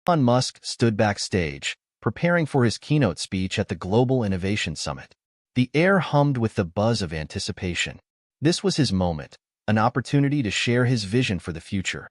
Elon Musk stood backstage, preparing for his keynote speech at the Global Innovation Summit. The air hummed with the buzz of anticipation. This was his moment, an opportunity to share his vision for the future.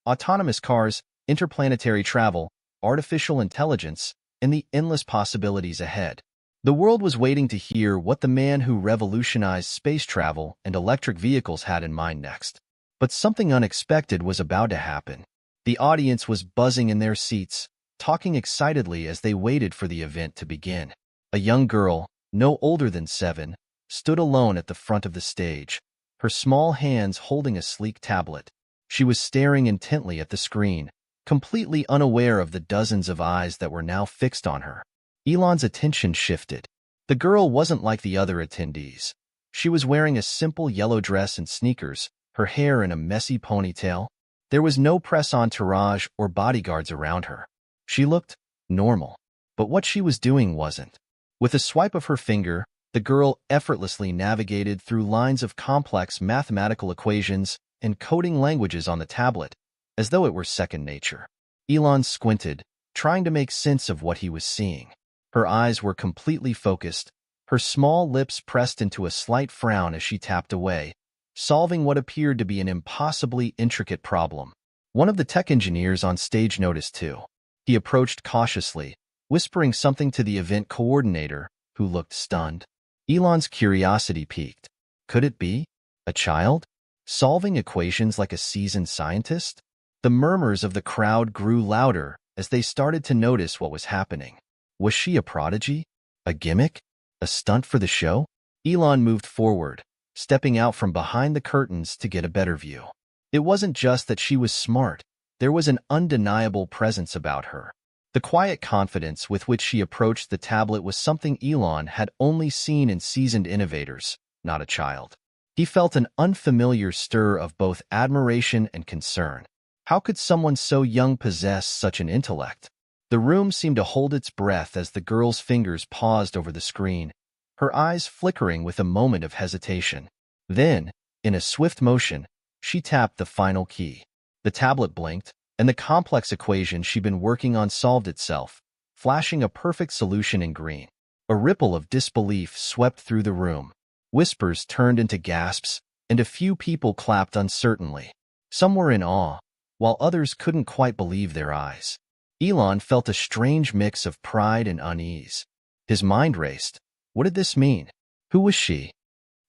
Autonomous cars, interplanetary travel, artificial intelligence, and the endless possibilities ahead. The world was waiting to hear what the man who revolutionized space travel and electric vehicles had in mind next. But something unexpected was about to happen. The audience was buzzing in their seats, talking excitedly as they waited for the event to begin. A young girl, no older than 7, stood alone at the front of the stage, her small hands holding a sleek tablet. She was staring intently at the screen, completely unaware of the dozens of eyes that were now fixed on her. Elon's attention shifted. The girl wasn't like the other attendees. She was wearing a simple yellow dress and sneakers, her hair in a messy ponytail. There was no press entourage or bodyguards around her. She looked normal, but what she was doing wasn't. With a swipe of her finger, the girl effortlessly navigated through lines of complex mathematical equations and coding languages on the tablet, as though it were second nature. Elon squinted, trying to make sense of what he was seeing. Her eyes were completely focused, her small lips pressed into a slight frown as she tapped away, solving what appeared to be an impossibly intricate problem. One of the tech engineers on stage noticed too. He approached cautiously, whispering something to the event coordinator, who looked stunned. Elon's curiosity piqued. Could it be a child, solving equations like a seasoned scientist? The murmurs of the crowd grew louder as they started to notice what was happening. Was she a prodigy? A gimmick? A stunt for the show? Elon moved forward, stepping out from behind the curtains to get a better view. It wasn't just that she was smart. There was an undeniable presence about her. The quiet confidence with which she approached the tablet was something Elon had only seen in seasoned innovators, not a child. He felt an unfamiliar stir of both admiration and concern. How could someone so young possess such an intellect? The room seemed to hold its breath as the girl's fingers paused over the screen, her eyes flickering with a moment of hesitation. Then, in a swift motion, she tapped the final key. The tablet blinked, and the complex equation she'd been working on solved itself, flashing a perfect solution in green. A ripple of disbelief swept through the room. Whispers turned into gasps, and a few people clapped uncertainly. Some were in awe, while others couldn't quite believe their eyes. Elon felt a strange mix of pride and unease. His mind raced. What did this mean? Who was she?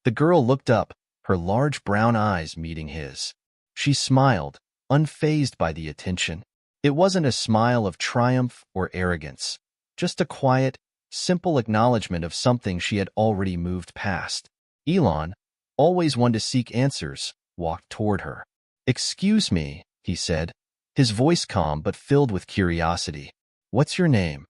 The girl looked up, her large brown eyes meeting his. She smiled, unfazed by the attention. It wasn't a smile of triumph or arrogance, just a quiet, simple acknowledgement of something she had already moved past. Elon, always one to seek answers, walked toward her. "Excuse me," he said, his voice calm but filled with curiosity. "What's your name?"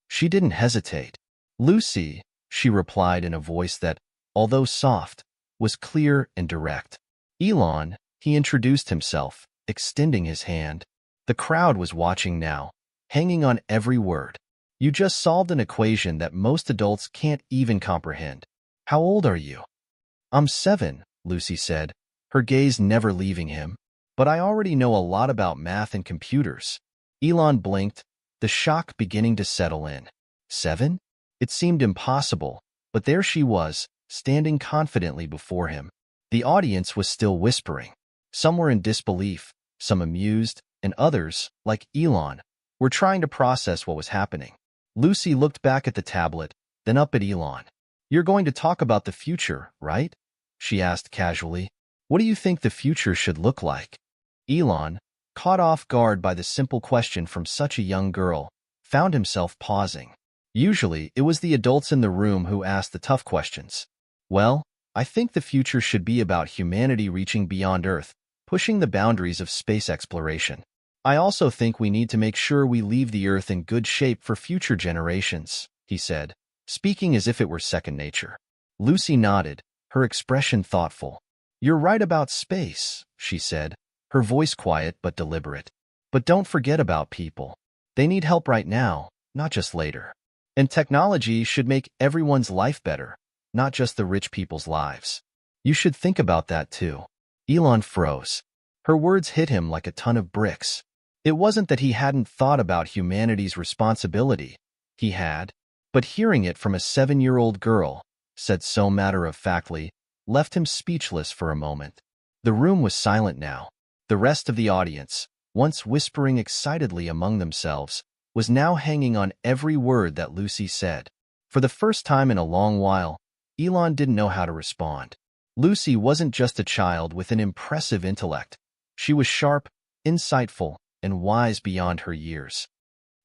She didn't hesitate. "Lucy," she replied in a voice that, although soft, was clear and direct. "Elon," he introduced himself, extending his hand. The crowd was watching now, hanging on every word. "You just solved an equation that most adults can't even comprehend. How old are you?" "I'm 7, Lucy said, her gaze never leaving him. "But I already know a lot about math and computers." Elon blinked, the shock beginning to settle in. 7? It seemed impossible, but there she was, standing confidently before him. The audience was still whispering. Some were in disbelief, some amused, and others, like Elon, were trying to process what was happening. Lucy looked back at the tablet, then up at Elon. "You're going to talk about the future, right?" she asked casually. "What do you think the future should look like?" Elon, caught off guard by the simple question from such a young girl, found himself pausing. Usually, it was the adults in the room who asked the tough questions. "Well, I think the future should be about humanity reaching beyond Earth, pushing the boundaries of space exploration. I also think we need to make sure we leave the Earth in good shape for future generations," he said, speaking as if it were second nature. Lucy nodded, her expression thoughtful. "You're right about space," she said, her voice quiet but deliberate. "But don't forget about people. They need help right now, not just later. And technology should make everyone's life better, not just the rich people's lives. You should think about that too." Elon froze. Her words hit him like a ton of bricks. It wasn't that he hadn't thought about humanity's responsibility. He had. But hearing it from a 7-year-old girl, said so matter-of-factly, left him speechless for a moment. The room was silent now. The rest of the audience, once whispering excitedly among themselves, was now hanging on every word that Lucy said. For the first time in a long while, Elon didn't know how to respond. Lucy wasn't just a child with an impressive intellect. She was sharp, insightful, and wise beyond her years.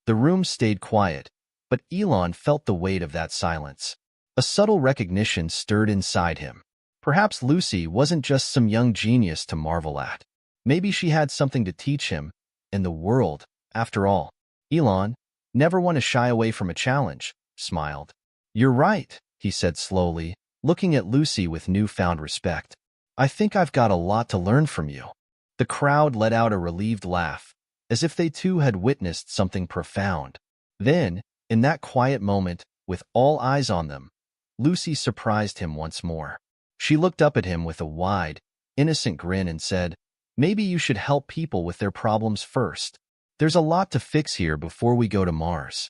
The room stayed quiet, but Elon felt the weight of that silence. A subtle recognition stirred inside him. Perhaps Lucy wasn't just some young genius to marvel at. Maybe she had something to teach him and the world, after all. Elon, never one to shy away from a challenge, smiled. "You're right," he said slowly, looking at Lucy with newfound respect. "I think I've got a lot to learn from you." The crowd let out a relieved laugh, as if they too had witnessed something profound. Then, in that quiet moment, with all eyes on them, Lucy surprised him once more. She looked up at him with a wide, innocent grin and said, "Maybe you should help people with their problems first. There's a lot to fix here before we go to Mars."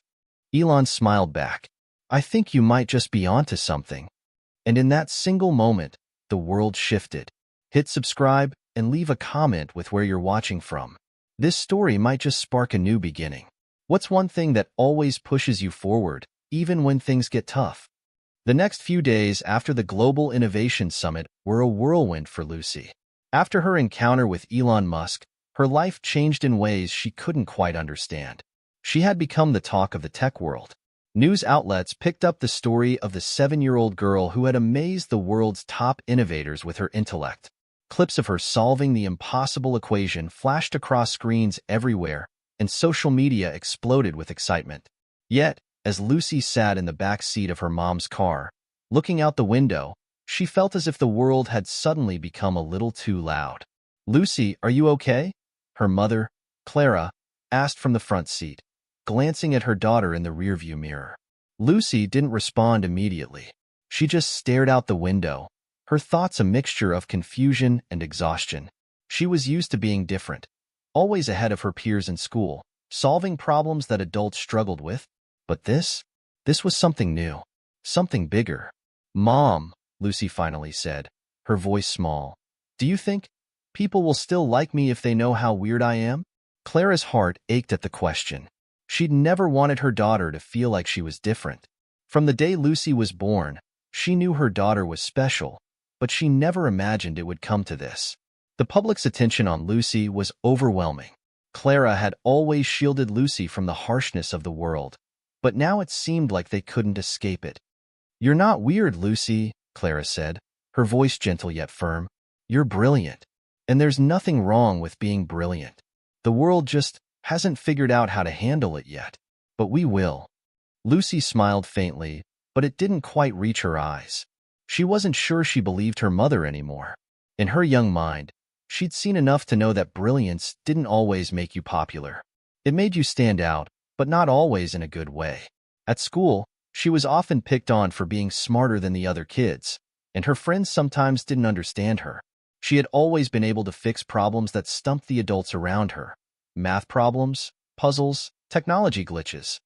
Elon smiled back. "I think you might just be onto something." And in that single moment, the world shifted. Hit subscribe and leave a comment with where you're watching from. This story might just spark a new beginning. What's one thing that always pushes you forward, even when things get tough? The next few days after the Global Innovation Summit were a whirlwind for Lucy. After her encounter with Elon Musk, her life changed in ways she couldn't quite understand. She had become the talk of the tech world. News outlets picked up the story of the 7-year-old girl who had amazed the world's top innovators with her intellect. Clips of her solving the impossible equation flashed across screens everywhere, and social media exploded with excitement. Yet, as Lucy sat in the back seat of her mom's car, looking out the window, she felt as if the world had suddenly become a little too loud. "Lucy, are you okay?" her mother, Clara, asked from the front seat, glancing at her daughter in the rearview mirror. Lucy didn't respond immediately. She just stared out the window, her thoughts a mixture of confusion and exhaustion. She was used to being different, always ahead of her peers in school, solving problems that adults struggled with. But this was something new, something bigger. "Mom," Lucy finally said, her voice small, "do you think people will still like me if they know how weird I am?" Clara's heart ached at the question. She'd never wanted her daughter to feel like she was different. From the day Lucy was born, she knew her daughter was special, but she never imagined it would come to this. The public's attention on Lucy was overwhelming. Clara had always shielded Lucy from the harshness of the world, but now it seemed like they couldn't escape it. "You're not weird, Lucy," Clara said, her voice gentle yet firm. "You're brilliant. And there's nothing wrong with being brilliant. The world just hasn't figured out how to handle it yet. But we will." Lucy smiled faintly, but it didn't quite reach her eyes. She wasn't sure she believed her mother anymore. In her young mind, she'd seen enough to know that brilliance didn't always make you popular. It made you stand out, but not always in a good way. At school, she was often picked on for being smarter than the other kids, and her friends sometimes didn't understand her. She had always been able to fix problems that stumped the adults around her. Math problems, puzzles, technology glitches.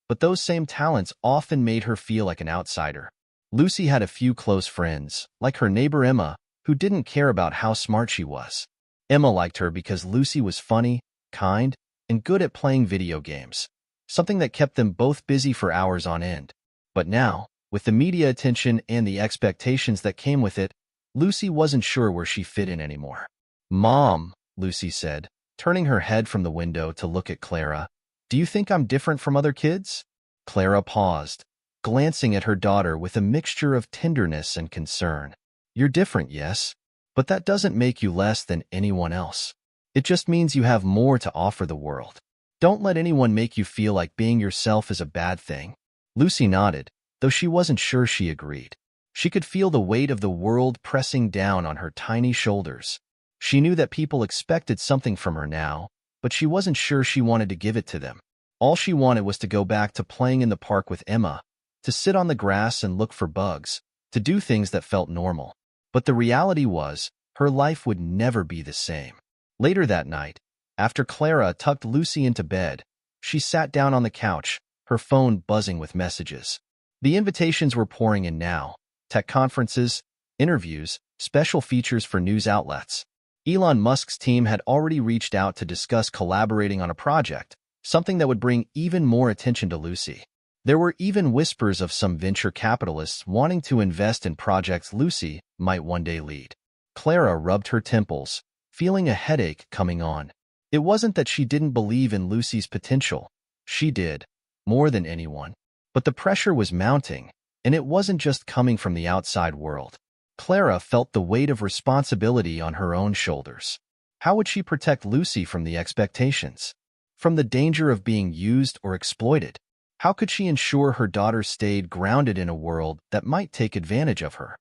But those same talents often made her feel like an outsider. Lucy had a few close friends, like her neighbor Emma, who didn't care about how smart she was. Emma liked her because Lucy was funny, kind, and good at playing video games, something that kept them both busy for hours on end. But now, with the media attention and the expectations that came with it, Lucy wasn't sure where she fit in anymore. "Mom," Lucy said, turning her head from the window to look at Clara, "do you think I'm different from other kids?" Clara paused, glancing at her daughter with a mixture of tenderness and concern. "You're different, yes, but that doesn't make you less than anyone else. It just means you have more to offer the world. Don't let anyone make you feel like being yourself is a bad thing." Lucy nodded, though she wasn't sure she agreed. She could feel the weight of the world pressing down on her tiny shoulders. She knew that people expected something from her now, but she wasn't sure she wanted to give it to them. All she wanted was to go back to playing in the park with Emma, to sit on the grass and look for bugs, to do things that felt normal. But the reality was, her life would never be the same. Later that night, After Clara tucked Lucy into bed, she sat down on the couch, her phone buzzing with messages. The invitations were pouring in now. Tech conferences, interviews, special features for news outlets. Elon Musk's team had already reached out to discuss collaborating on a project, something that would bring even more attention to Lucy. There were even whispers of some venture capitalists wanting to invest in projects Lucy might one day lead. Clara rubbed her temples, feeling a headache coming on. It wasn't that she didn't believe in Lucy's potential. She did, more than anyone. But the pressure was mounting, and it wasn't just coming from the outside world. Clara felt the weight of responsibility on her own shoulders. How would she protect Lucy from the expectations? From the danger of being used or exploited? How could she ensure her daughter stayed grounded in a world that might take advantage of her?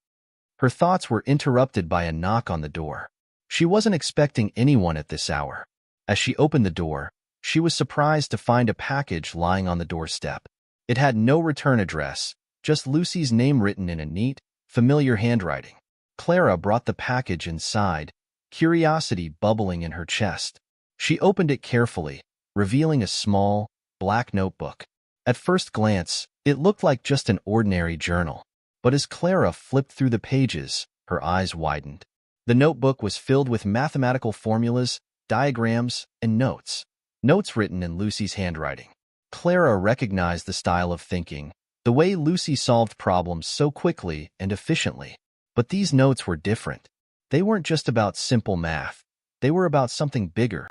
Her thoughts were interrupted by a knock on the door. She wasn't expecting anyone at this hour. As she opened the door, she was surprised to find a package lying on the doorstep. It had no return address, just Lucy's name written in a neat, familiar handwriting. Clara brought the package inside, curiosity bubbling in her chest. She opened it carefully, revealing a small, black notebook. At first glance, it looked like just an ordinary journal. But as Clara flipped through the pages, her eyes widened. The notebook was filled with mathematical formulas, diagrams, and notes. Notes written in Lucy's handwriting. Clara recognized the style of thinking, the way Lucy solved problems so quickly and efficiently. But these notes were different. They weren't just about simple math. They were about something bigger.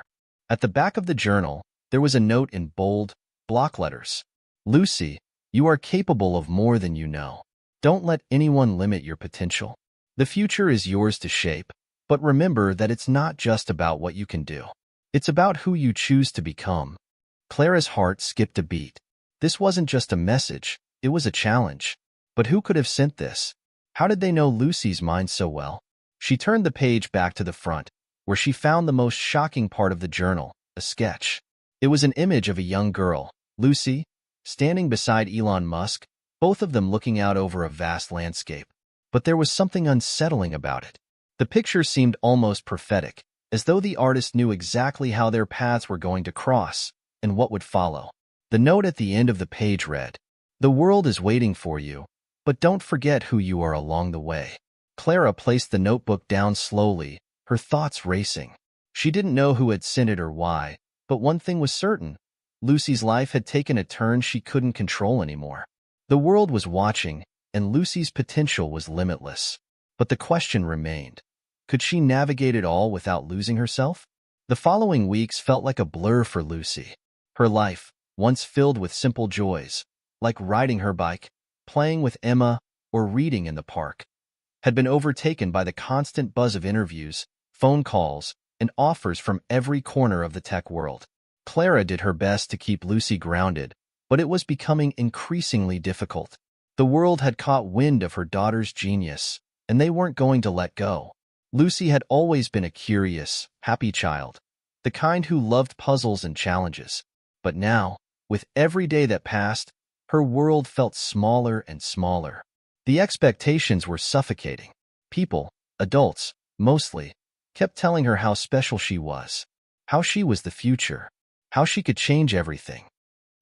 At the back of the journal, there was a note in bold, block letters. Lucy, you are capable of more than you know. Don't let anyone limit your potential. The future is yours to shape, but remember that it's not just about what you can do. It's about who you choose to become. Clara's heart skipped a beat. This wasn't just a message, it was a challenge. But who could have sent this? How did they know Lucy's mind so well? She turned the page back to the front, where she found the most shocking part of the journal, a sketch. It was an image of a young girl, Lucy, standing beside Elon Musk, both of them looking out over a vast landscape. But there was something unsettling about it. The picture seemed almost prophetic, as though the artist knew exactly how their paths were going to cross and what would follow. The note at the end of the page read, "The world is waiting for you, but don't forget who you are along the way." Clara placed the notebook down slowly, her thoughts racing. She didn't know who had sent it or why, but one thing was certain. Lucy's life had taken a turn she couldn't control anymore. The world was watching, and Lucy's potential was limitless. But the question remained. Could she navigate it all without losing herself? The following weeks felt like a blur for Lucy. Her life, once filled with simple joys, like riding her bike, playing with Emma, or reading in the park, had been overtaken by the constant buzz of interviews, phone calls, and offers from every corner of the tech world. Clara did her best to keep Lucy grounded, but it was becoming increasingly difficult. The world had caught wind of her daughter's genius, and they weren't going to let go. Lucy had always been a curious, happy child, the kind who loved puzzles and challenges. But now, with every day that passed, her world felt smaller and smaller. The expectations were suffocating. People, adults, mostly, kept telling her how special she was, how she was the future, how she could change everything.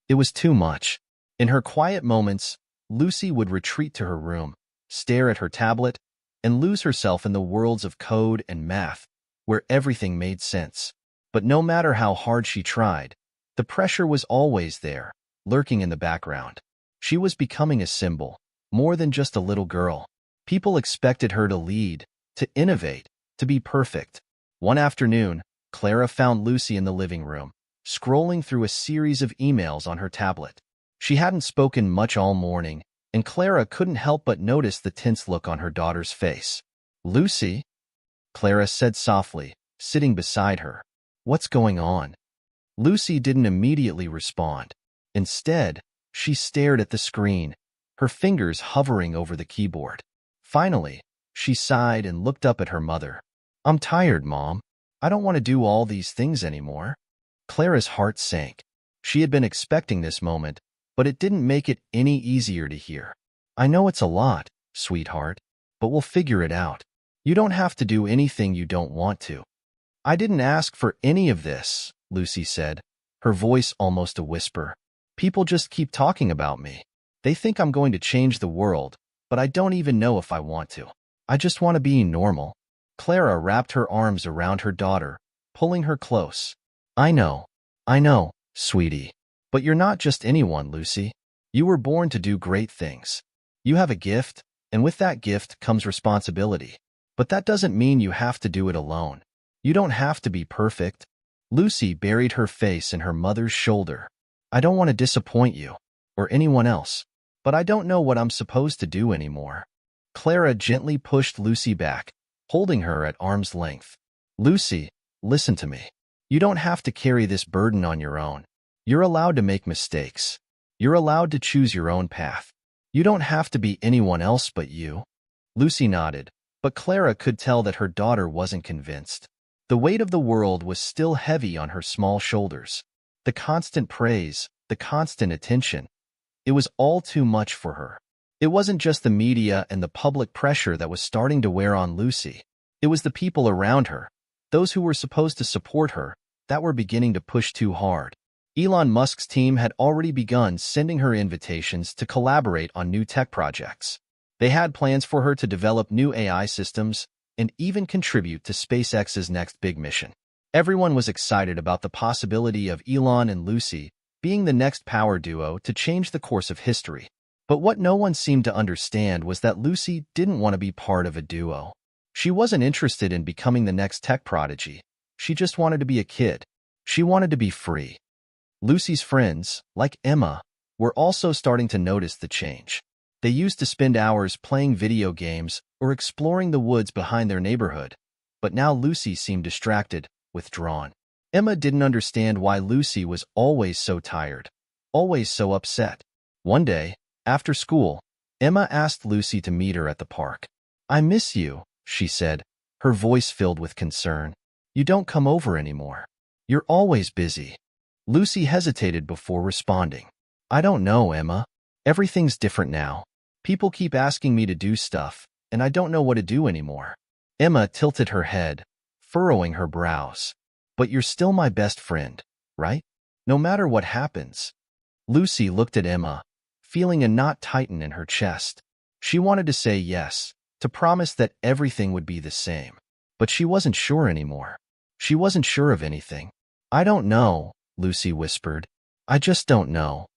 It was too much. In her quiet moments, Lucy would retreat to her room, stare at her tablet, and lose herself in the worlds of code and math, where everything made sense. But no matter how hard she tried, the pressure was always there, lurking in the background. She was becoming a symbol, more than just a little girl. People expected her to lead, to innovate, to be perfect. One afternoon, Clara found Lucy in the living room, scrolling through a series of emails on her tablet. She hadn't spoken much all morning, and Clara couldn't help but notice the tense look on her daughter's face. "Lucy?" Clara said softly, sitting beside her. "What's going on?" Lucy didn't immediately respond. Instead, she stared at the screen, her fingers hovering over the keyboard. Finally, she sighed and looked up at her mother. "I'm tired, Mom. I don't want to do all these things anymore." Clara's heart sank. She had been expecting this moment, but it didn't make it any easier to hear. "I know it's a lot, sweetheart, but we'll figure it out. You don't have to do anything you don't want to." I didn't ask for any of this, Lucy said, her voice almost a whisper. People just keep talking about me. They think I'm going to change the world, but I don't even know if I want to. I just want to be normal. Clara wrapped her arms around her daughter, pulling her close. I know, sweetie. But you're not just anyone, Lucy. You were born to do great things. You have a gift, and with that gift comes responsibility. But that doesn't mean you have to do it alone. You don't have to be perfect. Lucy buried her face in her mother's shoulder. I don't want to disappoint you, or anyone else, but I don't know what I'm supposed to do anymore. Clara gently pushed Lucy back, holding her at arm's length. Lucy, listen to me. You don't have to carry this burden on your own. You're allowed to make mistakes. You're allowed to choose your own path. You don't have to be anyone else but you. Lucy nodded, but Clara could tell that her daughter wasn't convinced. The weight of the world was still heavy on her small shoulders. The constant praise, the constant attention. It was all too much for her. It wasn't just the media and the public pressure that was starting to wear on Lucy. It was the people around her, those who were supposed to support her, that were beginning to push too hard. Elon Musk's team had already begun sending her invitations to collaborate on new tech projects. They had plans for her to develop new AI systems and even contribute to SpaceX's next big mission. Everyone was excited about the possibility of Elon and Lucy being the next power duo to change the course of history. But what no one seemed to understand was that Lucy didn't want to be part of a duo. She wasn't interested in becoming the next tech prodigy. She just wanted to be a kid. She wanted to be free. Lucy's friends, like Emma, were also starting to notice the change. They used to spend hours playing video games or exploring the woods behind their neighborhood, but now Lucy seemed distracted, withdrawn. Emma didn't understand why Lucy was always so tired, always so upset. One day, after school, Emma asked Lucy to meet her at the park. I miss you, she said, her voice filled with concern. You don't come over anymore. You're always busy. Lucy hesitated before responding. I don't know, Emma. Everything's different now. People keep asking me to do stuff, and I don't know what to do anymore. Emma tilted her head, furrowing her brows. But you're still my best friend, right? No matter what happens. Lucy looked at Emma, feeling a knot tighten in her chest. She wanted to say yes, to promise that everything would be the same. But she wasn't sure anymore. She wasn't sure of anything. I don't know, Lucy whispered. I just don't know.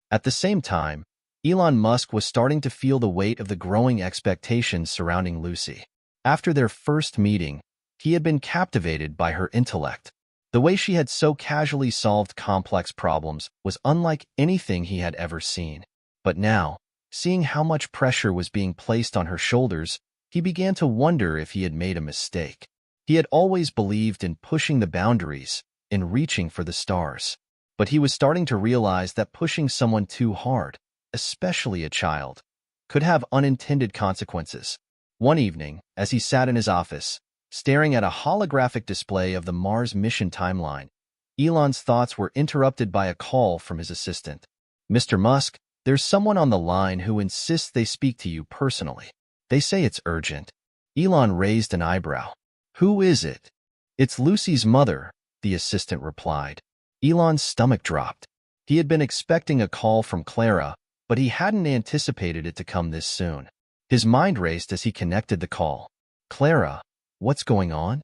At the same time, Elon Musk was starting to feel the weight of the growing expectations surrounding Lucy. After their first meeting, he had been captivated by her intellect. The way she had so casually solved complex problems was unlike anything he had ever seen. But now, seeing how much pressure was being placed on her shoulders, he began to wonder if he had made a mistake. He had always believed in pushing the boundaries, in reaching for the stars. But he was starting to realize that pushing someone too hard, especially a child, could have unintended consequences. One evening, as he sat in his office, staring at a holographic display of the Mars mission timeline, Elon's thoughts were interrupted by a call from his assistant. Mr. Musk, there's someone on the line who insists they speak to you personally. They say it's urgent. Elon raised an eyebrow. Who is it? It's Lucy's mother, the assistant replied. Elon's stomach dropped. He had been expecting a call from Clara, but he hadn't anticipated it to come this soon. His mind raced as he connected the call. Clara, what's going on?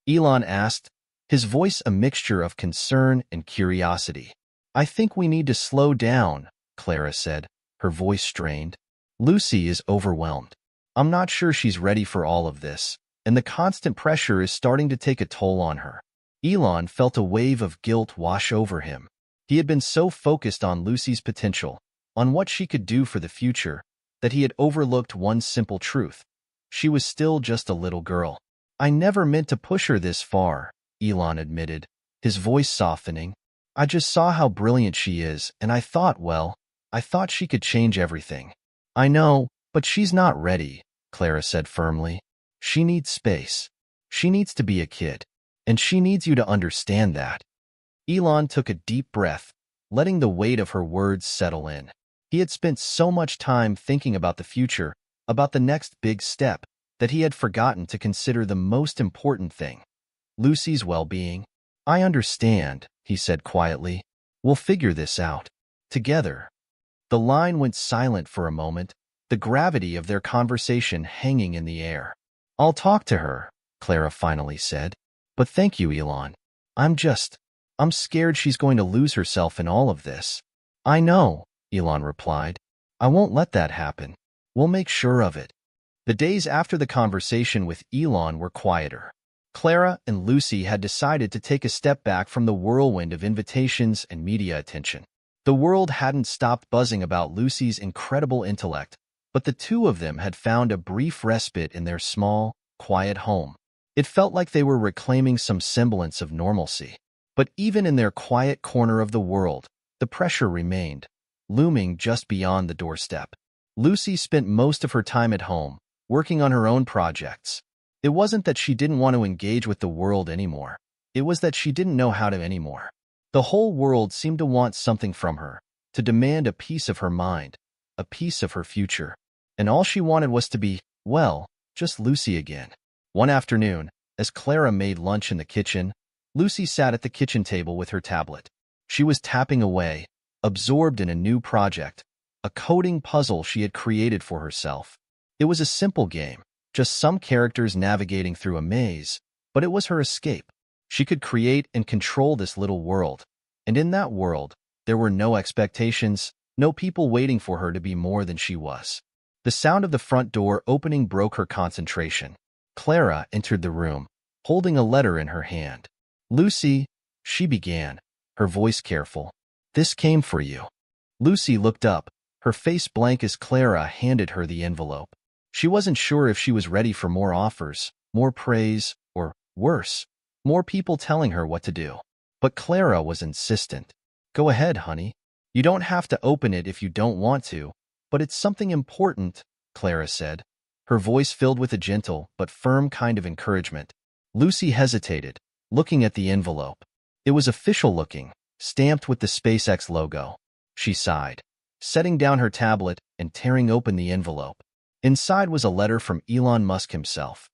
Elon asked, his voice a mixture of concern and curiosity. I think we need to slow down, Clara said, her voice strained. Lucy is overwhelmed. I'm not sure she's ready for all of this, and the constant pressure is starting to take a toll on her. Elon felt a wave of guilt wash over him. He had been so focused on Lucy's potential, on what she could do for the future, that he had overlooked one simple truth. She was still just a little girl. I never meant to push her this far, Elon admitted, his voice softening. I just saw how brilliant she is, and I thought she could change everything. I know, but she's not ready, Clara said firmly. She needs space. She needs to be a kid. And she needs you to understand that. Elon took a deep breath, letting the weight of her words settle in. He had spent so much time thinking about the future, about the next big step, that he had forgotten to consider the most important thing. Lucy's well-being. I understand, he said quietly. We'll figure this out. Together. The line went silent for a moment, the gravity of their conversation hanging in the air. I'll talk to her, Clara finally said. But thank you, Elon. I'm scared she's going to lose herself in all of this. I know, Elon replied. I won't let that happen. We'll make sure of it. The days after the conversation with Elon were quieter. Clara and Lucy had decided to take a step back from the whirlwind of invitations and media attention. The world hadn't stopped buzzing about Lucy's incredible intellect, but the two of them had found a brief respite in their small, quiet home. It felt like they were reclaiming some semblance of normalcy. But even in their quiet corner of the world, the pressure remained, looming just beyond the doorstep. Lucy spent most of her time at home, working on her own projects. It wasn't that she didn't want to engage with the world anymore. It was that she didn't know how to anymore. The whole world seemed to want something from her, to demand a piece of her mind, a piece of her future. And all she wanted was to be, well, just Lucy again. One afternoon, as Clara made lunch in the kitchen, Lucy sat at the kitchen table with her tablet. She was tapping away, absorbed in a new project, a coding puzzle she had created for herself. It was a simple game, just some characters navigating through a maze, but it was her escape. She could create and control this little world, and in that world, there were no expectations, no people waiting for her to be more than she was. The sound of the front door opening broke her concentration. Clara entered the room, holding a letter in her hand. Lucy, she began, her voice careful. This came for you. Lucy looked up, her face blank as Clara handed her the envelope. She wasn't sure if she was ready for more offers, more praise, or, worse, more people telling her what to do. But Clara was insistent. Go ahead, honey. You don't have to open it if you don't want to, but it's something important, Clara said, her voice filled with a gentle but firm kind of encouragement. Lucy hesitated, looking at the envelope. It was official-looking, stamped with the SpaceX logo. She sighed, setting down her tablet and tearing open the envelope. Inside was a letter from Elon Musk himself.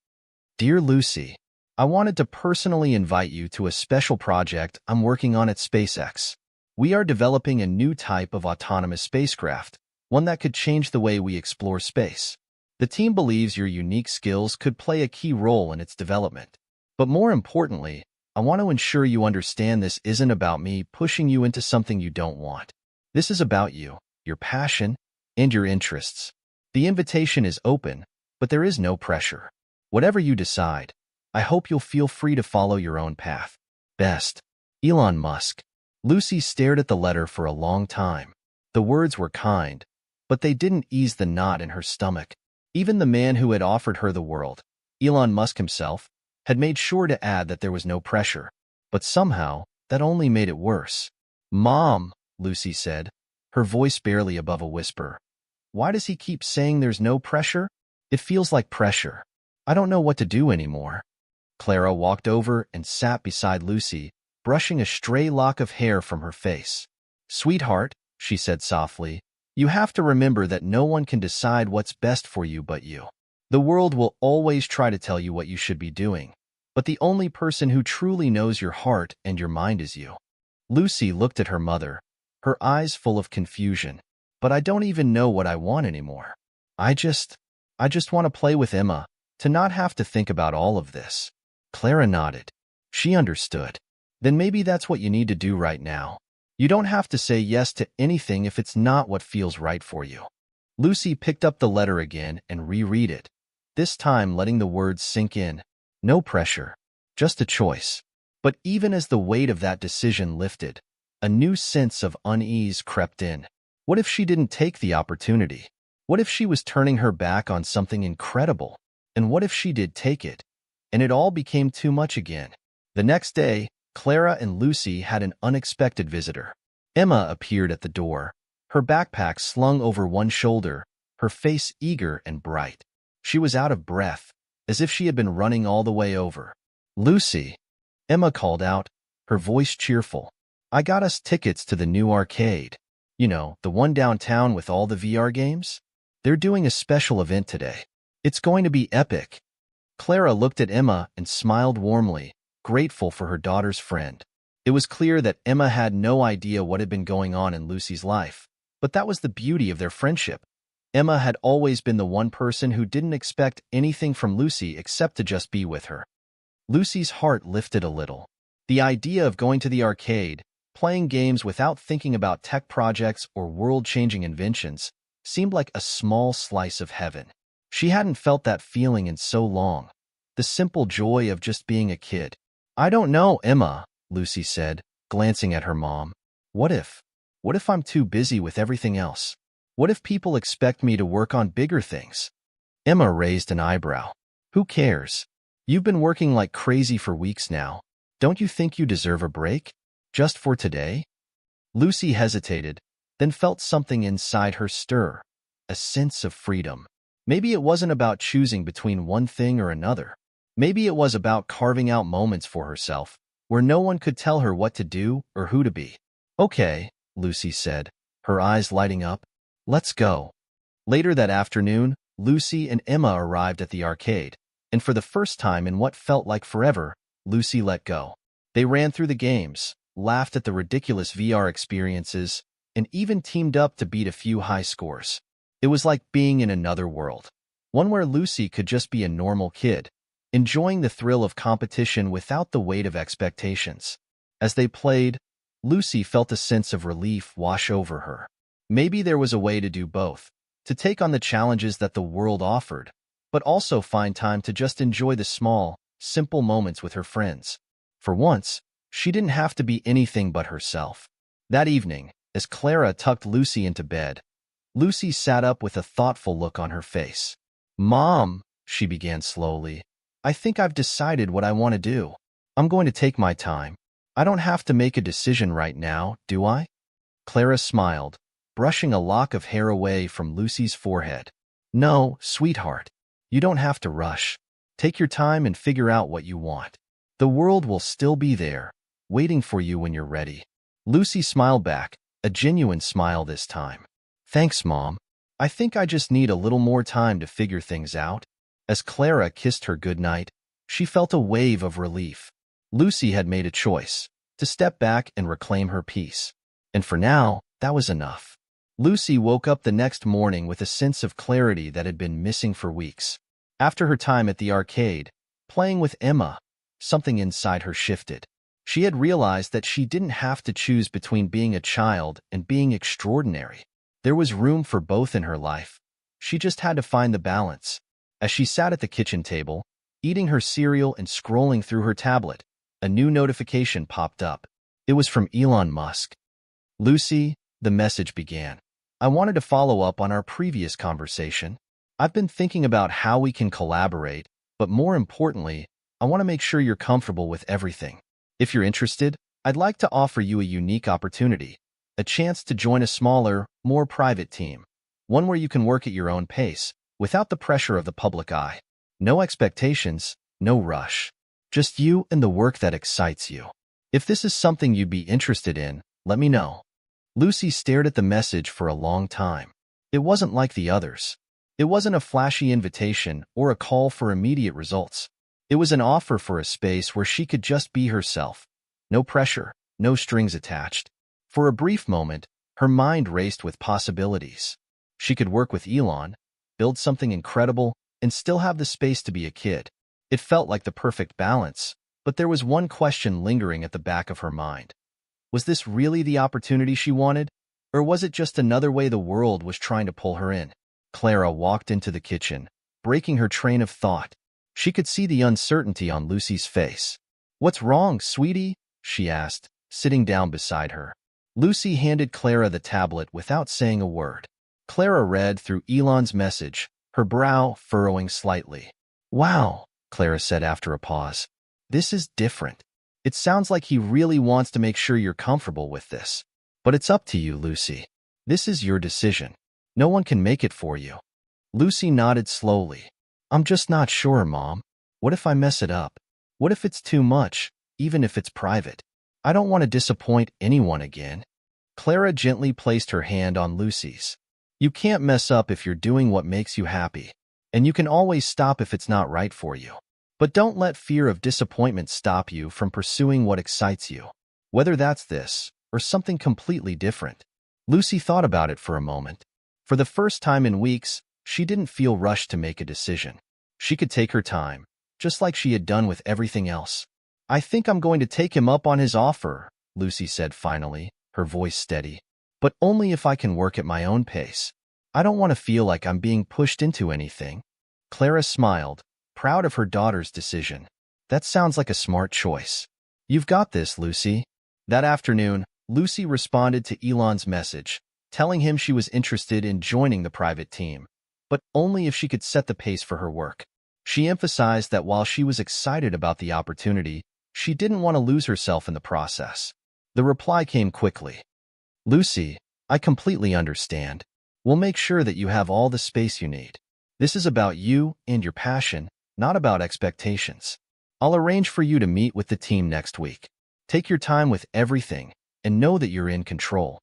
Dear Lucy, I wanted to personally invite you to a special project I'm working on at SpaceX. We are developing a new type of autonomous spacecraft, one that could change the way we explore space. The team believes your unique skills could play a key role in its development. But more importantly, I want to ensure you understand this isn't about me pushing you into something you don't want. This is about you, your passion, and your interests. The invitation is open, but there is no pressure. Whatever you decide, I hope you'll feel free to follow your own path. Best, Elon Musk. Lucy stared at the letter for a long time. The words were kind, but they didn't ease the knot in her stomach. Even the man who had offered her the world, Elon Musk himself, had made sure to add that there was no pressure. But somehow, that only made it worse. Mom, Lucy said, her voice barely above a whisper. Why does he keep saying there's no pressure? It feels like pressure. I don't know what to do anymore. Clara walked over and sat beside Lucy, brushing a stray lock of hair from her face. Sweetheart, she said softly, you have to remember that no one can decide what's best for you but you. The world will always try to tell you what you should be doing, but the only person who truly knows your heart and your mind is you. Lucy looked at her mother, her eyes full of confusion. But I don't even know what I want anymore. I just want to play with Emma, to not have to think about all of this. Clara nodded. She understood. Then maybe that's what you need to do right now. You don't have to say yes to anything if it's not what feels right for you. Lucy picked up the letter again and reread it, this time letting the words sink in. No pressure, just a choice. But even as the weight of that decision lifted, a new sense of unease crept in. What if she didn't take the opportunity? What if she was turning her back on something incredible? And what if she did take it, and it all became too much again? The next day, Clara and Lucy had an unexpected visitor. Emma appeared at the door, her backpack slung over one shoulder, her face eager and bright. She was out of breath, as if she had been running all the way over. Lucy, Emma called out, her voice cheerful. I got us tickets to the new arcade. You know, the one downtown with all the VR games? They're doing a special event today. It's going to be epic. Clara looked at Emma and smiled warmly, grateful for her daughter's friend. It was clear that Emma had no idea what had been going on in Lucy's life, but that was the beauty of their friendship. Emma had always been the one person who didn't expect anything from Lucy except to just be with her. Lucy's heart lifted a little. The idea of going to the arcade, playing games without thinking about tech projects or world-changing inventions, seemed like a small slice of heaven. She hadn't felt that feeling in so long. The simple joy of just being a kid. "I don't know, Emma," Lucy said, glancing at her mom. What if I'm too busy with everything else? What if people expect me to work on bigger things?" Emma raised an eyebrow. "Who cares? You've been working like crazy for weeks now. Don't you think you deserve a break? Just for today?" Lucy hesitated, then felt something inside her stir, a sense of freedom. Maybe it wasn't about choosing between one thing or another. Maybe it was about carving out moments for herself, where no one could tell her what to do or who to be. "Okay," Lucy said, her eyes lighting up. "Let's go." Later that afternoon, Lucy and Emma arrived at the arcade, and for the first time in what felt like forever, Lucy let go. They ran through the games, laughed at the ridiculous VR experiences, and even teamed up to beat a few high scores. It was like being in another world, one where Lucy could just be a normal kid, enjoying the thrill of competition without the weight of expectations. As they played, Lucy felt a sense of relief wash over her. Maybe there was a way to do both, to take on the challenges that the world offered, but also find time to just enjoy the small, simple moments with her friends. For once, she didn't have to be anything but herself. That evening, as Clara tucked Lucy into bed, Lucy sat up with a thoughtful look on her face. "Mom," she began slowly, "I think I've decided what I want to do. I'm going to take my time. I don't have to make a decision right now, do I?" Clara smiled, brushing a lock of hair away from Lucy's forehead. "No, sweetheart. You don't have to rush. Take your time and figure out what you want. The world will still be there, waiting for you when you're ready." Lucy smiled back, a genuine smile this time. "Thanks, Mom. I think I just need a little more time to figure things out." As Clara kissed her goodnight, she felt a wave of relief. Lucy had made a choice, to step back and reclaim her peace. And for now, that was enough. Lucy woke up the next morning with a sense of clarity that had been missing for weeks. After her time at the arcade, playing with Emma, something inside her shifted. She had realized that she didn't have to choose between being a child and being extraordinary. There was room for both in her life. She just had to find the balance. As she sat at the kitchen table, eating her cereal and scrolling through her tablet, a new notification popped up. It was from Elon Musk. "Lucy," the message began, "I wanted to follow up on our previous conversation. I've been thinking about how we can collaborate, but more importantly, I want to make sure you're comfortable with everything. If you're interested, I'd like to offer you a unique opportunity, a chance to join a smaller, more private team, one where you can work at your own pace, without the pressure of the public eye. No expectations, no rush. Just you and the work that excites you. If this is something you'd be interested in, let me know." Lucy stared at the message for a long time. It wasn't like the others. It wasn't a flashy invitation or a call for immediate results. It was an offer for a space where she could just be herself. No pressure, no strings attached. For a brief moment, her mind raced with possibilities. She could work with Elon, build something incredible, and still have the space to be a kid. It felt like the perfect balance, but there was one question lingering at the back of her mind. Was this really the opportunity she wanted, or was it just another way the world was trying to pull her in? Clara walked into the kitchen, breaking her train of thought. She could see the uncertainty on Lucy's face. "What's wrong, sweetie?" she asked, sitting down beside her. Lucy handed Clara the tablet without saying a word. Clara read through Elon's message, her brow furrowing slightly. "Wow," Clara said after a pause. "This is different. It sounds like he really wants to make sure you're comfortable with this. But it's up to you, Lucy. This is your decision. No one can make it for you." Lucy nodded slowly. "I'm just not sure, Mom. What if I mess it up? What if it's too much, even if it's private? I don't want to disappoint anyone again." Clara gently placed her hand on Lucy's. "You can't mess up if you're doing what makes you happy, and you can always stop if it's not right for you. But don't let fear of disappointment stop you from pursuing what excites you. Whether that's this, or something completely different. Lucy thought about it for a moment. For the first time in weeks, she didn't feel rushed to make a decision. She could take her time, just like she had done with everything else. "I think I'm going to take him up on his offer," Lucy said finally, her voice steady. "But only if I can work at my own pace. I don't want to feel like I'm being pushed into anything." Clara smiled, proud of her daughter's decision. "That sounds like a smart choice. You've got this, Lucy." That afternoon, Lucy responded to Elon's message, telling him she was interested in joining the private team, but only if she could set the pace for her work. She emphasized that while she was excited about the opportunity, she didn't want to lose herself in the process. The reply came quickly. "Lucy, I completely understand. We'll make sure that you have all the space you need. This is about you and your passion, not about expectations. I'll arrange for you to meet with the team next week. Take your time with everything and know that you're in control."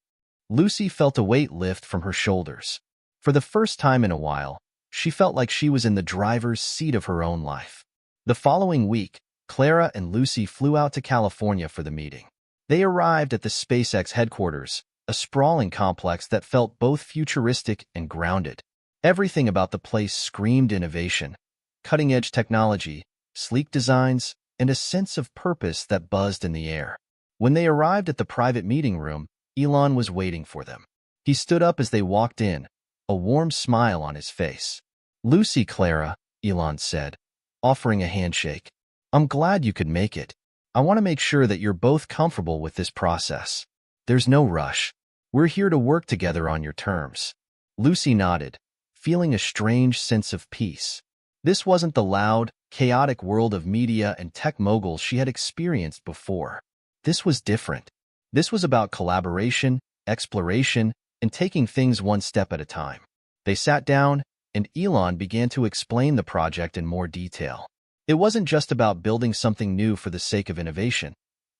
Lucy felt a weight lift from her shoulders. For the first time in a while, she felt like she was in the driver's seat of her own life. The following week, Clara and Lucy flew out to California for the meeting. They arrived at the SpaceX headquarters, a sprawling complex that felt both futuristic and grounded. Everything about the place screamed innovation, cutting-edge technology, sleek designs, and a sense of purpose that buzzed in the air. When they arrived at the private meeting room, Elon was waiting for them. He stood up as they walked in, a warm smile on his face. "Lucy, Clara," Elon said, offering a handshake. "I'm glad you could make it. I want to make sure that you're both comfortable with this process. There's no rush. We're here to work together on your terms." Lucy nodded, feeling a strange sense of peace. This wasn't the loud, chaotic world of media and tech moguls she had experienced before. This was different. This was about collaboration, exploration, and taking things one step at a time. They sat down, and Elon began to explain the project in more detail. It wasn't just about building something new for the sake of innovation.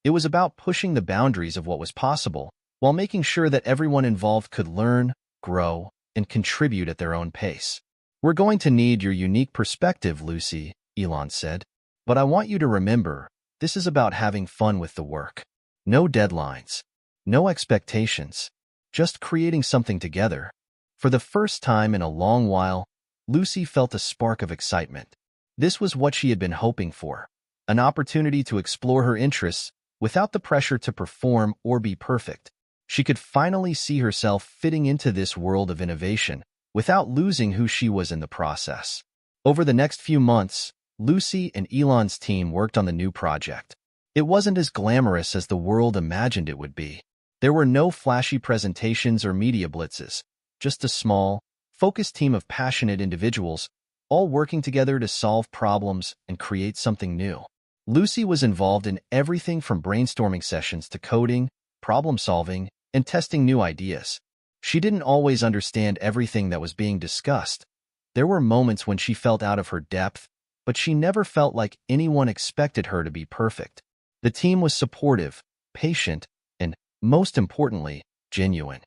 It was about pushing the boundaries of what was possible, while making sure that everyone involved could learn, grow, and contribute at their own pace. "We're going to need your unique perspective, Lucy," Elon said. "But I want you to remember, this is about having fun with the work. No deadlines, no expectations, just creating something together." For the first time in a long while, Lucy felt a spark of excitement. This was what she had been hoping for, an opportunity to explore her interests without the pressure to perform or be perfect. She could finally see herself fitting into this world of innovation without losing who she was in the process. Over the next few months, Lucy and Elon's team worked on the new project. It wasn't as glamorous as the world imagined it would be. There were no flashy presentations or media blitzes, just a small, focused team of passionate individuals, all working together to solve problems and create something new. Lucy was involved in everything from brainstorming sessions to coding, problem-solving, and testing new ideas. She didn't always understand everything that was being discussed. There were moments when she felt out of her depth, but she never felt like anyone expected her to be perfect. The team was supportive, patient, and, most importantly, genuine.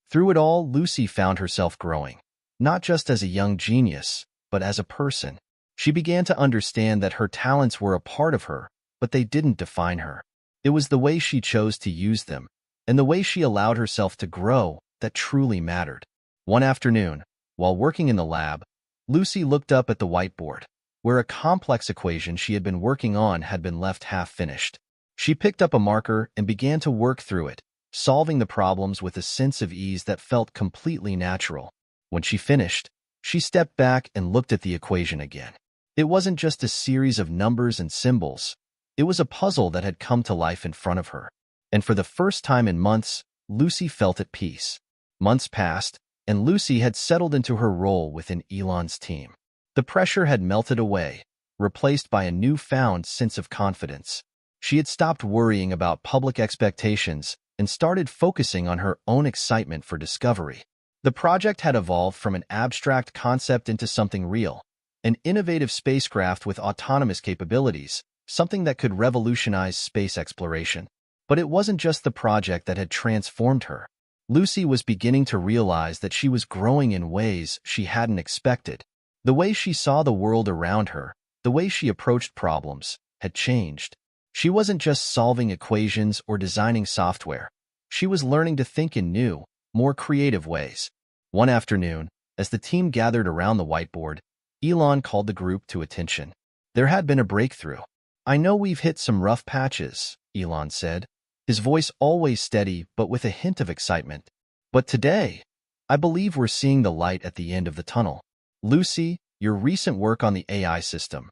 Through it all, Lucy found herself growing, not just as a young genius, but as a person. She began to understand that her talents were a part of her, but they didn't define her. It was the way she chose to use them, and the way she allowed herself to grow, that truly mattered. One afternoon, while working in the lab, Lucy looked up at the whiteboard, where a complex equation she had been working on had been left half-finished. She picked up a marker and began to work through it, solving the problems with a sense of ease that felt completely natural. When she finished, she stepped back and looked at the equation again. It wasn't just a series of numbers and symbols. It was a puzzle that had come to life in front of her. And for the first time in months, Lucy felt at peace. Months passed, and Lucy had settled into her role within Elon's team. The pressure had melted away, replaced by a newfound sense of confidence. She had stopped worrying about public expectations and started focusing on her own excitement for discovery. The project had evolved from an abstract concept into something real, an innovative spacecraft with autonomous capabilities, something that could revolutionize space exploration. But it wasn't just the project that had transformed her. Lucy was beginning to realize that she was growing in ways she hadn't expected. The way she saw the world around her, The way she approached problems had changed. She wasn't just solving equations or designing software. She was learning to think in new, more creative ways. One afternoon, as the team gathered around the whiteboard, Elon called the group to attention. There had been a breakthrough. "I know we've hit some rough patches," Elon said, his voice always steady but with a hint of excitement. "But today, I believe we're seeing the light at the end of the tunnel. Lucy, your recent work on the AI system,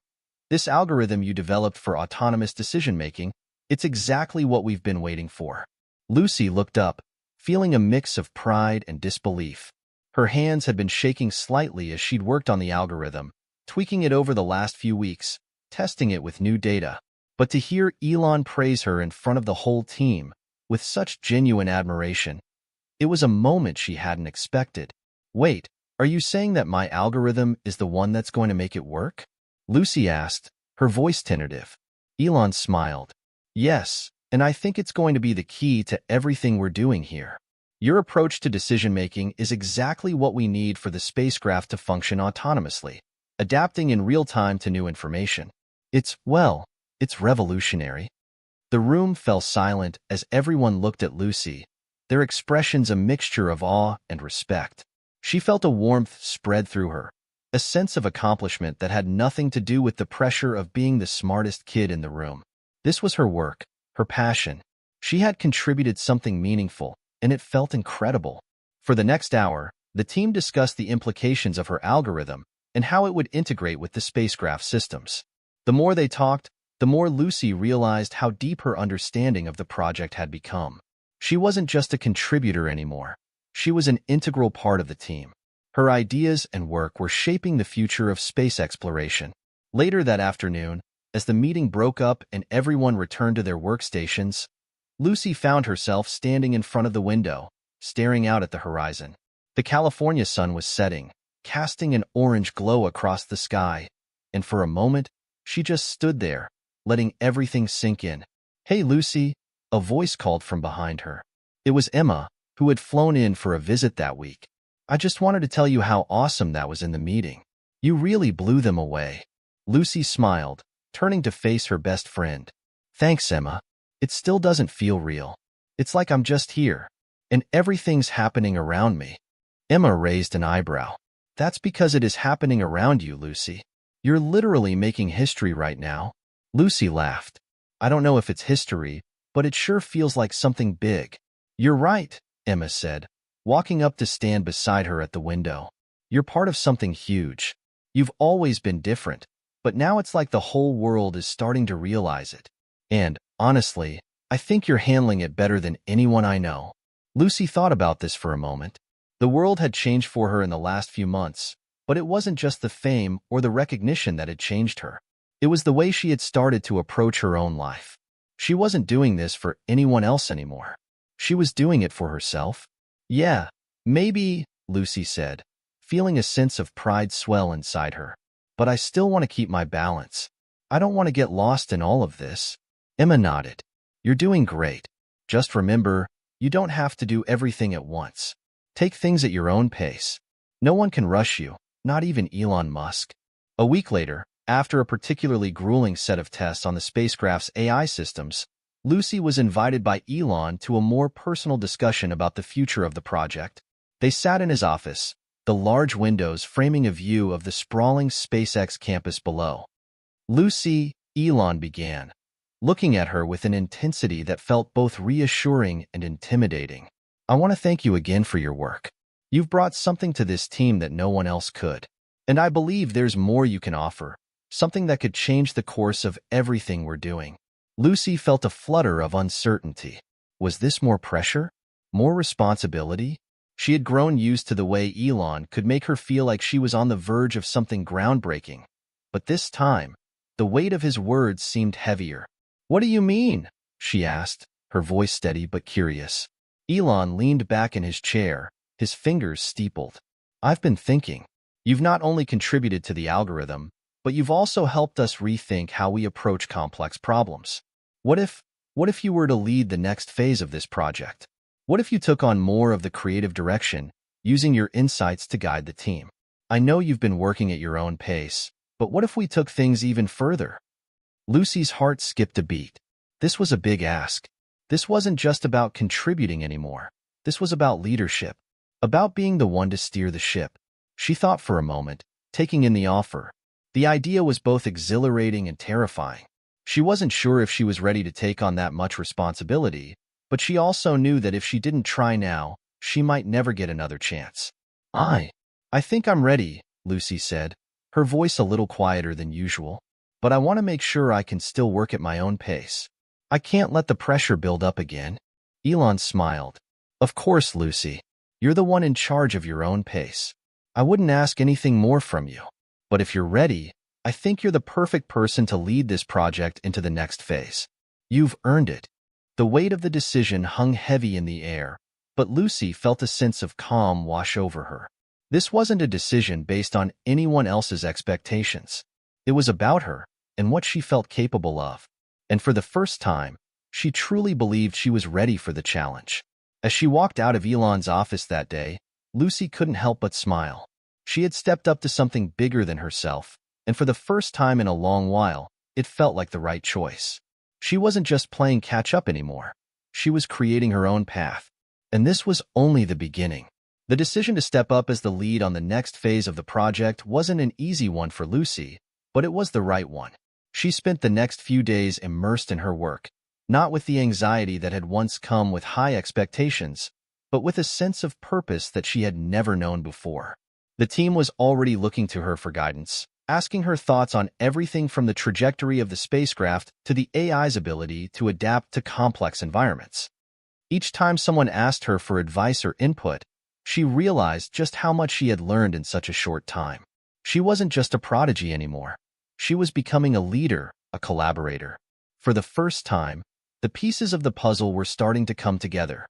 this algorithm you developed for autonomous decision-making, it's exactly what we've been waiting for." Lucy looked up, feeling a mix of pride and disbelief. Her hands had been shaking slightly as she'd worked on the algorithm, tweaking it over the last few weeks, testing it with new data. But to hear Elon praise her in front of the whole team, with such genuine admiration, it was a moment she hadn't expected. "Wait, are you saying that my algorithm is the one that's going to make it work?" Lucy asked, her voice tentative. Elon smiled. "Yes, and I think it's going to be the key to everything we're doing here. Your approach to decision-making is exactly what we need for the spacecraft to function autonomously, adapting in real time to new information. It's revolutionary." The room fell silent as everyone looked at Lucy, their expressions a mixture of awe and respect. She felt a warmth spread through her, a sense of accomplishment that had nothing to do with the pressure of being the smartest kid in the room. This was her work, her passion. She had contributed something meaningful, and it felt incredible. For the next hour, the team discussed the implications of her algorithm and how it would integrate with the spacecraft systems. The more they talked, the more Lucy realized how deep her understanding of the project had become. She wasn't just a contributor anymore. She was an integral part of the team. Her ideas and work were shaping the future of space exploration. Later that afternoon, as the meeting broke up and everyone returned to their workstations, Lucy found herself standing in front of the window, staring out at the horizon. The California sun was setting, casting an orange glow across the sky, and for a moment, she just stood there, letting everything sink in. "Hey, Lucy," a voice called from behind her. It was Emma, who had flown in for a visit that week. "I just wanted to tell you how awesome that was in the meeting. You really blew them away." Lucy smiled, turning to face her best friend. "Thanks, Emma. It still doesn't feel real. It's like I'm just here, and everything's happening around me." Emma raised an eyebrow. "That's because it is happening around you, Lucy. You're literally making history right now." Lucy laughed. "I don't know if it's history, but it sure feels like something big." "You're right," Emma said, walking up to stand beside her at the window. "You're part of something huge. You've always been different, but now it's like the whole world is starting to realize it. And, honestly, I think you're handling it better than anyone I know." Lucy thought about this for a moment. The world had changed for her in the last few months, but it wasn't just the fame or the recognition that had changed her. It was the way she had started to approach her own life. She wasn't doing this for anyone else anymore. She was doing it for herself. "Yeah, maybe," Lucy said, feeling a sense of pride swell inside her. "But I still want to keep my balance. I don't want to get lost in all of this." Emma nodded. "You're doing great. Just remember, you don't have to do everything at once. Take things at your own pace. No one can rush you, not even Elon Musk." A week later, after a particularly grueling set of tests on the spacecraft's AI systems, Lucy was invited by Elon to a more personal discussion about the future of the project. They sat in his office, the large windows framing a view of the sprawling SpaceX campus below. "Lucy," Elon began, looking at her with an intensity that felt both reassuring and intimidating. "I want to thank you again for your work. You've brought something to this team that no one else could. And I believe there's more you can offer, something that could change the course of everything we're doing." Lucy felt a flutter of uncertainty. Was this more pressure? More responsibility? She had grown used to the way Elon could make her feel like she was on the verge of something groundbreaking. But this time, the weight of his words seemed heavier. "What do you mean?" she asked, her voice steady but curious. Elon leaned back in his chair, his fingers steepled. "I've been thinking. You've not only contributed to the algorithm, but you've also helped us rethink how we approach complex problems. What if you were to lead the next phase of this project? What if you took on more of the creative direction, using your insights to guide the team? I know you've been working at your own pace, But what if we took things even further? Lucy's heart skipped a beat. This was a big ask. This wasn't just about contributing anymore. This was about leadership, about being the one to steer the ship. She thought for a moment, taking in the offer. The idea was both exhilarating and terrifying. She wasn't sure if she was ready to take on that much responsibility, but she also knew that if she didn't try now, she might never get another chance. I think I'm ready, Lucy said, her voice a little quieter than usual. But I want to make sure I can still work at my own pace. I can't let the pressure build up again. Elon smiled. Of course, Lucy. You're the one in charge of your own pace. I wouldn't ask anything more from you. But if you're ready, I think you're the perfect person to lead this project into the next phase. You've earned it. The weight of the decision hung heavy in the air, but Lucy felt a sense of calm wash over her. This wasn't a decision based on anyone else's expectations. It was about her and what she felt capable of. And for the first time, she truly believed she was ready for the challenge. As she walked out of Elon's office that day, Lucy couldn't help but smile. She had stepped up to something bigger than herself, and for the first time in a long while, it felt like the right choice. She wasn't just playing catch-up anymore. She was creating her own path. And this was only the beginning. The decision to step up as the lead on the next phase of the project wasn't an easy one for Lucy, but it was the right one. She spent the next few days immersed in her work, not with the anxiety that had once come with high expectations, but with a sense of purpose that she had never known before. The team was already looking to her for guidance, asking her thoughts on everything from the trajectory of the spacecraft to the AI's ability to adapt to complex environments. Each time someone asked her for advice or input, she realized just how much she had learned in such a short time. She wasn't just a prodigy anymore. She was becoming a leader, a collaborator. For the first time, the pieces of the puzzle were starting to come together,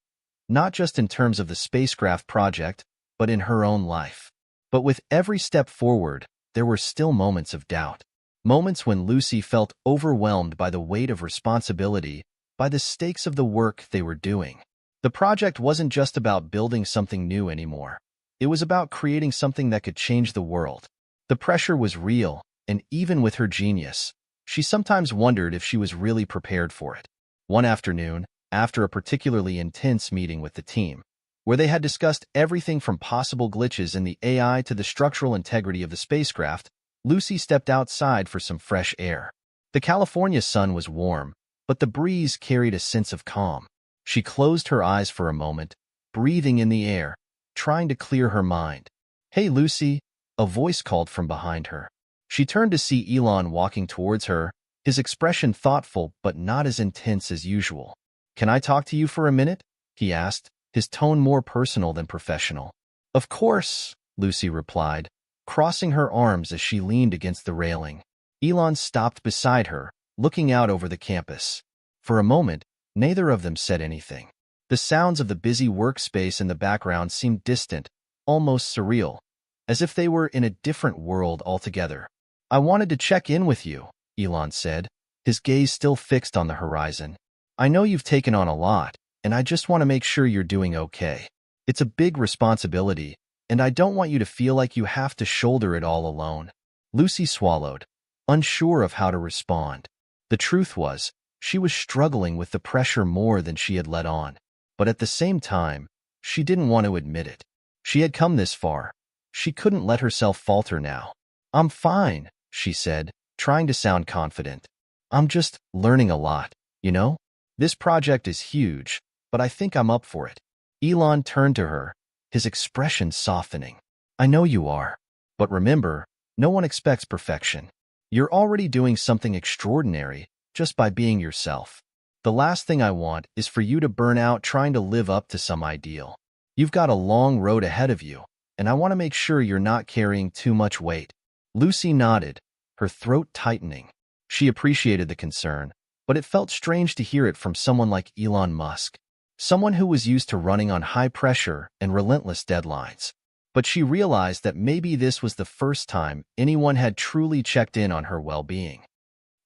not just in terms of the spacecraft project, but in her own life. But with every step forward, there were still moments of doubt. Moments when Lucy felt overwhelmed by the weight of responsibility, by the stakes of the work they were doing. The project wasn't just about building something new anymore. It was about creating something that could change the world. The pressure was real, and even with her genius, she sometimes wondered if she was really prepared for it. One afternoon, after a particularly intense meeting with the team, where they had discussed everything from possible glitches in the AI to the structural integrity of the spacecraft, Lucy stepped outside for some fresh air. The California sun was warm, but the breeze carried a sense of calm. She closed her eyes for a moment, breathing in the air, trying to clear her mind. "Hey, Lucy," a voice called from behind her. She turned to see Elon walking towards her, his expression thoughtful but not as intense as usual. "Can I talk to you for a minute?" he asked, his tone more personal than professional. "Of course," Lucy replied, crossing her arms as she leaned against the railing. Elon stopped beside her, looking out over the campus. For a moment, neither of them said anything. The sounds of the busy workspace in the background seemed distant, almost surreal, as if they were in a different world altogether. "I wanted to check in with you," Elon said, his gaze still fixed on the horizon. "I know you've taken on a lot, and I just want to make sure you're doing okay. It's a big responsibility, and I don't want you to feel like you have to shoulder it all alone." Lucy swallowed, unsure of how to respond. The truth was, she was struggling with the pressure more than she had let on. But at the same time, she didn't want to admit it. She had come this far. She couldn't let herself falter now. "I'm fine," she said, trying to sound confident. "I'm just learning a lot, you know? This project is huge, but I think I'm up for it." Elon turned to her, his expression softening. "I know you are. But remember, no one expects perfection. You're already doing something extraordinary just by being yourself. The last thing I want is for you to burn out trying to live up to some ideal. You've got a long road ahead of you, and I want to make sure you're not carrying too much weight." Lucy nodded, her throat tightening. She appreciated the concern, but it felt strange to hear it from someone like Elon Musk, someone who was used to running on high pressure and relentless deadlines. But she realized that maybe this was the first time anyone had truly checked in on her well-being.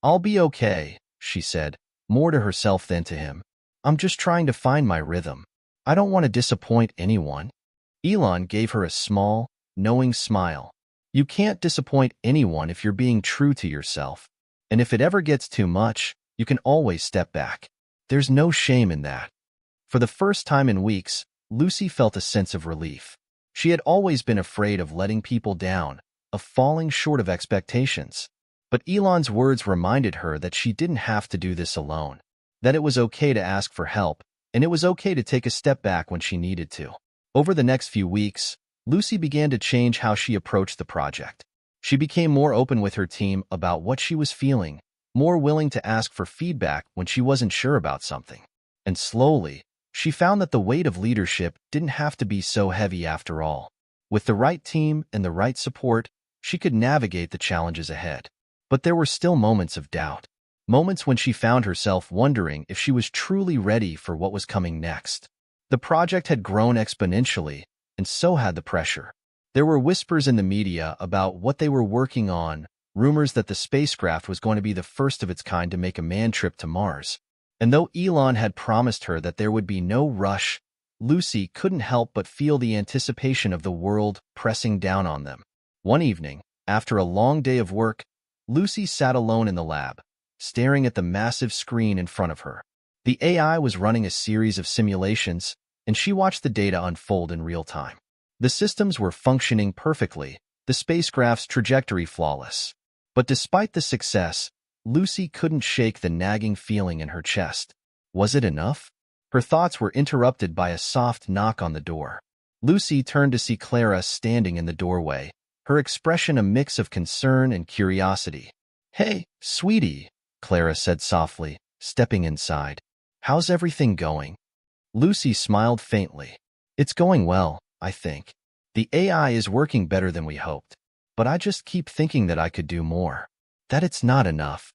"I'll be okay," she said, more to herself than to him. "I'm just trying to find my rhythm. I don't want to disappoint anyone." Elon gave her a small, knowing smile. You can't disappoint anyone if you're being true to yourself. And if it ever gets too much, you can always step back. There's no shame in that. For the first time in weeks, Lucy felt a sense of relief. She had always been afraid of letting people down, of falling short of expectations. But Elon's words reminded her that she didn't have to do this alone, that it was okay to ask for help, and it was okay to take a step back when she needed to. Over the next few weeks, Lucy began to change how she approached the project. She became more open with her team about what she was feeling, more willing to ask for feedback when she wasn't sure about something. And slowly, she found that the weight of leadership didn't have to be so heavy after all. With the right team and the right support, she could navigate the challenges ahead. But there were still moments of doubt, moments when she found herself wondering if she was truly ready for what was coming next. The project had grown exponentially, and so had the pressure. There were whispers in the media about what they were working on, rumors that the spacecraft was going to be the first of its kind to make a manned trip to Mars. And though Elon had promised her that there would be no rush, Lucy couldn't help but feel the anticipation of the world pressing down on them. One evening, after a long day of work, Lucy sat alone in the lab, staring at the massive screen in front of her. The AI was running a series of simulations, and she watched the data unfold in real time. The systems were functioning perfectly, the spacecraft's trajectory flawless. But despite the success, Lucy couldn't shake the nagging feeling in her chest. Was it enough? Her thoughts were interrupted by a soft knock on the door. Lucy turned to see Clara standing in the doorway, her expression a mix of concern and curiosity. "Hey, sweetie," Clara said softly, stepping inside. "How's everything going?" Lucy smiled faintly. "It's going well, I think. The AI is working better than we hoped. But I just keep thinking that I could do more. That it's not enough."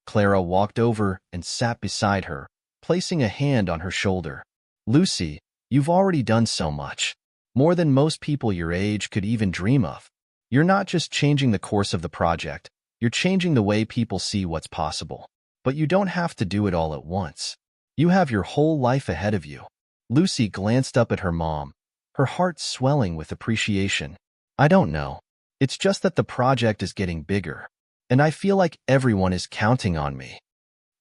Clara walked over and sat beside her, placing a hand on her shoulder. "Lucy, you've already done so much. More than most people your age could even dream of. You're not just changing the course of the project, you're changing the way people see what's possible. But you don't have to do it all at once. You have your whole life ahead of you." Lucy glanced up at her mom, her heart swelling with appreciation. "I don't know. It's just that the project is getting bigger, and I feel like everyone is counting on me."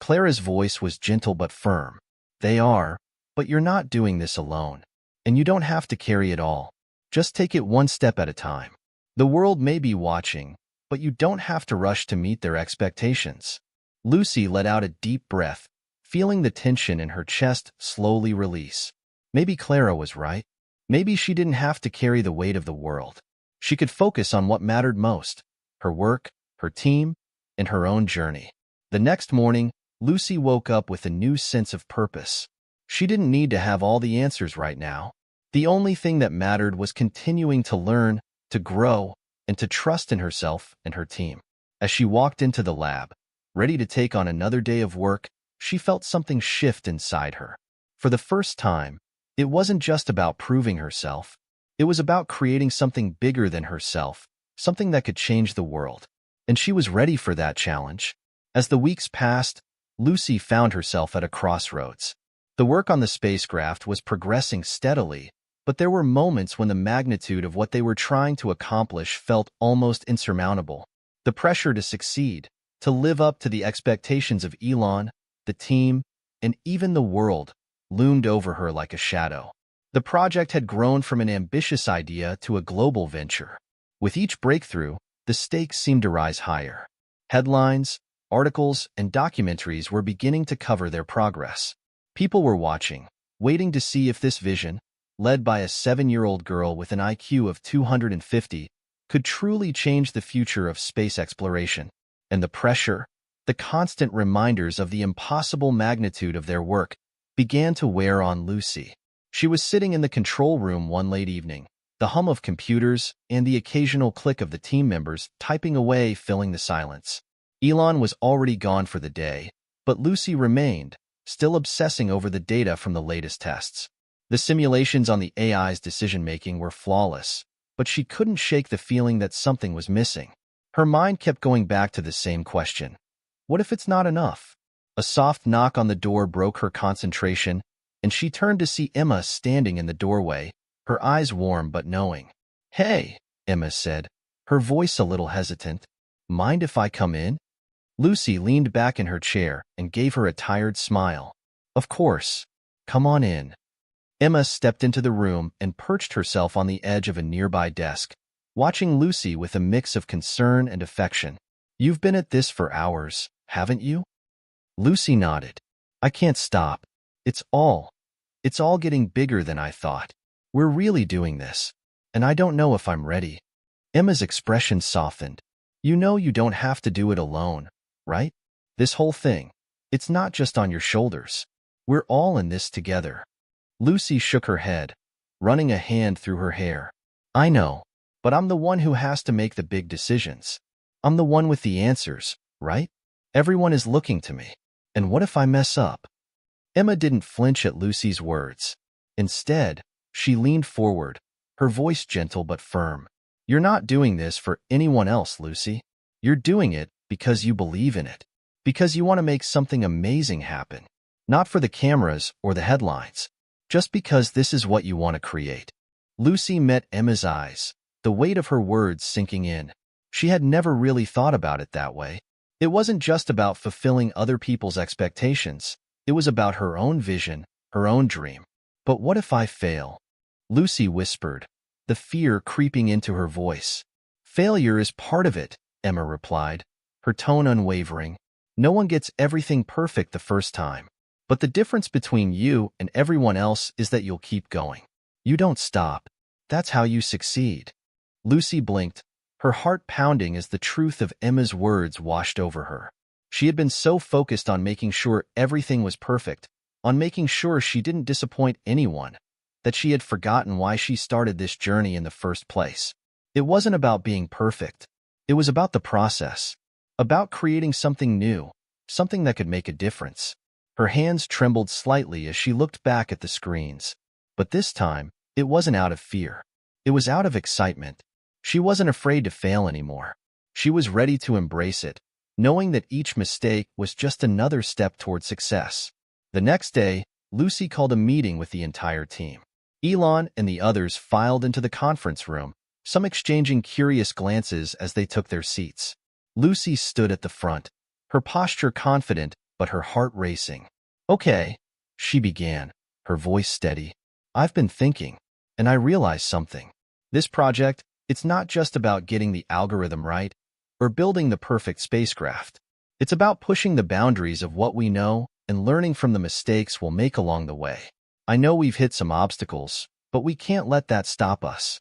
Clara's voice was gentle but firm. "They are, but you're not doing this alone, and you don't have to carry it all. Just take it one step at a time. The world may be watching, but you don't have to rush to meet their expectations." Lucy let out a deep breath, feeling the tension in her chest slowly release. Maybe Clara was right. Maybe she didn't have to carry the weight of the world. She could focus on what mattered most: her work, her team, and her own journey. The next morning, Lucy woke up with a new sense of purpose. She didn't need to have all the answers right now. The only thing that mattered was continuing to learn, to grow, and to trust in herself and her team. As she walked into the lab, ready to take on another day of work, she felt something shift inside her. For the first time, it wasn't just about proving herself. It was about creating something bigger than herself, something that could change the world. And she was ready for that challenge. As the weeks passed, Lucy found herself at a crossroads. The work on the spacecraft was progressing steadily, but there were moments when the magnitude of what they were trying to accomplish felt almost insurmountable. The pressure to succeed, to live up to the expectations of Elon, the team, and even the world, loomed over her like a shadow. The project had grown from an ambitious idea to a global venture. With each breakthrough, the stakes seemed to rise higher. Headlines, articles, and documentaries were beginning to cover their progress. People were watching, waiting to see if this vision, led by a 7-year-old girl with an IQ of 250, could truly change the future of space exploration. And the pressure, the constant reminders of the impossible magnitude of their work, began to wear on Lucy. She was sitting in the control room one late evening, the hum of computers and the occasional click of the team members typing away filling the silence. Elon was already gone for the day, but Lucy remained, still obsessing over the data from the latest tests. The simulations on the AI's decision-making were flawless, but she couldn't shake the feeling that something was missing. Her mind kept going back to the same question. What if it's not enough? A soft knock on the door broke her concentration, and she turned to see Emma standing in the doorway, her eyes warm but knowing. "Hey," Emma said, her voice a little hesitant. Mind if I come in? Lucy leaned back in her chair and gave her a tired smile. Of course. Come on in. Emma stepped into the room and perched herself on the edge of a nearby desk, watching Lucy with a mix of concern and affection. You've been at this for hours, haven't you? Lucy nodded. I can't stop. It's all getting bigger than I thought. We're really doing this, and I don't know if I'm ready. Emma's expression softened. You know you don't have to do it alone, right? This whole thing, it's not just on your shoulders. We're all in this together. Lucy shook her head, running a hand through her hair. I know, but I'm the one who has to make the big decisions. I'm the one with the answers, right? Everyone is looking to me. And what if I mess up? Emma didn't flinch at Lucy's words. Instead, she leaned forward, her voice gentle but firm. You're not doing this for anyone else, Lucy. You're doing it because you believe in it. Because you want to make something amazing happen. Not for the cameras or the headlines. Just because this is what you want to create. Lucy met Emma's eyes, the weight of her words sinking in. She had never really thought about it that way. It wasn't just about fulfilling other people's expectations. It was about her own vision, her own dream. But what if I fail? Lucy whispered, the fear creeping into her voice. Failure is part of it, Emma replied, her tone unwavering. No one gets everything perfect the first time. But the difference between you and everyone else is that you'll keep going. You don't stop. That's how you succeed. Lucy blinked, her heart pounding as the truth of Emma's words washed over her. She had been so focused on making sure everything was perfect, on making sure she didn't disappoint anyone, that she had forgotten why she started this journey in the first place. It wasn't about being perfect. It was about the process, about creating something new, something that could make a difference. Her hands trembled slightly as she looked back at the screens. But this time, it wasn't out of fear. It was out of excitement. She wasn't afraid to fail anymore. She was ready to embrace it, knowing that each mistake was just another step toward success. The next day, Lucy called a meeting with the entire team. Elon and the others filed into the conference room, some exchanging curious glances as they took their seats. Lucy stood at the front, her posture confident but her heart racing. Okay, she began, her voice steady. I've been thinking, and I realized something. This project, it's not just about getting the algorithm right or building the perfect spacecraft. It's about pushing the boundaries of what we know and learning from the mistakes we'll make along the way. I know we've hit some obstacles, but we can't let that stop us.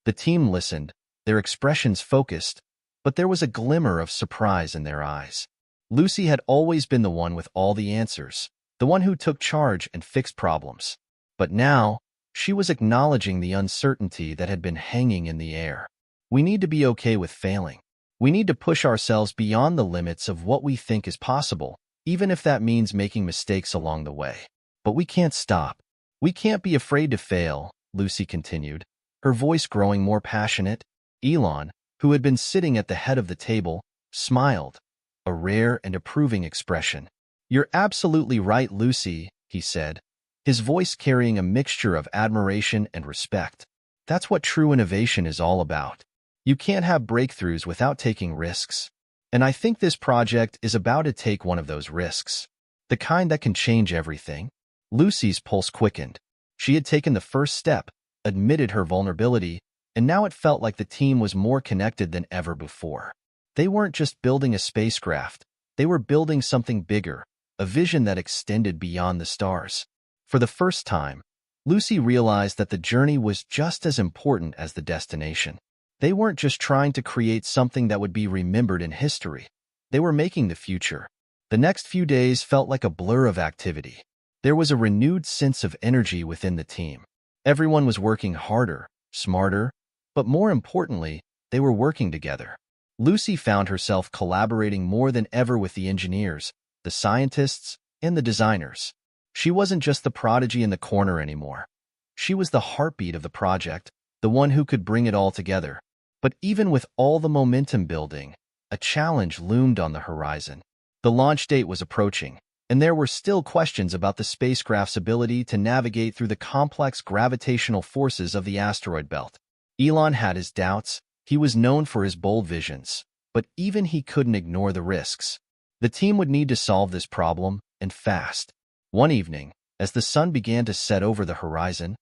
The team listened, their expressions focused, but there was a glimmer of surprise in their eyes. Lucy had always been the one with all the answers, the one who took charge and fixed problems. But now, she was acknowledging the uncertainty that had been hanging in the air. We need to be okay with failing. We need to push ourselves beyond the limits of what we think is possible, even if that means making mistakes along the way. But we can't stop. We can't be afraid to fail, Lucy continued, her voice growing more passionate. Elon, who had been sitting at the head of the table, smiled, a rare and approving expression. You're absolutely right, Lucy, he said, his voice carrying a mixture of admiration and respect. That's what true innovation is all about. You can't have breakthroughs without taking risks. And I think this project is about to take one of those risks. The kind that can change everything. Lucy's pulse quickened. She had taken the first step, admitted her vulnerability, and now it felt like the team was more connected than ever before. They weren't just building a spacecraft. They were building something bigger, a vision that extended beyond the stars. For the first time, Lucy realized that the journey was just as important as the destination. They weren't just trying to create something that would be remembered in history. They were making the future. The next few days felt like a blur of activity. There was a renewed sense of energy within the team. Everyone was working harder, smarter, but more importantly, they were working together. Lucy found herself collaborating more than ever with the engineers, the scientists, and the designers. She wasn't just the prodigy in the corner anymore. She was the heartbeat of the project, the one who could bring it all together. But even with all the momentum building, a challenge loomed on the horizon. The launch date was approaching, and there were still questions about the spacecraft's ability to navigate through the complex gravitational forces of the asteroid belt. Elon had his doubts, He was known for his bold visions, but even he couldn't ignore the risks. The team would need to solve this problem, and fast. One evening, as the sun began to set over the horizon,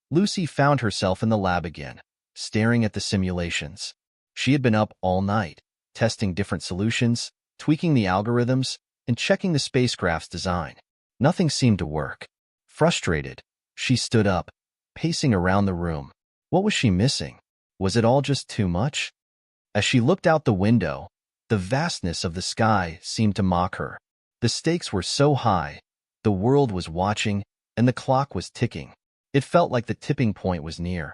Lucy found herself in the lab again, staring at the simulations. She had been up all night, testing different solutions, tweaking the algorithms, and checking the spacecraft's design. Nothing seemed to work. Frustrated, she stood up, pacing around the room. What was she missing? Was it all just too much? As she looked out the window, the vastness of the sky seemed to mock her. The stakes were so high, the world was watching, and the clock was ticking. It felt like the tipping point was near.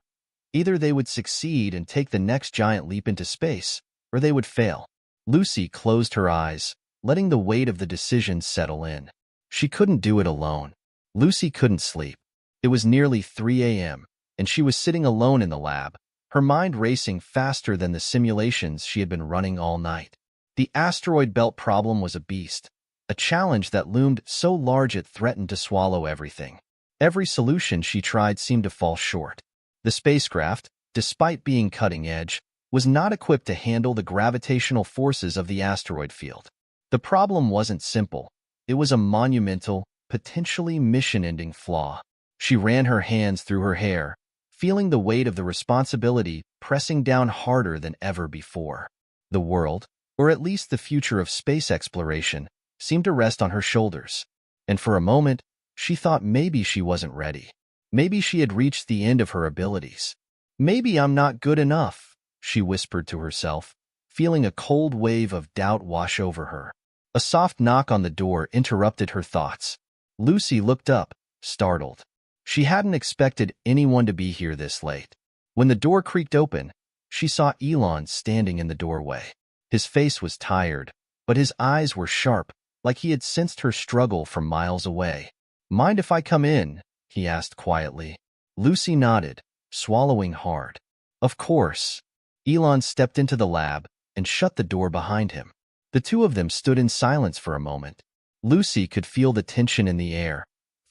Either they would succeed and take the next giant leap into space, or they would fail. Lucy closed her eyes, letting the weight of the decision settle in. She couldn't do it alone. Lucy couldn't sleep. It was nearly 3 a.m., and she was sitting alone in the lab, her mind racing faster than the simulations she had been running all night. The asteroid belt problem was a beast, a challenge that loomed so large it threatened to swallow everything. Every solution she tried seemed to fall short. The spacecraft, despite being cutting edge, was not equipped to handle the gravitational forces of the asteroid field. The problem wasn't simple. It was a monumental, potentially mission-ending flaw. She ran her hands through her hair, feeling the weight of the responsibility pressing down harder than ever before. The world, or at least the future of space exploration, seemed to rest on her shoulders. And for a moment, she thought maybe she wasn't ready. Maybe she had reached the end of her abilities. Maybe I'm not good enough, she whispered to herself, feeling a cold wave of doubt wash over her. A soft knock on the door interrupted her thoughts. Lucy looked up, startled. She hadn't expected anyone to be here this late. When the door creaked open, she saw Elon standing in the doorway. His face was tired, but his eyes were sharp, like he had sensed her struggle from miles away. "Mind if I come in?" he asked quietly. Lucy nodded, swallowing hard. Of course. Elon stepped into the lab and shut the door behind him. The two of them stood in silence for a moment. Lucy could feel the tension in the air,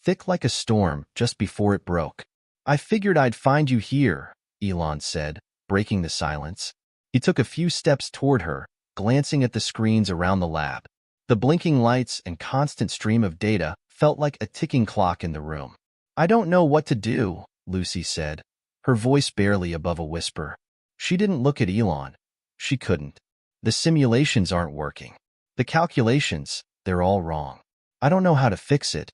thick like a storm, just before it broke. "I figured I'd find you here," Elon said, breaking the silence. He took a few steps toward her, glancing at the screens around the lab. The blinking lights and constant stream of data felt like a ticking clock in the room. "I don't know what to do," Lucy said, her voice barely above a whisper. She didn't look at Elon. She couldn't. "The simulations aren't working. The calculations, they're all wrong. I don't know how to fix it."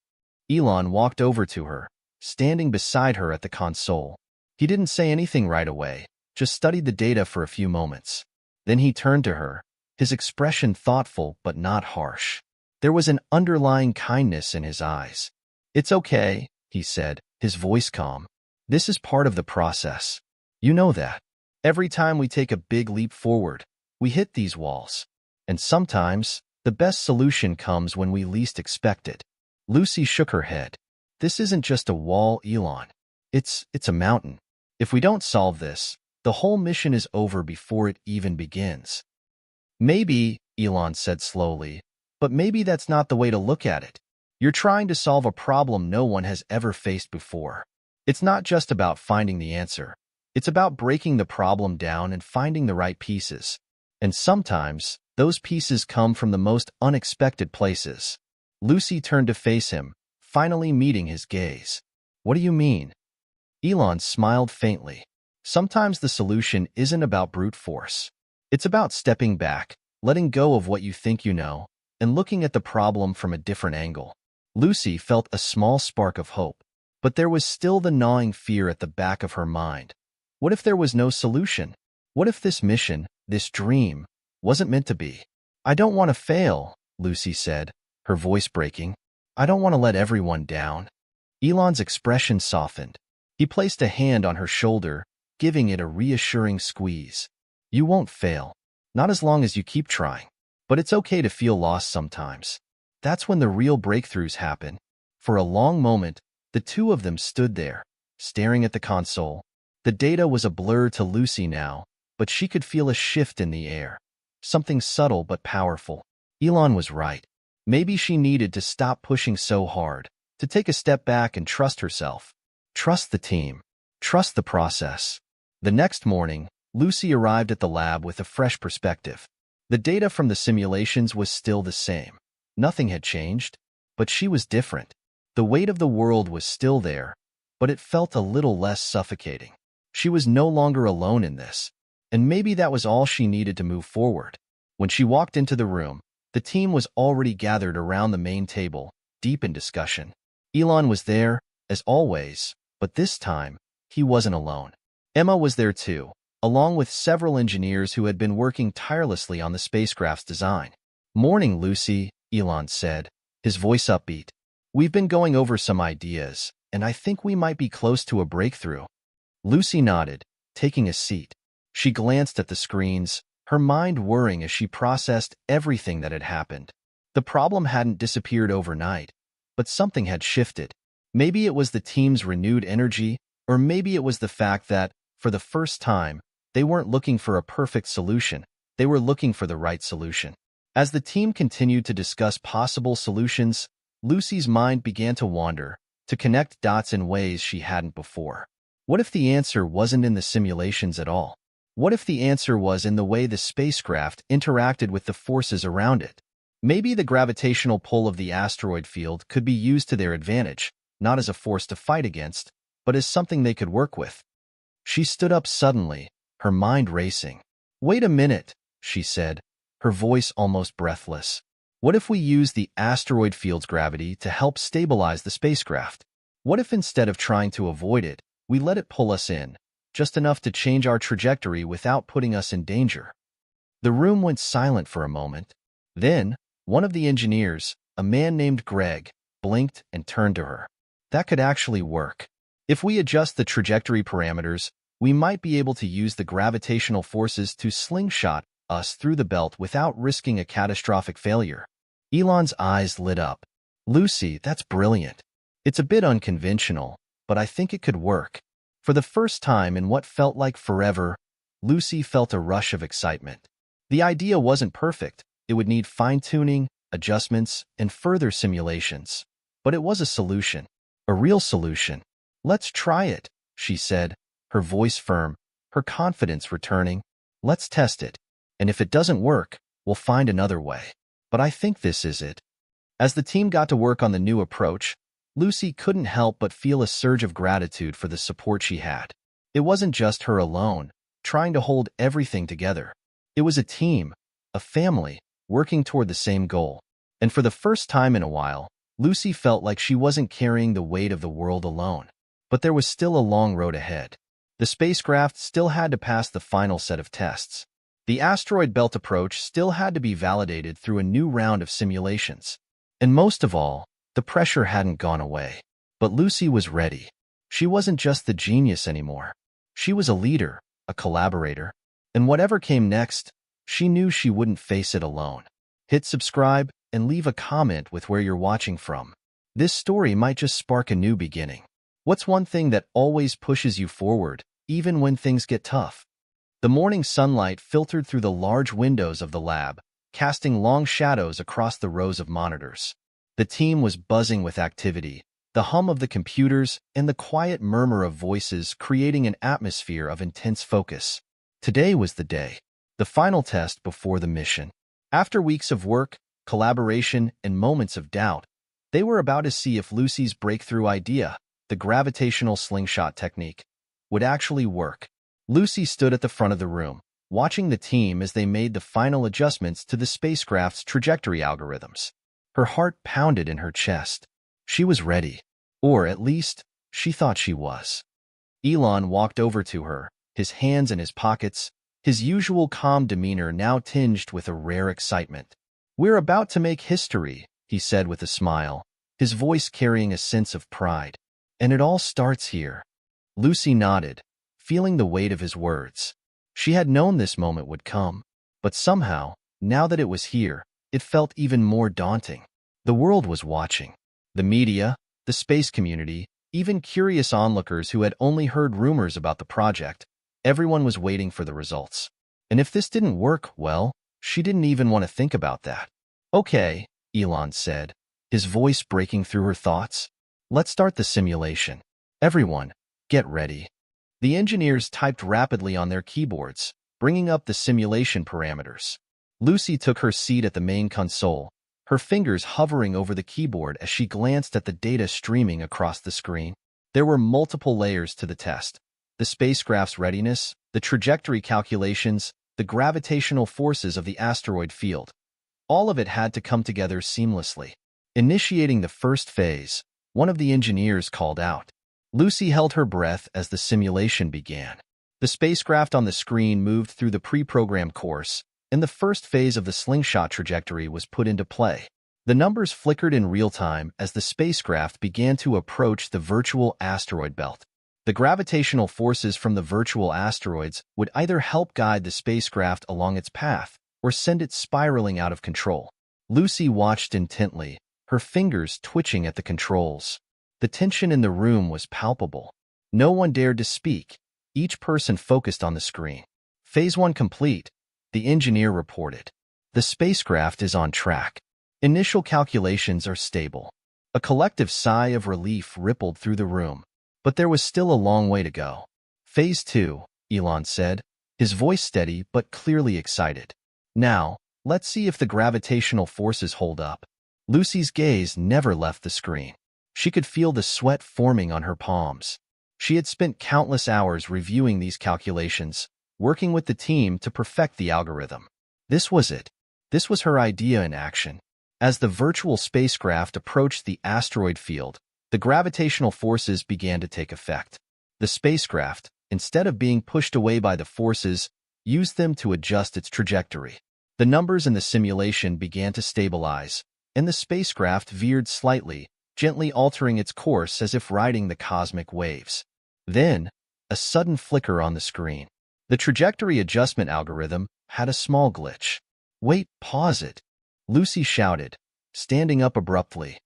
Elon walked over to her, standing beside her at the console. He didn't say anything right away, just studied the data for a few moments. Then he turned to her, his expression thoughtful but not harsh. There was an underlying kindness in his eyes. "It's okay," he said, his voice calm. "This is part of the process. You know that. Every time we take a big leap forward, we hit these walls. And sometimes, the best solution comes when we least expect it." Lucy shook her head. "This isn't just a wall, Elon. It's a mountain. If we don't solve this, the whole mission is over before it even begins." "Maybe," Elon said slowly, "but maybe that's not the way to look at it. You're trying to solve a problem no one has ever faced before. It's not just about finding the answer. It's about breaking the problem down and finding the right pieces. And sometimes, those pieces come from the most unexpected places." Lucy turned to face him, finally meeting his gaze. "What do you mean?" Elon smiled faintly. "Sometimes the solution isn't about brute force. It's about stepping back, letting go of what you think you know, and looking at the problem from a different angle." Lucy felt a small spark of hope, but there was still the gnawing fear at the back of her mind. What if there was no solution? What if this mission, this dream, wasn't meant to be? "I don't want to fail," Lucy said, her voice breaking. "I don't want to let everyone down." Elon's expression softened. He placed a hand on her shoulder, giving it a reassuring squeeze. "You won't fail. Not as long as you keep trying. But it's okay to feel lost sometimes. That's when the real breakthroughs happen." For a long moment, the two of them stood there, staring at the console. The data was a blur to Lucy now, but she could feel a shift in the air. Something subtle but powerful. Elon was right. Maybe she needed to stop pushing so hard, to take a step back and trust herself. Trust the team. Trust the process. The next morning, Lucy arrived at the lab with a fresh perspective. The data from the simulations was still the same. Nothing had changed, but she was different. The weight of the world was still there, but it felt a little less suffocating. She was no longer alone in this, and maybe that was all she needed to move forward. When she walked into the room, the team was already gathered around the main table, deep in discussion. Elon was there, as always, but this time, he wasn't alone. Emma was there too, along with several engineers who had been working tirelessly on the spacecraft's design. "Morning, Lucy," Elon said, his voice upbeat. "We've been going over some ideas, and I think we might be close to a breakthrough." Lucy nodded, taking a seat. She glanced at the screens, her mind whirring as she processed everything that had happened. The problem hadn't disappeared overnight, but something had shifted. Maybe it was the team's renewed energy, or maybe it was the fact that, for the first time, they weren't looking for a perfect solution, they were looking for the right solution. As the team continued to discuss possible solutions, Lucy's mind began to wander, to connect dots in ways she hadn't before. What if the answer wasn't in the simulations at all? What if the answer was in the way the spacecraft interacted with the forces around it? Maybe the gravitational pull of the asteroid field could be used to their advantage, not as a force to fight against, but as something they could work with. She stood up suddenly, her mind racing. "Wait a minute," she said, her voice almost breathless. "What if we use the asteroid field's gravity to help stabilize the spacecraft? What if instead of trying to avoid it, we let it pull us in, just enough to change our trajectory without putting us in danger?" The room went silent for a moment. Then, one of the engineers, a man named Greg, blinked and turned to her. "That could actually work. If we adjust the trajectory parameters, we might be able to use the gravitational forces to slingshot us through the belt without risking a catastrophic failure." Elon's eyes lit up. "Lucy, that's brilliant. It's a bit unconventional, but I think it could work." For the first time in what felt like forever, Lucy felt a rush of excitement. The idea wasn't perfect. It would need fine-tuning, adjustments, and further simulations. But it was a solution. A real solution. "Let's try it," she said, her voice firm, her confidence returning. "Let's test it. And if it doesn't work, we'll find another way. But I think this is it." As the team got to work on the new approach, Lucy couldn't help but feel a surge of gratitude for the support she had. It wasn't just her alone, trying to hold everything together. It was a team, a family, working toward the same goal. And for the first time in a while, Lucy felt like she wasn't carrying the weight of the world alone. But there was still a long road ahead. The spacecraft still had to pass the final set of tests. The asteroid belt approach still had to be validated through a new round of simulations. And most of all, the pressure hadn't gone away. But Lucy was ready. She wasn't just the genius anymore. She was a leader, a collaborator. And whatever came next, she knew she wouldn't face it alone. Hit subscribe and leave a comment with where you're watching from. This story might just spark a new beginning. What's one thing that always pushes you forward, even when things get tough? The morning sunlight filtered through the large windows of the lab, casting long shadows across the rows of monitors. The team was buzzing with activity, the hum of the computers and the quiet murmur of voices creating an atmosphere of intense focus. Today was the day, the final test before the mission. After weeks of work, collaboration, and moments of doubt, they were about to see if Lucy's breakthrough idea, the gravitational slingshot technique, would actually work. Lucy stood at the front of the room, watching the team as they made the final adjustments to the spacecraft's trajectory algorithms. Her heart pounded in her chest. She was ready. Or, at least, she thought she was. Elon walked over to her, his hands in his pockets, his usual calm demeanor now tinged with a rare excitement. "We're about to make history," he said with a smile, his voice carrying a sense of pride. "And it all starts here." Lucy nodded, feeling the weight of his words. She had known this moment would come, but somehow, now that it was here, it felt even more daunting. The world was watching. The media, the space community, even curious onlookers who had only heard rumors about the project, everyone was waiting for the results. And if this didn't work, well, she didn't even want to think about that. "Okay," Elon said, his voice breaking through her thoughts. "Let's start the simulation. Everyone, get ready." The engineers typed rapidly on their keyboards, bringing up the simulation parameters. Lucy took her seat at the main console, her fingers hovering over the keyboard as she glanced at the data streaming across the screen. There were multiple layers to the test: the spacecraft's readiness, the trajectory calculations, the gravitational forces of the asteroid field. All of it had to come together seamlessly. Initiating the first phase, one of the engineers called out. Lucy held her breath as the simulation began. The spacecraft on the screen moved through the pre-programmed course, and the first phase of the slingshot trajectory was put into play. The numbers flickered in real time as the spacecraft began to approach the virtual asteroid belt. The gravitational forces from the virtual asteroids would either help guide the spacecraft along its path or send it spiraling out of control. Lucy watched intently, her fingers twitching at the controls. The tension in the room was palpable. No one dared to speak. Each person focused on the screen. Phase 1 complete, the engineer reported. The spacecraft is on track. Initial calculations are stable. A collective sigh of relief rippled through the room. But there was still a long way to go. Phase 2, Elon said, his voice steady but clearly excited. Now, let's see if the gravitational forces hold up. Lucy's gaze never left the screen. She could feel the sweat forming on her palms. She had spent countless hours reviewing these calculations, working with the team to perfect the algorithm. This was it. This was her idea in action. As the virtual spacecraft approached the asteroid field, the gravitational forces began to take effect. The spacecraft, instead of being pushed away by the forces, used them to adjust its trajectory. The numbers in the simulation began to stabilize, and the spacecraft veered slightly, gently altering its course as if riding the cosmic waves. Then, a sudden flicker on the screen. The trajectory adjustment algorithm had a small glitch. "Wait, pause it," Lucy shouted, standing up abruptly.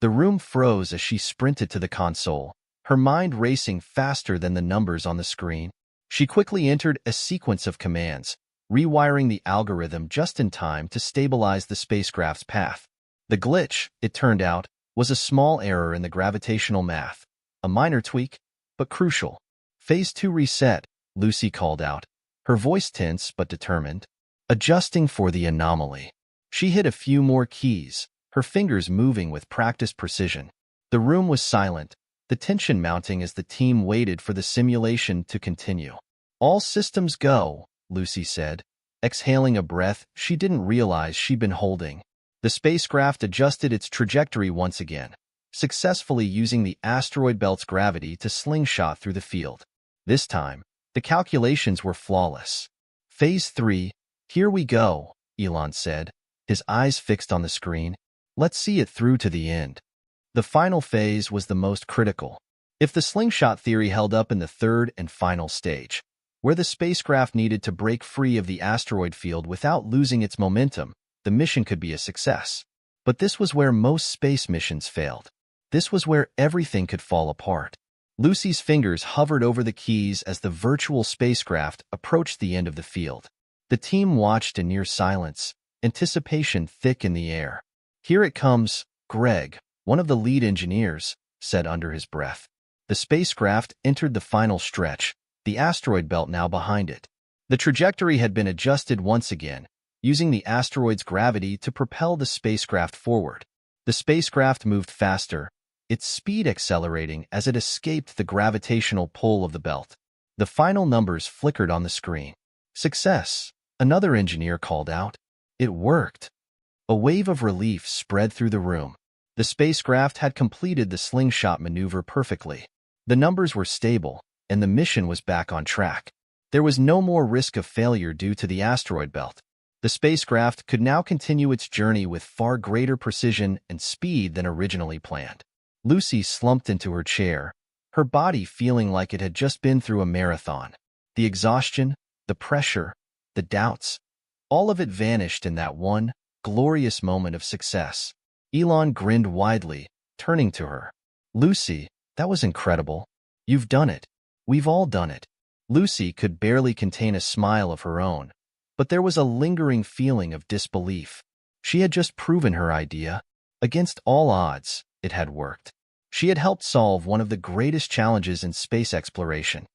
The room froze as she sprinted to the console, her mind racing faster than the numbers on the screen. She quickly entered a sequence of commands, rewiring the algorithm just in time to stabilize the spacecraft's path. The glitch, it turned out, was a small error in the gravitational math. A minor tweak, but crucial. Phase 2 reset, Lucy called out, her voice tense but determined. Adjusting for the anomaly. She hit a few more keys, her fingers moving with practiced precision. The room was silent, the tension mounting as the team waited for the simulation to continue. "All systems go," Lucy said, exhaling a breath she didn't realize she'd been holding. The spacecraft adjusted its trajectory once again, successfully using the asteroid belt's gravity to slingshot through the field. This time, the calculations were flawless. Phase 3, here we go, Elon said, his eyes fixed on the screen. Let's see it through to the end. The final phase was the most critical. If the slingshot theory held up in the third and final stage, where the spacecraft needed to break free of the asteroid field without losing its momentum, the mission could be a success. But this was where most space missions failed. This was where everything could fall apart. Lucy's fingers hovered over the keys as the virtual spacecraft approached the end of the field. The team watched in near silence, anticipation thick in the air. "Here it comes," Greg, one of the lead engineers, said under his breath. The spacecraft entered the final stretch, the asteroid belt now behind it. The trajectory had been adjusted once again, using the asteroid's gravity to propel the spacecraft forward. The spacecraft moved faster, its speed accelerating as it escaped the gravitational pull of the belt. The final numbers flickered on the screen. "Success," another engineer called out. It worked. A wave of relief spread through the room. The spacecraft had completed the slingshot maneuver perfectly. The numbers were stable, and the mission was back on track. There was no more risk of failure due to the asteroid belt. The spacecraft could now continue its journey with far greater precision and speed than originally planned. Lucy slumped into her chair, her body feeling like it had just been through a marathon. The exhaustion, the pressure, the doubts, all of it vanished in that one glorious moment of success. Elon grinned widely, turning to her. "Lucy, that was incredible. You've done it. We've all done it." Lucy could barely contain a smile of her own, but there was a lingering feeling of disbelief. She had just proven her idea. Against all odds, it had worked. She had helped solve one of the greatest challenges in space exploration.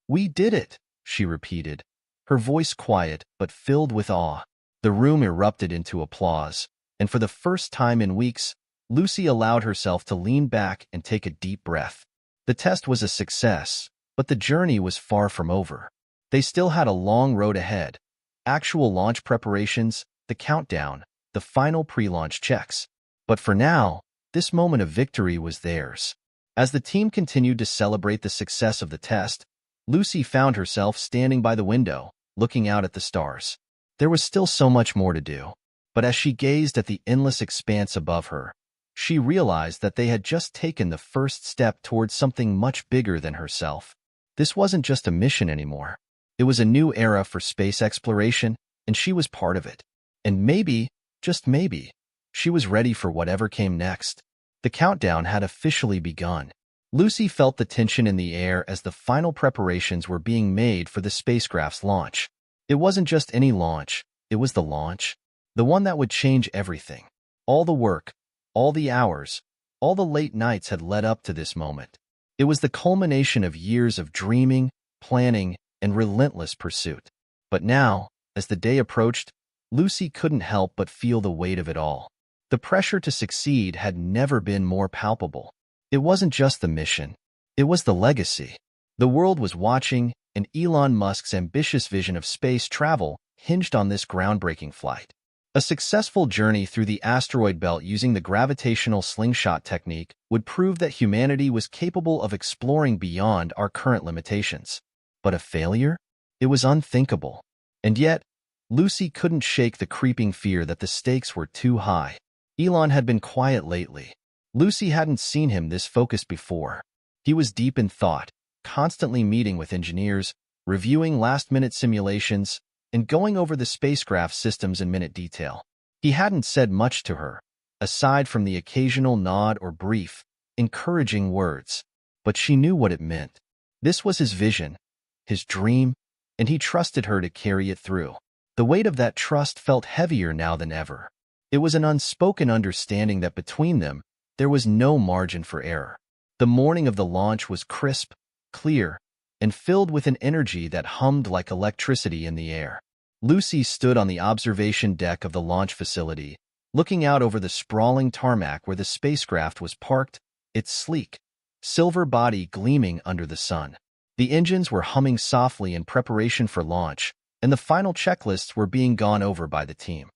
"We did it," she repeated, her voice quiet but filled with awe. The room erupted into applause, and for the first time in weeks, Lucy allowed herself to lean back and take a deep breath. The test was a success, but the journey was far from over. They still had a long road ahead. Actual launch preparations, the countdown, the final pre-launch checks. But for now, this moment of victory was theirs. As the team continued to celebrate the success of the test, Lucy found herself standing by the window, looking out at the stars. There was still so much more to do, but as she gazed at the endless expanse above her, she realized that they had just taken the first step towards something much bigger than herself. This wasn't just a mission anymore. It was a new era for space exploration, and she was part of it. And maybe, just maybe, she was ready for whatever came next. The countdown had officially begun. Lucy felt the tension in the air as the final preparations were being made for the spacecraft's launch. It wasn't just any launch, it was the launch, the one that would change everything. All the work, all the hours, all the late nights had led up to this moment. It was the culmination of years of dreaming, planning, and relentless pursuit. But now, as the day approached, Lucy couldn't help but feel the weight of it all. The pressure to succeed had never been more palpable. It wasn't just the mission, it was the legacy. The world was watching, and Elon Musk's ambitious vision of space travel hinged on this groundbreaking flight. A successful journey through the asteroid belt using the gravitational slingshot technique would prove that humanity was capable of exploring beyond our current limitations. But a failure? It was unthinkable. And yet, Lucy couldn't shake the creeping fear that the stakes were too high. Elon had been quiet lately. Lucy hadn't seen him this focused before. He was deep in thought, constantly meeting with engineers, reviewing last-minute simulations, and going over the spacecraft systems in minute detail. He hadn't said much to her, aside from the occasional nod or brief, encouraging words. But she knew what it meant. This was his vision, his dream, and he trusted her to carry it through. The weight of that trust felt heavier now than ever. It was an unspoken understanding that between them, there was no margin for error. The morning of the launch was crisp, clear, and filled with an energy that hummed like electricity in the air. Lucy stood on the observation deck of the launch facility, looking out over the sprawling tarmac where the spacecraft was parked, its sleek, silver body gleaming under the sun. The engines were humming softly in preparation for launch, and the final checklists were being gone over by the team.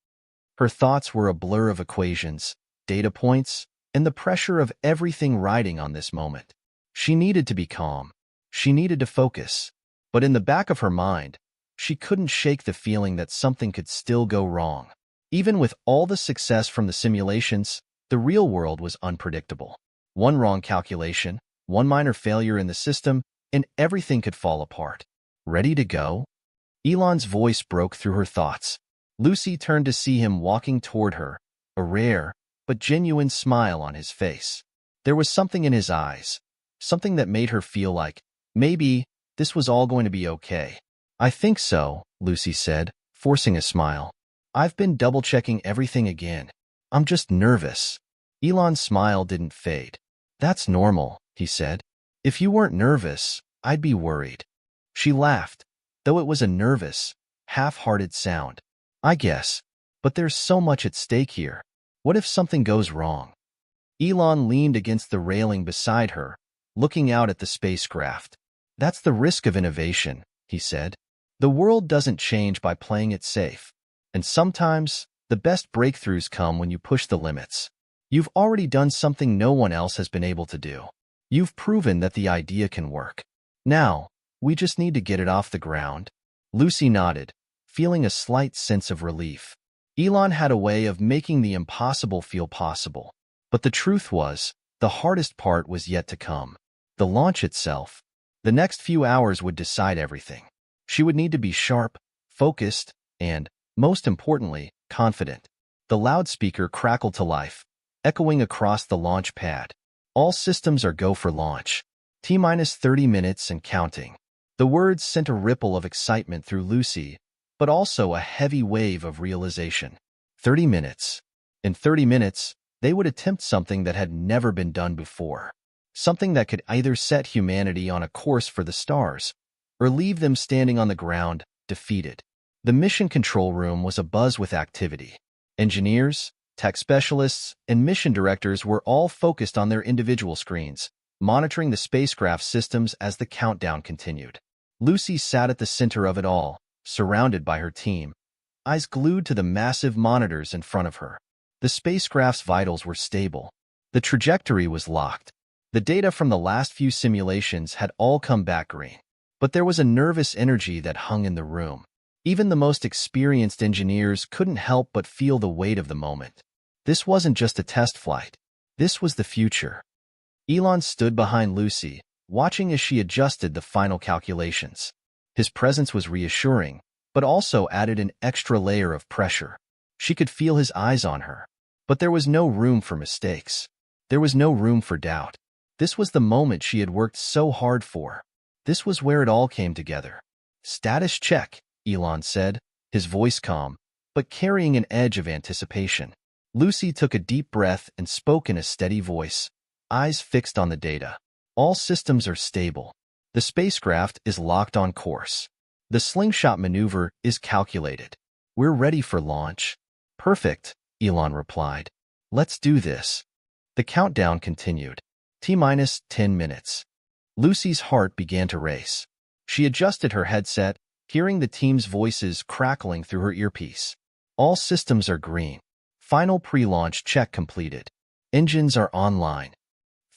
Her thoughts were a blur of equations, data points, and the pressure of everything riding on this moment. She needed to be calm. She needed to focus. But in the back of her mind, she couldn't shake the feeling that something could still go wrong. Even with all the success from the simulations, the real world was unpredictable. One wrong calculation, one minor failure in the system, and everything could fall apart. Ready to go? Elon's voice broke through her thoughts. Lucy turned to see him walking toward her, a rare but genuine smile on his face. There was something in his eyes, something that made her feel like, maybe, this was all going to be okay. "I think so," Lucy said, forcing a smile. "I've been double-checking everything again. I'm just nervous." Elon's smile didn't fade. "That's normal," he said. "If you weren't nervous, I'd be worried." She laughed, though it was a nervous, half-hearted sound. "I guess. But there's so much at stake here. What if something goes wrong?" Elon leaned against the railing beside her, looking out at the spacecraft. "That's the risk of innovation," he said. "The world doesn't change by playing it safe. And sometimes, the best breakthroughs come when you push the limits. You've already done something no one else has been able to do. You've proven that the idea can work. Now, we just need to get it off the ground." Lucy nodded, feeling a slight sense of relief. Elon had a way of making the impossible feel possible. But the truth was, the hardest part was yet to come. The launch itself. The next few hours would decide everything. She would need to be sharp, focused, and, most importantly, confident. The loudspeaker crackled to life, echoing across the launch pad. "All systems are go for launch. T-minus 30 minutes and counting." The words sent a ripple of excitement through Lucy, but also a heavy wave of realization. 30 minutes. In 30 minutes, they would attempt something that had never been done before. Something that could either set humanity on a course for the stars, or leave them standing on the ground, defeated. The mission control room was abuzz with activity. Engineers, tech specialists, and mission directors were all focused on their individual screens, monitoring the spacecraft systems as the countdown continued. Lucy sat at the center of it all, surrounded by her team, eyes glued to the massive monitors in front of her. The spacecraft's vitals were stable. The trajectory was locked. The data from the last few simulations had all come back green. But there was a nervous energy that hung in the room. Even the most experienced engineers couldn't help but feel the weight of the moment. This wasn't just a test flight. This was the future. Elon stood behind Lucy, watching as she adjusted the final calculations. His presence was reassuring, but also added an extra layer of pressure. She could feel his eyes on her. But there was no room for mistakes. There was no room for doubt. This was the moment she had worked so hard for. This was where it all came together. "Status check," Elon said, his voice calm, but carrying an edge of anticipation. Lucy took a deep breath and spoke in a steady voice, eyes fixed on the data. "All systems are stable. The spacecraft is locked on course. The slingshot maneuver is calculated. We're ready for launch." "Perfect," Elon replied. "Let's do this." The countdown continued. T-10 minutes. Lucy's heart began to race. She adjusted her headset, hearing the team's voices crackling through her earpiece. "All systems are green. Final pre-launch check completed. Engines are online.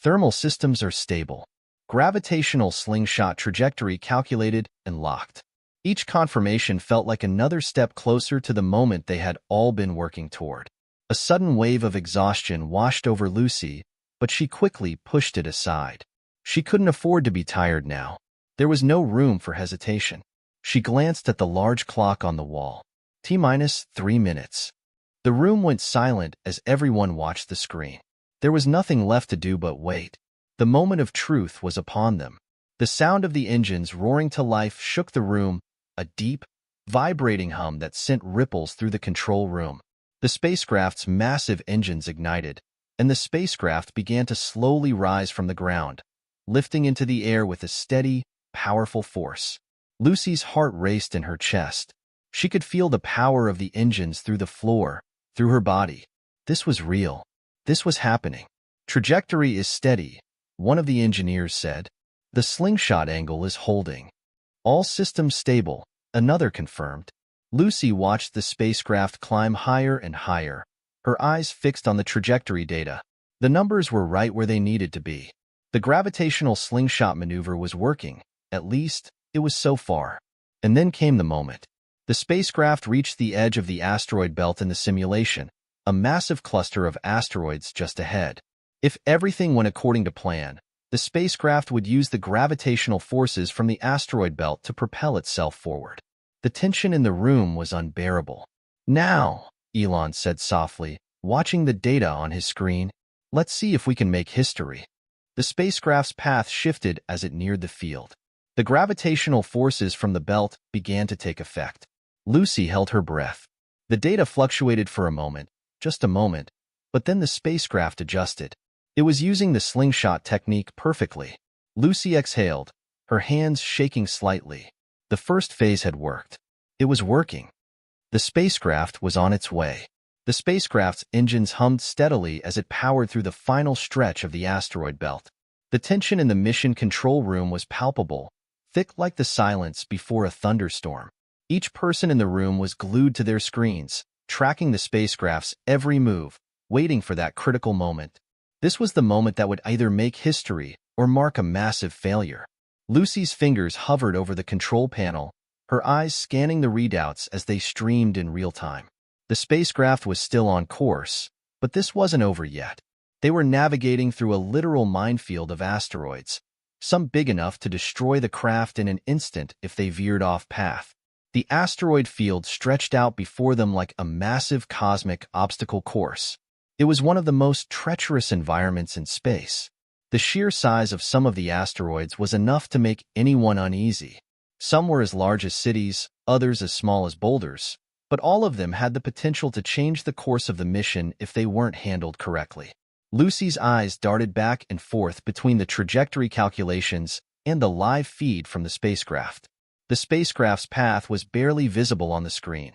Thermal systems are stable. Gravitational slingshot trajectory calculated and locked." Each confirmation felt like another step closer to the moment they had all been working toward. A sudden wave of exhaustion washed over Lucy, but she quickly pushed it aside. She couldn't afford to be tired now. There was no room for hesitation. She glanced at the large clock on the wall. T-3 minutes. The room went silent as everyone watched the screen. There was nothing left to do but wait. The moment of truth was upon them. The sound of the engines roaring to life shook the room, a deep, vibrating hum that sent ripples through the control room. The spacecraft's massive engines ignited, and the spacecraft began to slowly rise from the ground, lifting into the air with a steady, powerful force. Lucy's heart raced in her chest. She could feel the power of the engines through the floor, through her body. This was real. This was happening. "Trajectory is steady," one of the engineers said. "The slingshot angle is holding. All systems stable," another confirmed. Lucy watched the spacecraft climb higher and higher, her eyes fixed on the trajectory data. The numbers were right where they needed to be. The gravitational slingshot maneuver was working, at least, it was so far. And then came the moment. The spacecraft reached the edge of the asteroid belt in the simulation, a massive cluster of asteroids just ahead. If everything went according to plan, the spacecraft would use the gravitational forces from the asteroid belt to propel itself forward. The tension in the room was unbearable. "Now," Elon said softly, watching the data on his screen, "let's see if we can make history." The spacecraft's path shifted as it neared the field. The gravitational forces from the belt began to take effect. Lucy held her breath. The data fluctuated for a moment, just a moment, but then the spacecraft adjusted. It was using the slingshot technique perfectly. Lucy exhaled, her hands shaking slightly. The first phase had worked. It was working. The spacecraft was on its way. The spacecraft's engines hummed steadily as it powered through the final stretch of the asteroid belt. The tension in the mission control room was palpable, thick like the silence before a thunderstorm. Each person in the room was glued to their screens, tracking the spacecraft's every move, waiting for that critical moment. This was the moment that would either make history or mark a massive failure. Lucy's fingers hovered over the control panel, her eyes scanning the readouts as they streamed in real time. The spacecraft was still on course, but this wasn't over yet. They were navigating through a literal minefield of asteroids, some big enough to destroy the craft in an instant if they veered off path. The asteroid field stretched out before them like a massive cosmic obstacle course. It was one of the most treacherous environments in space. The sheer size of some of the asteroids was enough to make anyone uneasy. Some were as large as cities, others as small as boulders, but all of them had the potential to change the course of the mission if they weren't handled correctly. Lucy's eyes darted back and forth between the trajectory calculations and the live feed from the spacecraft. The spacecraft's path was barely visible on the screen,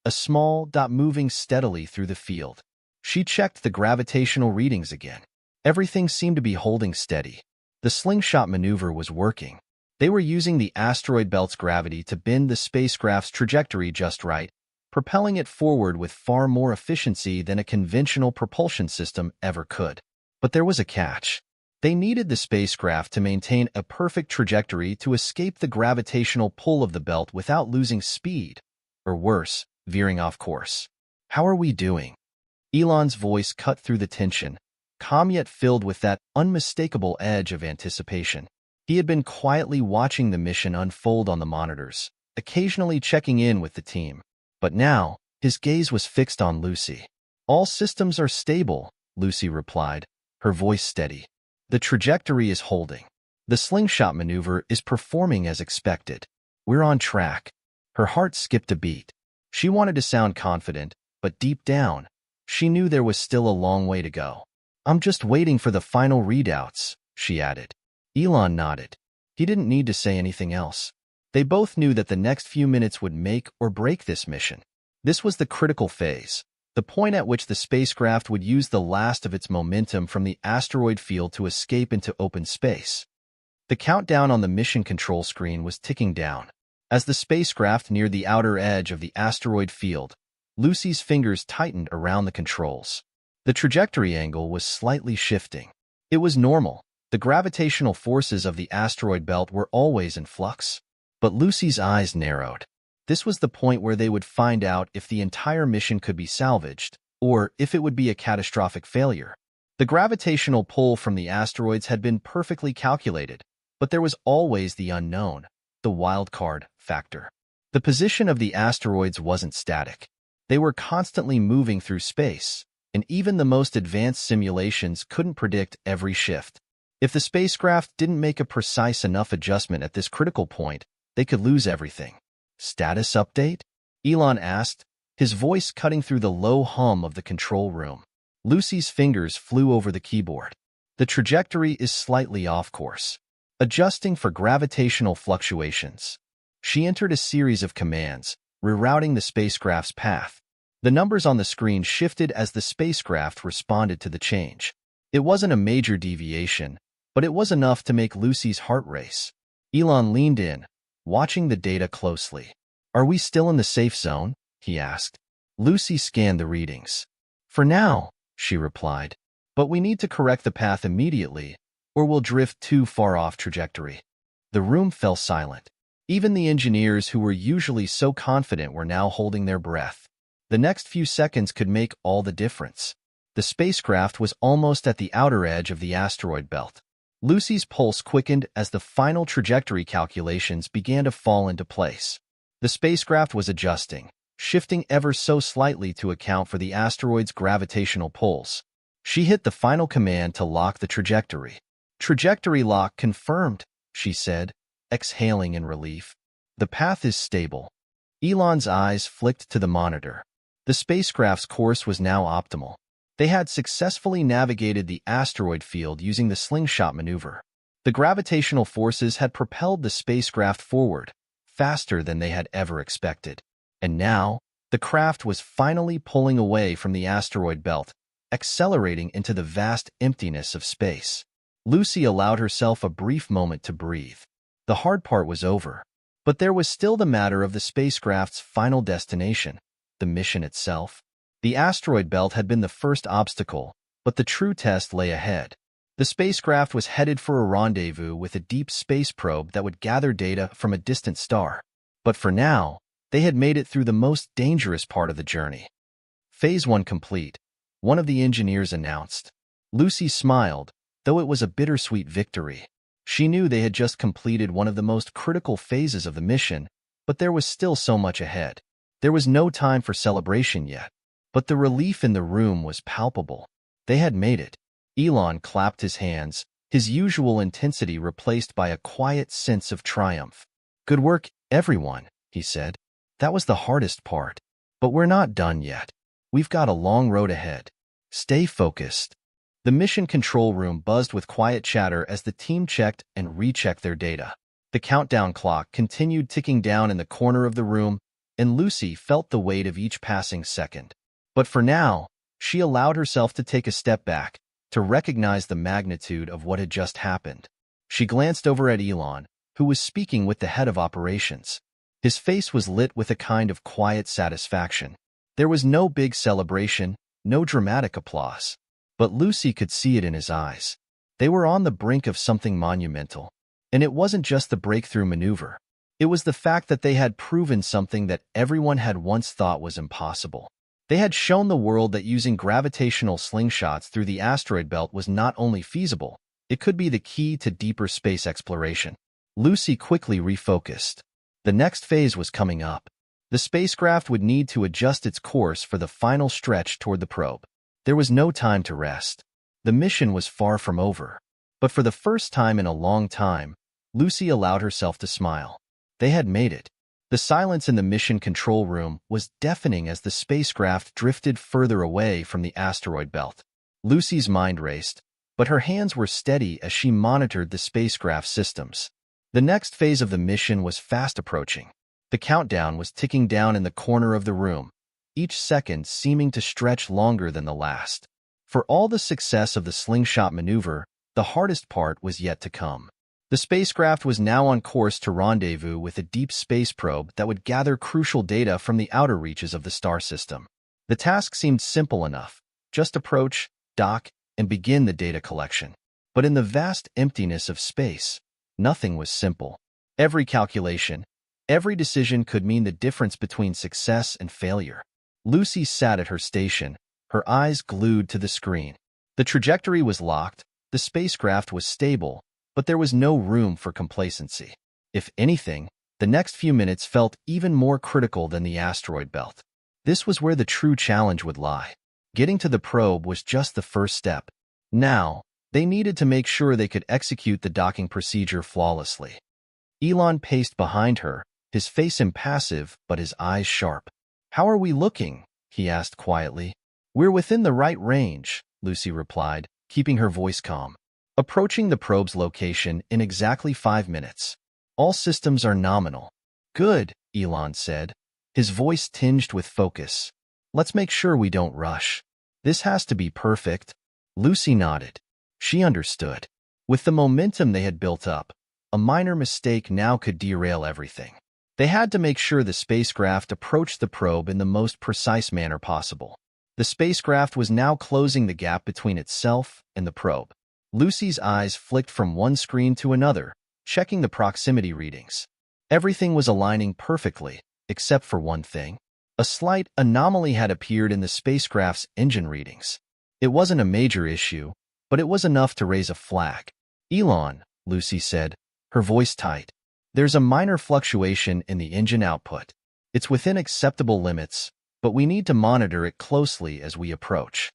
a small dot moving steadily through the field. She checked the gravitational readings again. Everything seemed to be holding steady. The slingshot maneuver was working. They were using the asteroid belt's gravity to bend the spacecraft's trajectory just right, propelling it forward with far more efficiency than a conventional propulsion system ever could. But there was a catch. They needed the spacecraft to maintain a perfect trajectory to escape the gravitational pull of the belt without losing speed, or worse, veering off course. "How are we doing?" Elon's voice cut through the tension, calm yet filled with that unmistakable edge of anticipation. He had been quietly watching the mission unfold on the monitors, occasionally checking in with the team. But now, his gaze was fixed on Lucy. "All systems are stable," Lucy replied, her voice steady. "The trajectory is holding. The slingshot maneuver is performing as expected. We're on track." Her heart skipped a beat. She wanted to sound confident, but deep down, she knew there was still a long way to go. "I'm just waiting for the final readouts," she added. Elon nodded. He didn't need to say anything else. They both knew that the next few minutes would make or break this mission. This was the critical phase, the point at which the spacecraft would use the last of its momentum from the asteroid field to escape into open space. The countdown on the mission control screen was ticking down. As the spacecraft neared the outer edge of the asteroid field, Lucy's fingers tightened around the controls. The trajectory angle was slightly shifting. It was normal. The gravitational forces of the asteroid belt were always in flux. But Lucy's eyes narrowed. This was the point where they would find out if the entire mission could be salvaged, or if it would be a catastrophic failure. The gravitational pull from the asteroids had been perfectly calculated, but there was always the unknown, the wild card factor. The position of the asteroids wasn't static. They were constantly moving through space, and even the most advanced simulations couldn't predict every shift. If the spacecraft didn't make a precise enough adjustment at this critical point, they could lose everything. "Status update?" Elon asked, his voice cutting through the low hum of the control room. Lucy's fingers flew over the keyboard. "The trajectory is slightly off course, adjusting for gravitational fluctuations." She entered a series of commands, rerouting the spacecraft's path. The numbers on the screen shifted as the spacecraft responded to the change. It wasn't a major deviation, but it was enough to make Lucy's heart race. Elon leaned in, watching the data closely. "Are we still in the safe zone?" he asked. Lucy scanned the readings. "For now," she replied. "But we need to correct the path immediately, or we'll drift too far off trajectory." The room fell silent. Even the engineers who were usually so confident were now holding their breath. The next few seconds could make all the difference. The spacecraft was almost at the outer edge of the asteroid belt. Lucy's pulse quickened as the final trajectory calculations began to fall into place. The spacecraft was adjusting, shifting ever so slightly to account for the asteroid's gravitational pulls. She hit the final command to lock the trajectory. "Trajectory lock confirmed," she said, exhaling in relief. "The path is stable." Elon's eyes flicked to the monitor. The spacecraft's course was now optimal. They had successfully navigated the asteroid field using the slingshot maneuver. The gravitational forces had propelled the spacecraft forward, faster than they had ever expected. And now, the craft was finally pulling away from the asteroid belt, accelerating into the vast emptiness of space. Lucy allowed herself a brief moment to breathe. The hard part was over. But there was still the matter of the spacecraft's final destination, the mission itself. The asteroid belt had been the first obstacle, but the true test lay ahead. The spacecraft was headed for a rendezvous with a deep space probe that would gather data from a distant star. But for now, they had made it through the most dangerous part of the journey. "Phase 1 complete," one of the engineers announced. Lucy smiled, though it was a bittersweet victory. She knew they had just completed one of the most critical phases of the mission, but there was still so much ahead. There was no time for celebration yet. But the relief in the room was palpable. They had made it. Elon clapped his hands, his usual intensity replaced by a quiet sense of triumph. "Good work, everyone," he said. "That was the hardest part. But we're not done yet. We've got a long road ahead. Stay focused." The mission control room buzzed with quiet chatter as the team checked and rechecked their data. The countdown clock continued ticking down in the corner of the room, and Lucy felt the weight of each passing second. But for now, she allowed herself to take a step back, to recognize the magnitude of what had just happened. She glanced over at Elon, who was speaking with the head of operations. His face was lit with a kind of quiet satisfaction. There was no big celebration, no dramatic applause. But Lucy could see it in his eyes. They were on the brink of something monumental. And it wasn't just the breakthrough maneuver. It was the fact that they had proven something that everyone had once thought was impossible. They had shown the world that using gravitational slingshots through the asteroid belt was not only feasible, it could be the key to deeper space exploration. Lucy quickly refocused. The next phase was coming up. The spacecraft would need to adjust its course for the final stretch toward the probe. There was no time to rest. The mission was far from over. But for the first time in a long time, Lucy allowed herself to smile. They had made it. The silence in the mission control room was deafening as the spacecraft drifted further away from the asteroid belt. Lucy's mind raced, but her hands were steady as she monitored the spacecraft systems. The next phase of the mission was fast approaching. The countdown was ticking down in the corner of the room, each second seeming to stretch longer than the last. For all the success of the slingshot maneuver, the hardest part was yet to come. The spacecraft was now on course to rendezvous with a deep space probe that would gather crucial data from the outer reaches of the star system. The task seemed simple enough. Just approach, dock, and begin the data collection. But in the vast emptiness of space, nothing was simple. Every calculation, every decision could mean the difference between success and failure. Lucy sat at her station, her eyes glued to the screen. The trajectory was locked, the spacecraft was stable, but there was no room for complacency. If anything, the next few minutes felt even more critical than the asteroid belt. This was where the true challenge would lie. Getting to the probe was just the first step. Now, they needed to make sure they could execute the docking procedure flawlessly. Elon paced behind her, his face impassive but his eyes sharp. "How are we looking?" he asked quietly. "We're within the right range," Lucy replied, keeping her voice calm. "Approaching the probe's location in exactly 5 minutes. All systems are nominal." "Good," Elon said, his voice tinged with focus. "Let's make sure we don't rush. This has to be perfect." Lucy nodded. She understood. With the momentum they had built up, a minor mistake now could derail everything. They had to make sure the spacecraft approached the probe in the most precise manner possible. The spacecraft was now closing the gap between itself and the probe. Lucy's eyes flicked from one screen to another, checking the proximity readings. Everything was aligning perfectly, except for one thing. A slight anomaly had appeared in the spacecraft's engine readings. It wasn't a major issue, but it was enough to raise a flag. "Elon," Lucy said, her voice tight. "There's a minor fluctuation in the engine output. It's within acceptable limits, but we need to monitor it closely as we approach."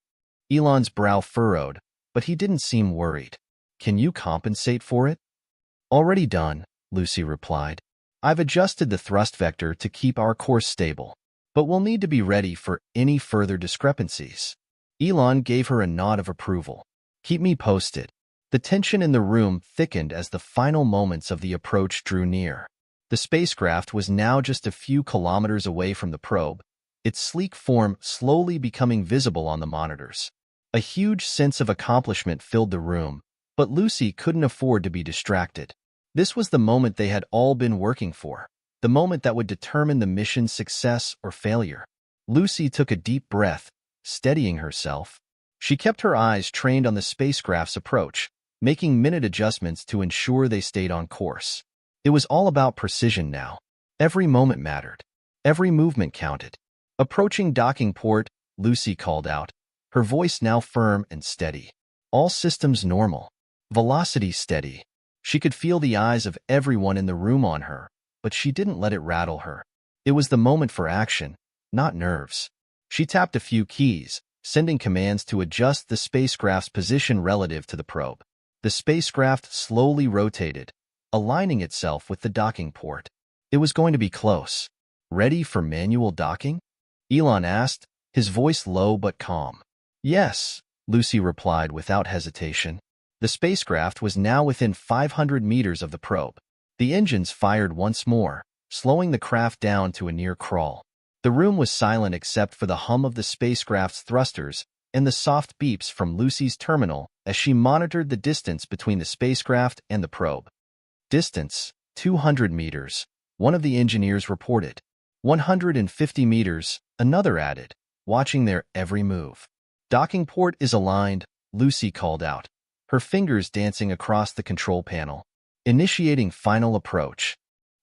Elon's brow furrowed, but he didn't seem worried. "Can you compensate for it?" "Already done," Lucy replied. "I've adjusted the thrust vector to keep our course stable, but we'll need to be ready for any further discrepancies." Elon gave her a nod of approval. "Keep me posted." The tension in the room thickened as the final moments of the approach drew near. The spacecraft was now just a few kilometers away from the probe, its sleek form slowly becoming visible on the monitors. A huge sense of accomplishment filled the room, but Lucy couldn't afford to be distracted. This was the moment they had all been working for, the moment that would determine the mission's success or failure. Lucy took a deep breath, steadying herself. She kept her eyes trained on the spacecraft's approach, making minute adjustments to ensure they stayed on course. It was all about precision now. Every moment mattered. Every movement counted. Approaching docking port, Lucy called out, her voice now firm and steady. All systems normal. Velocity steady. She could feel the eyes of everyone in the room on her, but she didn't let it rattle her. It was the moment for action, not nerves. She tapped a few keys, sending commands to adjust the spacecraft's position relative to the probe. The spacecraft slowly rotated, aligning itself with the docking port. It was going to be close. "Ready for manual docking?" Elon asked, his voice low but calm. "Yes," Lucy replied without hesitation. The spacecraft was now within 500 meters of the probe. The engines fired once more, slowing the craft down to a near crawl. The room was silent except for the hum of the spacecraft's thrusters and the soft beeps from Lucy's terminal as she monitored the distance between the spacecraft and the probe. Distance, 200 meters, one of the engineers reported. 150 meters, another added, watching their every move. Docking port is aligned, Lucy called out, her fingers dancing across the control panel. Initiating final approach.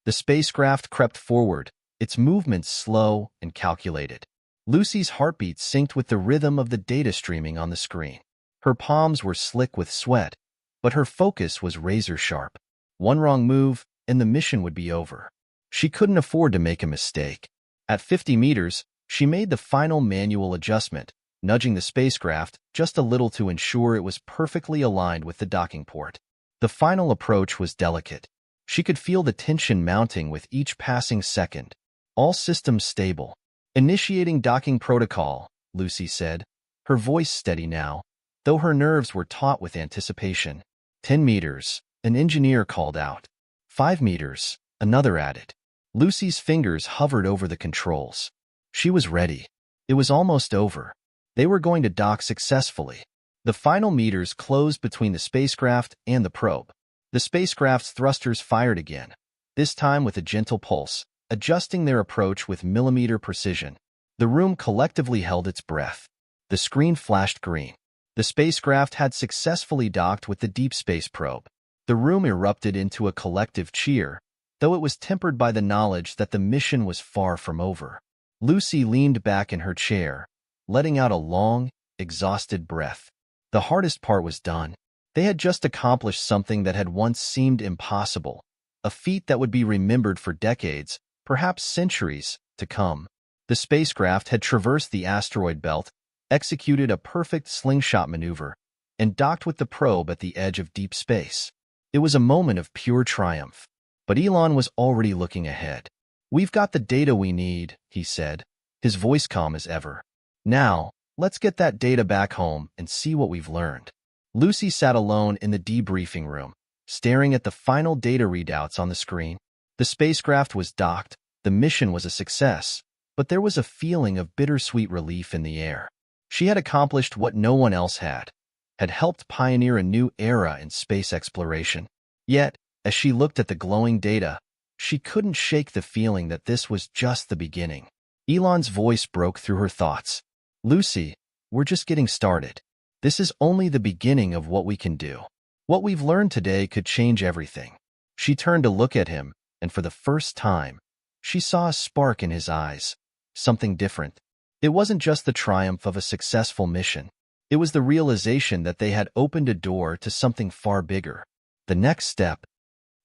The spacecraft crept forward, its movements slow and calculated. Lucy's heartbeat synced with the rhythm of the data streaming on the screen. Her palms were slick with sweat, but her focus was razor-sharp. One wrong move, and the mission would be over. She couldn't afford to make a mistake. At 50 meters, she made the final manual adjustment, nudging the spacecraft just a little to ensure it was perfectly aligned with the docking port. The final approach was delicate. She could feel the tension mounting with each passing second. All systems stable. Initiating docking protocol, Lucy said, her voice steady now, though her nerves were taut with anticipation. 10 meters, an engineer called out. 5 meters, another added. Lucy's fingers hovered over the controls. She was ready. It was almost over. They were going to dock successfully. The final meters closed between the spacecraft and the probe. The spacecraft's thrusters fired again, this time with a gentle pulse, adjusting their approach with millimeter precision. The room collectively held its breath. The screen flashed green. The spacecraft had successfully docked with the deep space probe. The room erupted into a collective cheer, though it was tempered by the knowledge that the mission was far from over. Lucy leaned back in her chair, letting out a long, exhausted breath. The hardest part was done. They had just accomplished something that had once seemed impossible, a feat that would be remembered for decades, perhaps centuries, to come. The spacecraft had traversed the asteroid belt, executed a perfect slingshot maneuver, and docked with the probe at the edge of deep space. It was a moment of pure triumph. But Elon was already looking ahead. "We've got the data we need," he said, his voice calm as ever. "Now, let's get that data back home and see what we've learned." Lucy sat alone in the debriefing room, staring at the final data readouts on the screen. The spacecraft was docked, the mission was a success, but there was a feeling of bittersweet relief in the air. She had accomplished what no one else had helped pioneer a new era in space exploration. Yet, as she looked at the glowing data, she couldn't shake the feeling that this was just the beginning. Elon's voice broke through her thoughts. "Lucy, we're just getting started. This is only the beginning of what we can do. What we've learned today could change everything." She turned to look at him, and for the first time, she saw a spark in his eyes, something different. It wasn't just the triumph of a successful mission. It was the realization that they had opened a door to something far bigger. The next step.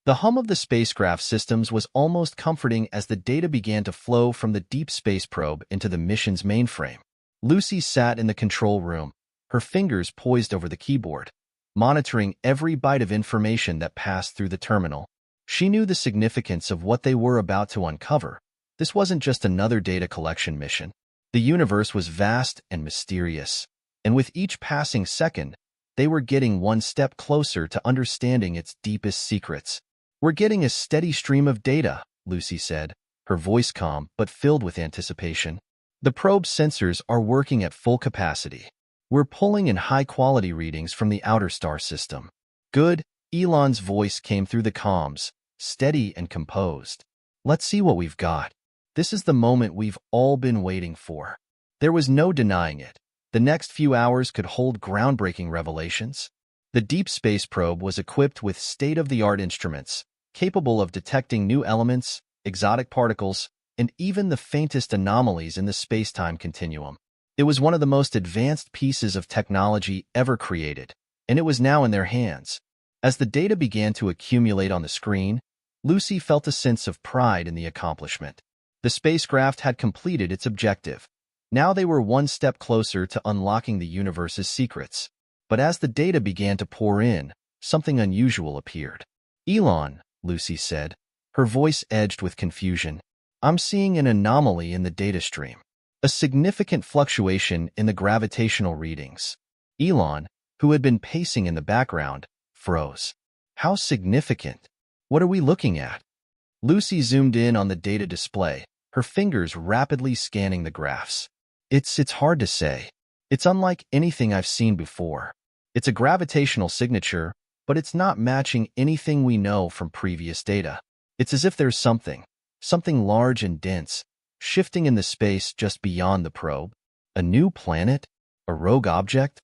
The hum of the spacecraft systems was almost comforting as the data began to flow from the deep space probe into the mission's mainframe. Lucy sat in the control room, her fingers poised over the keyboard, monitoring every byte of information that passed through the terminal. She knew the significance of what they were about to uncover. This wasn't just another data collection mission. The universe was vast and mysterious, and with each passing second, they were getting one step closer to understanding its deepest secrets. "We're getting a steady stream of data," Lucy said, her voice calm but filled with anticipation. "The probe sensors are working at full capacity. We're pulling in high-quality readings from the outer star system." "Good," Elon's voice came through the comms, steady and composed. "Let's see what we've got. This is the moment we've all been waiting for." There was no denying it. The next few hours could hold groundbreaking revelations. The deep space probe was equipped with state-of-the-art instruments, capable of detecting new elements, exotic particles, and even the faintest anomalies in the space-time continuum. It was one of the most advanced pieces of technology ever created, and it was now in their hands. As the data began to accumulate on the screen, Lucy felt a sense of pride in the accomplishment. The spacecraft had completed its objective. Now they were one step closer to unlocking the universe's secrets. But as the data began to pour in, something unusual appeared. "Elon," Lucy said, her voice edged with confusion, "I'm seeing an anomaly in the data stream. A significant fluctuation in the gravitational readings." Elon, who had been pacing in the background, froze. "How significant?" What are we looking at? Lucy zoomed in on the data display, her fingers rapidly scanning the graphs. It's hard to say. It's unlike anything I've seen before. It's a gravitational signature, but it's not matching anything we know from previous data. It's as if there's something large and dense, shifting in the space just beyond the probe. A new planet? A rogue object?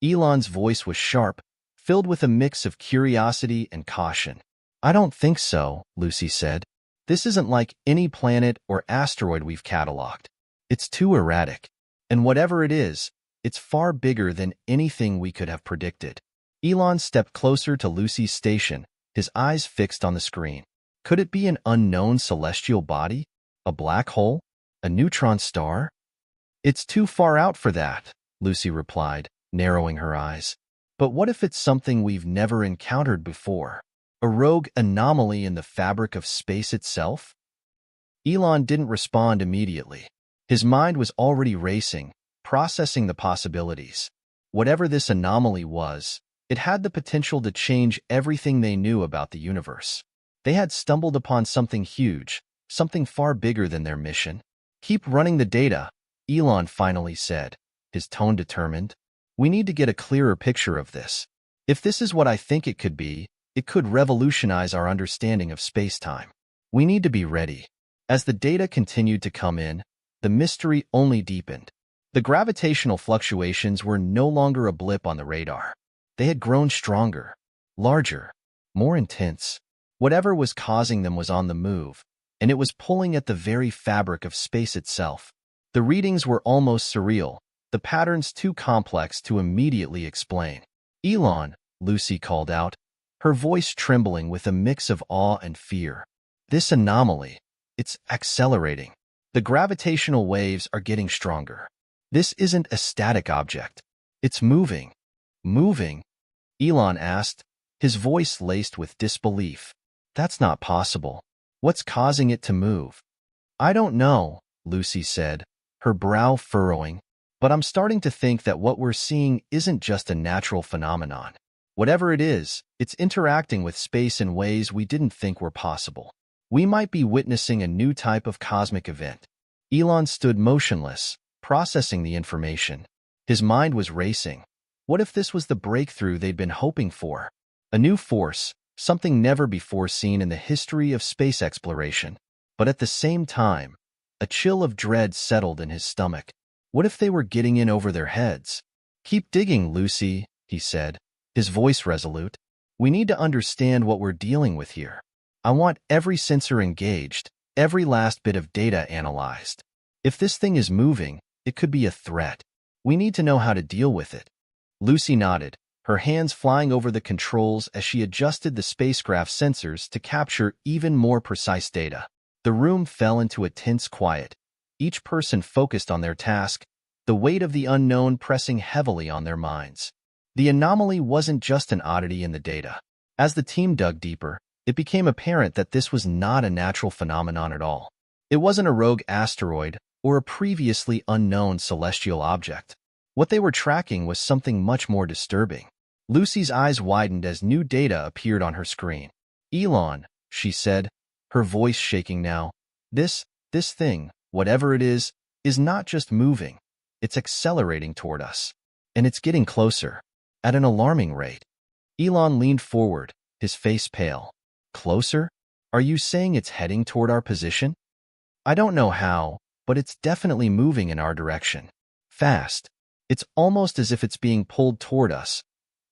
Elon's voice was sharp, filled with a mix of curiosity and caution. I don't think so, Lucy said. This isn't like any planet or asteroid we've cataloged. It's too erratic. And whatever it is, it's far bigger than anything we could have predicted. Elon stepped closer to Lucy's station, his eyes fixed on the screen. Could it be an unknown celestial body? A black hole? A neutron star? It's too far out for that, Lucy replied, narrowing her eyes. But what if it's something we've never encountered before? A rogue anomaly in the fabric of space itself? Elon didn't respond immediately. His mind was already racing, processing the possibilities. Whatever this anomaly was, it had the potential to change everything they knew about the universe. They had stumbled upon something huge, something far bigger than their mission. Keep running the data, Elon finally said, his tone determined. We need to get a clearer picture of this. If this is what I think it could be, it could revolutionize our understanding of space-time. We need to be ready. As the data continued to come in, the mystery only deepened. The gravitational fluctuations were no longer a blip on the radar. They had grown stronger, larger, more intense. Whatever was causing them was on the move, and it was pulling at the very fabric of space itself. The readings were almost surreal, the patterns too complex to immediately explain. Elon, Lucy called out, her voice trembling with a mix of awe and fear. This anomaly, it's accelerating. The gravitational waves are getting stronger. This isn't a static object. It's moving. Moving? Elon asked, his voice laced with disbelief. That's not possible. What's causing it to move? I don't know, Lucy said, her brow furrowing, but I'm starting to think that what we're seeing isn't just a natural phenomenon. Whatever it is, it's interacting with space in ways we didn't think were possible. We might be witnessing a new type of cosmic event. Elon stood motionless, processing the information. His mind was racing. What if this was the breakthrough they'd been hoping for? A new force, something never before seen in the history of space exploration. But at the same time, a chill of dread settled in his stomach. What if they were getting in over their heads? Keep digging, Lucy, he said, his voice resolute. We need to understand what we're dealing with here. I want every sensor engaged, every last bit of data analyzed. If this thing is moving, it could be a threat. We need to know how to deal with it. Lucy nodded, her hands flying over the controls as she adjusted the spacecraft sensors to capture even more precise data. The room fell into a tense quiet, each person focused on their task, the weight of the unknown pressing heavily on their minds. The anomaly wasn't just an oddity in the data. As the team dug deeper, it became apparent that this was not a natural phenomenon at all. It wasn't a rogue asteroid or a previously unknown celestial object. What they were tracking was something much more disturbing. Lucy's eyes widened as new data appeared on her screen. Elon, she said, her voice shaking now. This thing, whatever it is not just moving. It's accelerating toward us. And it's getting closer, at an alarming rate. Elon leaned forward, his face pale. Closer? Are you saying it's heading toward our position? I don't know how, but it's definitely moving in our direction. Fast. It's almost as if it's being pulled toward us.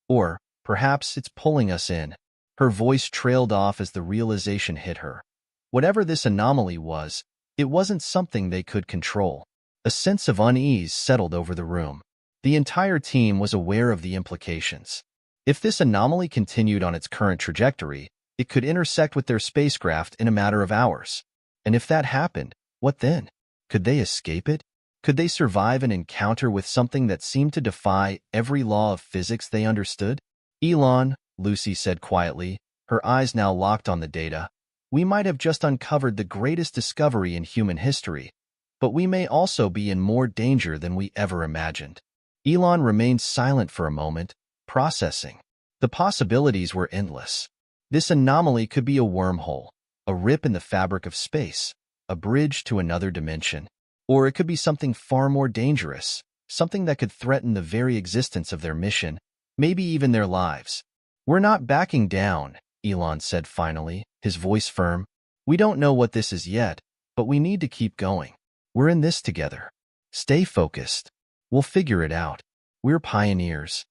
Or, perhaps it's pulling us in. Her voice trailed off as the realization hit her. Whatever this anomaly was, it wasn't something they could control. A sense of unease settled over the room. The entire team was aware of the implications. If this anomaly continued on its current trajectory, it could intersect with their spacecraft in a matter of hours. And if that happened, what then? Could they escape it? Could they survive an encounter with something that seemed to defy every law of physics they understood? Elon, Lucy said quietly, her eyes now locked on the data, we might have just uncovered the greatest discovery in human history, but we may also be in more danger than we ever imagined. Elon remained silent for a moment, processing. The possibilities were endless. This anomaly could be a wormhole, a rip in the fabric of space, a bridge to another dimension, or it could be something far more dangerous, something that could threaten the very existence of their mission, maybe even their lives. We're not backing down, Elon said finally, his voice firm. We don't know what this is yet, but we need to keep going. We're in this together. Stay focused. We'll figure it out. We're pioneers.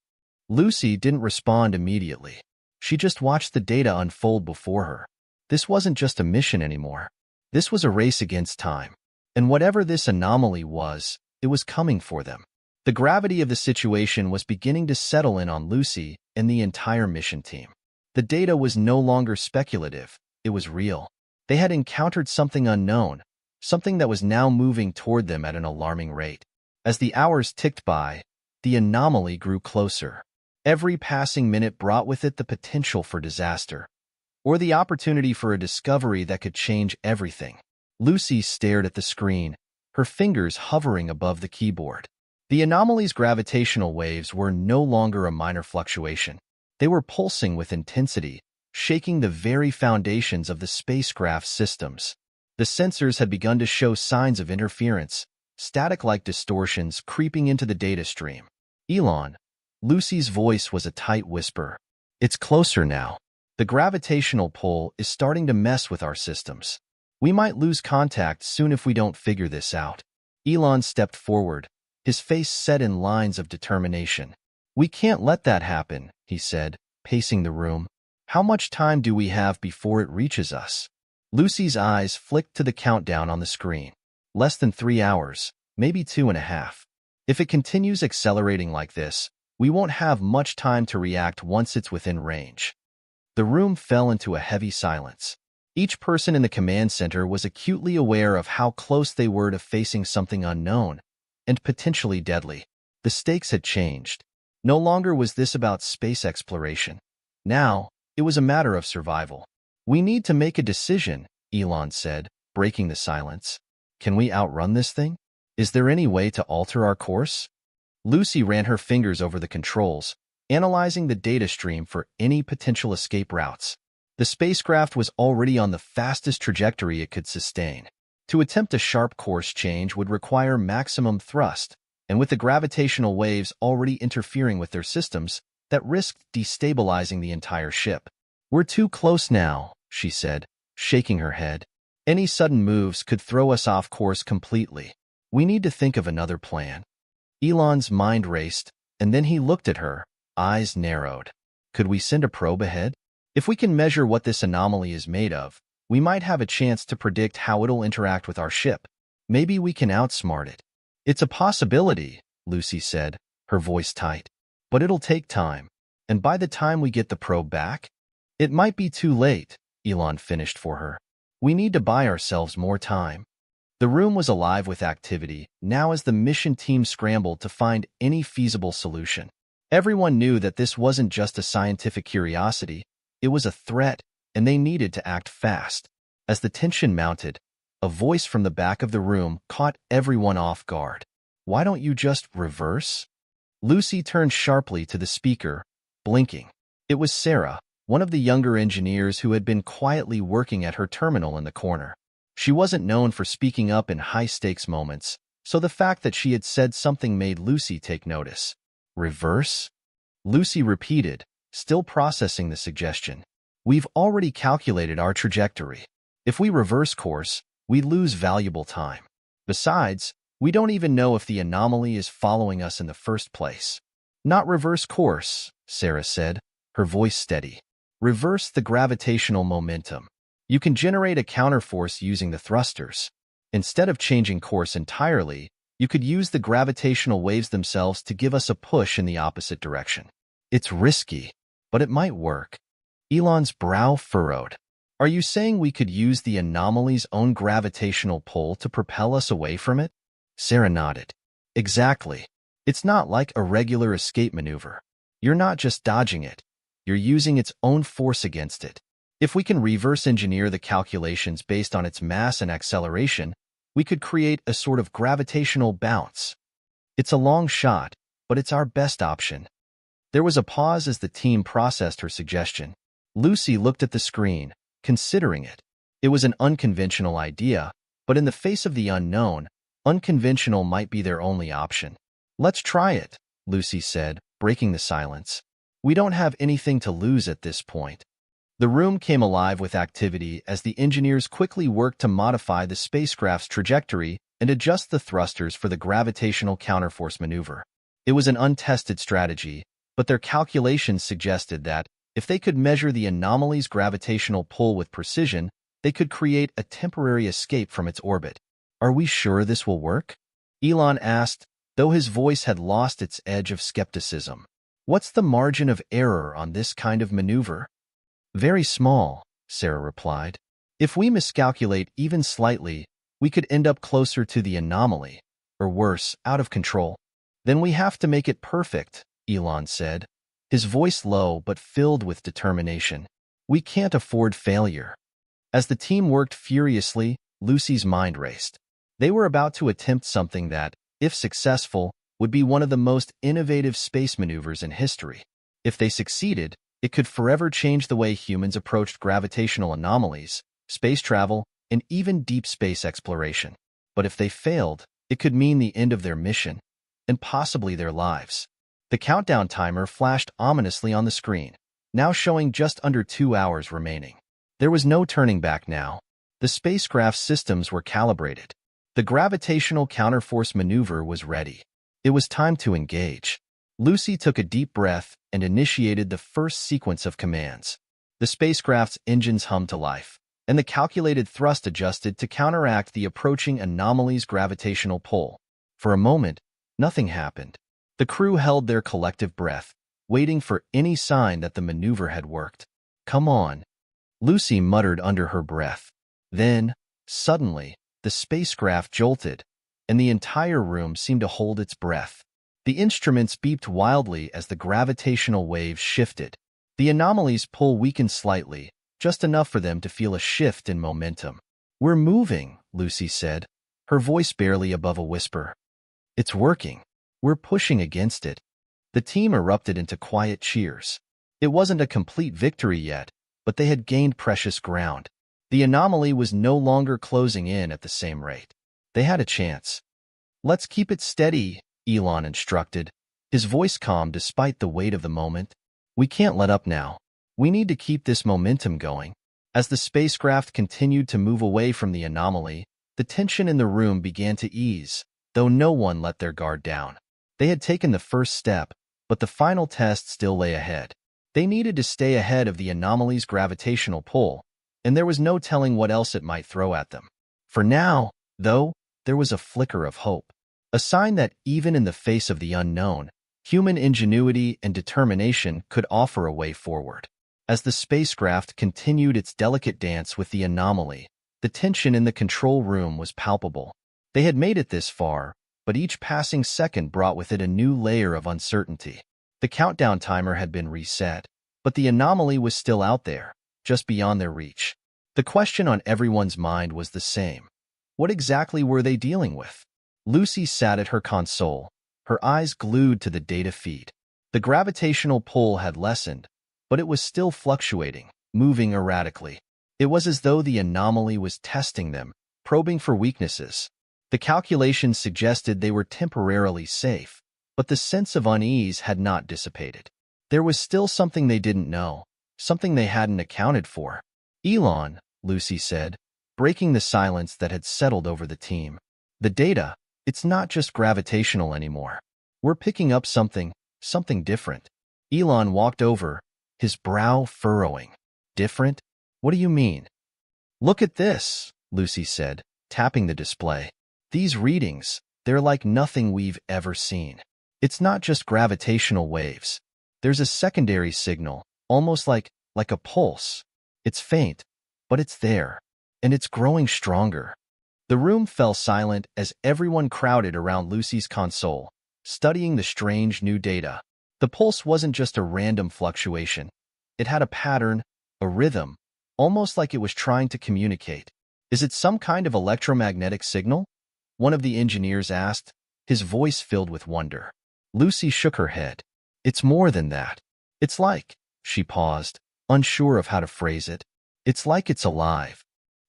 Lucy didn't respond immediately. She just watched the data unfold before her. This wasn't just a mission anymore. This was a race against time. And whatever this anomaly was, it was coming for them. The gravity of the situation was beginning to settle in on Lucy and the entire mission team. The data was no longer speculative. It was real. They had encountered something unknown, something that was now moving toward them at an alarming rate. As the hours ticked by, the anomaly grew closer. Every passing minute brought with it the potential for disaster, or the opportunity for a discovery that could change everything. Lucy stared at the screen, her fingers hovering above the keyboard. The anomaly's gravitational waves were no longer a minor fluctuation. They were pulsing with intensity, shaking the very foundations of the spacecraft's systems. The sensors had begun to show signs of interference, static-like distortions creeping into the data stream. Elon, Lucy's voice was a tight whisper. It's closer now. The gravitational pull is starting to mess with our systems. We might lose contact soon if we don't figure this out. Elon stepped forward, his face set in lines of determination. We can't let that happen, he said, pacing the room. How much time do we have before it reaches us? Lucy's eyes flicked to the countdown on the screen. Less than 3 hours, maybe 2.5. If it continues accelerating like this, we won't have much time to react once it's within range. The room fell into a heavy silence. Each person in the command center was acutely aware of how close they were to facing something unknown and potentially deadly. The stakes had changed. No longer was this about space exploration. Now, it was a matter of survival. We need to make a decision, Elon said, breaking the silence. Can we outrun this thing? Is there any way to alter our course? Lucy ran her fingers over the controls, analyzing the data stream for any potential escape routes. The spacecraft was already on the fastest trajectory it could sustain. To attempt a sharp course change would require maximum thrust, and with the gravitational waves already interfering with their systems, that risked destabilizing the entire ship. We're too close now, she said, shaking her head. Any sudden moves could throw us off course completely. We need to think of another plan. Elon's mind raced, and then he looked at her, eyes narrowed. Could we send a probe ahead? If we can measure what this anomaly is made of, we might have a chance to predict how it'll interact with our ship. Maybe we can outsmart it. It's a possibility, Lucy said, her voice tight. But it'll take time. And by the time we get the probe back, it might be too late, Elon finished for her. We need to buy ourselves more time. The room was alive with activity, now as the mission team scrambled to find any feasible solution. Everyone knew that this wasn't just a scientific curiosity, it was a threat, and they needed to act fast. As the tension mounted, a voice from the back of the room caught everyone off guard. Why don't you just reverse? Lucy turned sharply to the speaker, blinking. It was Sarah, one of the younger engineers who had been quietly working at her terminal in the corner. She wasn't known for speaking up in high-stakes moments, so the fact that she had said something made Lucy take notice. Reverse? Lucy repeated, still processing the suggestion. We've already calculated our trajectory. If we reverse course, we lose valuable time. Besides, we don't even know if the anomaly is following us in the first place. Not reverse course, Sarah said, her voice steady. Reverse the gravitational momentum. You can generate a counterforce using the thrusters. Instead of changing course entirely, you could use the gravitational waves themselves to give us a push in the opposite direction. It's risky, but it might work. Elon's brow furrowed. Are you saying we could use the anomaly's own gravitational pull to propel us away from it? Sarah nodded. Exactly. It's not like a regular escape maneuver. You're not just dodging it. You're using its own force against it. If we can reverse engineer the calculations based on its mass and acceleration, we could create a sort of gravitational bounce. It's a long shot, but it's our best option. There was a pause as the team processed her suggestion. Lucy looked at the screen, considering it. It was an unconventional idea, but in the face of the unknown, unconventional might be their only option. Let's try it, Lucy said, breaking the silence. We don't have anything to lose at this point. The room came alive with activity as the engineers quickly worked to modify the spacecraft's trajectory and adjust the thrusters for the gravitational counterforce maneuver. It was an untested strategy, but their calculations suggested that, if they could measure the anomaly's gravitational pull with precision, they could create a temporary escape from its orbit. Are we sure this will work? Elon asked, though his voice had lost its edge of skepticism. What's the margin of error on this kind of maneuver? Very small, Sarah replied. If we miscalculate even slightly, we could end up closer to the anomaly, or worse, out of control. Then we have to make it perfect, Elon said, his voice low but filled with determination. We can't afford failure. As the team worked furiously, Lucy's mind raced. They were about to attempt something that, if successful, would be one of the most innovative space maneuvers in history. If they succeeded, it could forever change the way humans approached gravitational anomalies, space travel, and even deep space exploration. But if they failed, it could mean the end of their mission, and possibly their lives. The countdown timer flashed ominously on the screen, now showing just under 2 hours remaining. There was no turning back now. The spacecraft's systems were calibrated. The gravitational counterforce maneuver was ready. It was time to engage. Lucy took a deep breath and initiated the first sequence of commands. The spacecraft's engines hummed to life, and the calculated thrust adjusted to counteract the approaching anomaly's gravitational pull. For a moment, nothing happened. The crew held their collective breath, waiting for any sign that the maneuver had worked. Come on, Lucy muttered under her breath. Then, suddenly, the spacecraft jolted, and the entire room seemed to hold its breath. The instruments beeped wildly as the gravitational waves shifted. The anomaly's pull weakened slightly, just enough for them to feel a shift in momentum. We're moving, Lucy said, her voice barely above a whisper. It's working. We're pushing against it. The team erupted into quiet cheers. It wasn't a complete victory yet, but they had gained precious ground. The anomaly was no longer closing in at the same rate. They had a chance. Let's keep it steady, Elon instructed, his voice calm despite the weight of the moment. We can't let up now. We need to keep this momentum going. As the spacecraft continued to move away from the anomaly, the tension in the room began to ease, though no one let their guard down. They had taken the first step, but the final test still lay ahead. They needed to stay ahead of the anomaly's gravitational pull, and there was no telling what else it might throw at them. For now, though, there was a flicker of hope, a sign that even in the face of the unknown, human ingenuity and determination could offer a way forward. As the spacecraft continued its delicate dance with the anomaly, the tension in the control room was palpable. They had made it this far, but each passing second brought with it a new layer of uncertainty. The countdown timer had been reset, but the anomaly was still out there, just beyond their reach. The question on everyone's mind was the same. What exactly were they dealing with? Lucy sat at her console, her eyes glued to the data feed. The gravitational pull had lessened, but it was still fluctuating, moving erratically. It was as though the anomaly was testing them, probing for weaknesses. The calculations suggested they were temporarily safe, but the sense of unease had not dissipated. There was still something they didn't know, something they hadn't accounted for. Elon, Lucy said, breaking the silence that had settled over the team. The data, it's not just gravitational anymore. We're picking up something different. Elon walked over, his brow furrowing. Different? What do you mean? Look at this, Lucy said, tapping the display. These readings, they're like nothing we've ever seen. It's not just gravitational waves. There's a secondary signal, almost like a pulse. It's faint, but it's there, and it's growing stronger. The room fell silent as everyone crowded around Lucy's console, studying the strange new data. The pulse wasn't just a random fluctuation. It had a pattern, a rhythm, almost like it was trying to communicate. Is it some kind of electromagnetic signal? One of the engineers asked, his voice filled with wonder. Lucy shook her head. It's more than that. It's like, she paused, unsure of how to phrase it. It's like it's alive.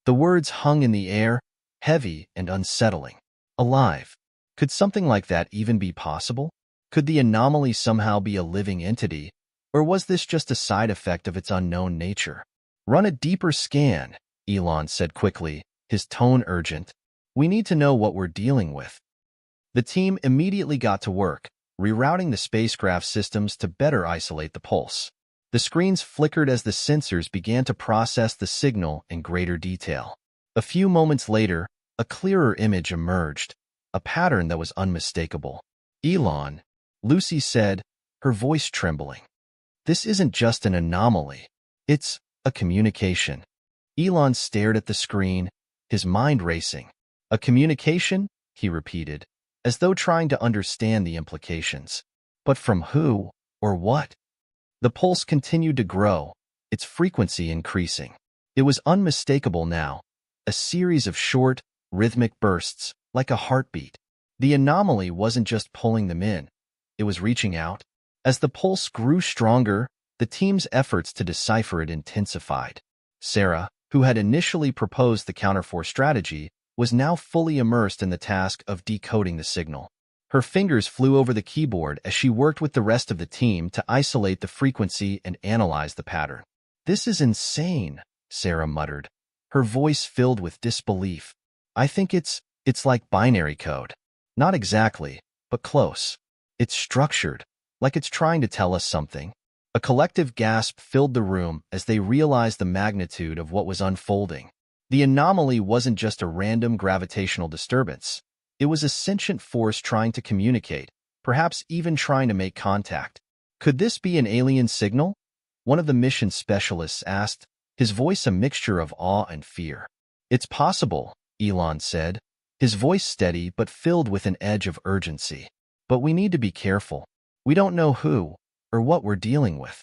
The words hung in the air, heavy and unsettling. Alive. Could something like that even be possible? Could the anomaly somehow be a living entity, or was this just a side effect of its unknown nature? Run a deeper scan, Elon said quickly, his tone urgent. We need to know what we're dealing with. The team immediately got to work, rerouting the spacecraft systems to better isolate the pulse. The screens flickered as the sensors began to process the signal in greater detail. A few moments later, a clearer image emerged, a pattern that was unmistakable. Elon, Lucy said, her voice trembling. This isn't just an anomaly. It's a communication. Elon stared at the screen, his mind racing. A communication? He repeated, as though trying to understand the implications. But from who or what? The pulse continued to grow, its frequency increasing. It was unmistakable now, a series of short, rhythmic bursts, like a heartbeat. The anomaly wasn't just pulling them in, it was reaching out. As the pulse grew stronger, the team's efforts to decipher it intensified. Sarah, who had initially proposed the counterforce strategy, was now fully immersed in the task of decoding the signal. Her fingers flew over the keyboard as she worked with the rest of the team to isolate the frequency and analyze the pattern. This is insane, Sarah muttered, her voice filled with disbelief. I think it's like binary code. Not exactly, but close. It's structured, like it's trying to tell us something. A collective gasp filled the room as they realized the magnitude of what was unfolding. The anomaly wasn't just a random gravitational disturbance. It was a sentient force trying to communicate, perhaps even trying to make contact. Could this be an alien signal? One of the mission specialists asked, his voice a mixture of awe and fear. It's possible, Elon said, his voice steady but filled with an edge of urgency. But we need to be careful. We don't know who or what we're dealing with.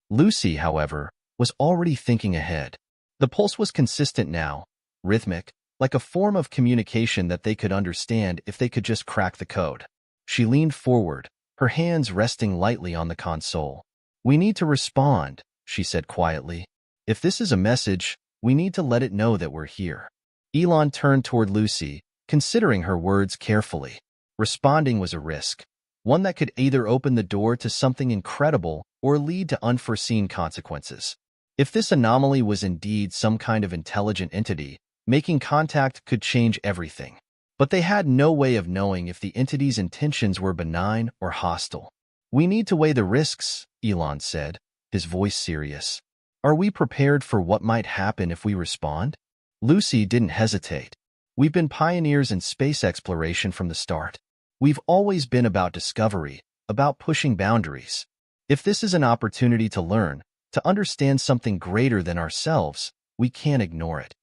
Lucy, however, was already thinking ahead. The pulse was consistent now, rhythmic, like a form of communication that they could understand if they could just crack the code. She leaned forward, her hands resting lightly on the console. We need to respond, she said quietly. If this is a message, we need to let it know that we're here. Elon turned toward Lucy, considering her words carefully. Responding was a risk, one that could either open the door to something incredible or lead to unforeseen consequences. If this anomaly was indeed some kind of intelligent entity, making contact could change everything. But they had no way of knowing if the entity's intentions were benign or hostile. We need to weigh the risks, Elon said, his voice serious. Are we prepared for what might happen if we respond? Lucy didn't hesitate. We've been pioneers in space exploration from the start. We've always been about discovery, about pushing boundaries. If this is an opportunity to learn, to understand something greater than ourselves, we can't ignore it.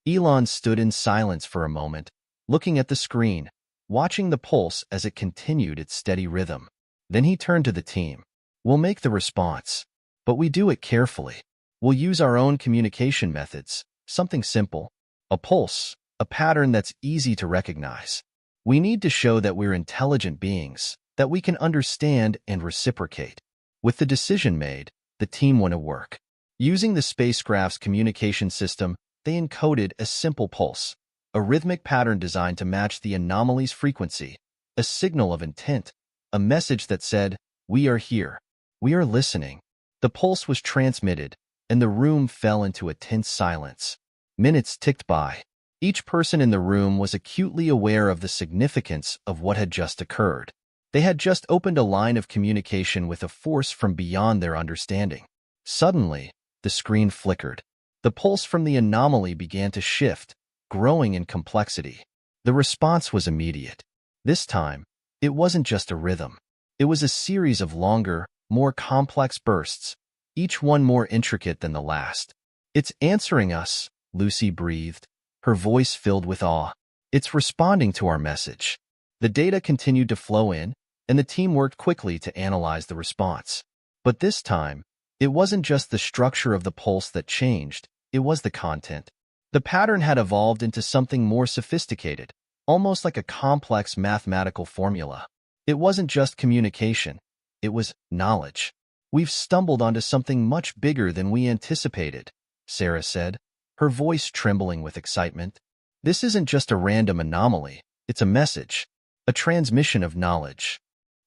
Elon stood in silence for a moment, looking at the screen, watching the pulse as it continued its steady rhythm. Then he turned to the team. We'll make the response, but we do it carefully. We'll use our own communication methods, something simple, a pulse, a pattern that's easy to recognize. We need to show that we're intelligent beings, that we can understand and reciprocate. With the decision made, the team went to work. Using the spacecraft's communication system, they encoded a simple pulse, a rhythmic pattern designed to match the anomaly's frequency, a signal of intent, a message that said, "We are here. We are listening." The pulse was transmitted, and the room fell into a tense silence. Minutes ticked by. Each person in the room was acutely aware of the significance of what had just occurred. They had just opened a line of communication with a force from beyond their understanding. Suddenly, the screen flickered. The pulse from the anomaly began to shift, growing in complexity. The response was immediate. This time, it wasn't just a rhythm. It was a series of longer, more complex bursts, each one more intricate than the last. It's answering us, Lucy breathed, her voice filled with awe. It's responding to our message. The data continued to flow in, and the team worked quickly to analyze the response. But this time, it wasn't just the structure of the pulse that changed, it was the content. The pattern had evolved into something more sophisticated, almost like a complex mathematical formula. It wasn't just communication, it was knowledge. We've stumbled onto something much bigger than we anticipated, Sarah said, her voice trembling with excitement. This isn't just a random anomaly, it's a message, a transmission of knowledge.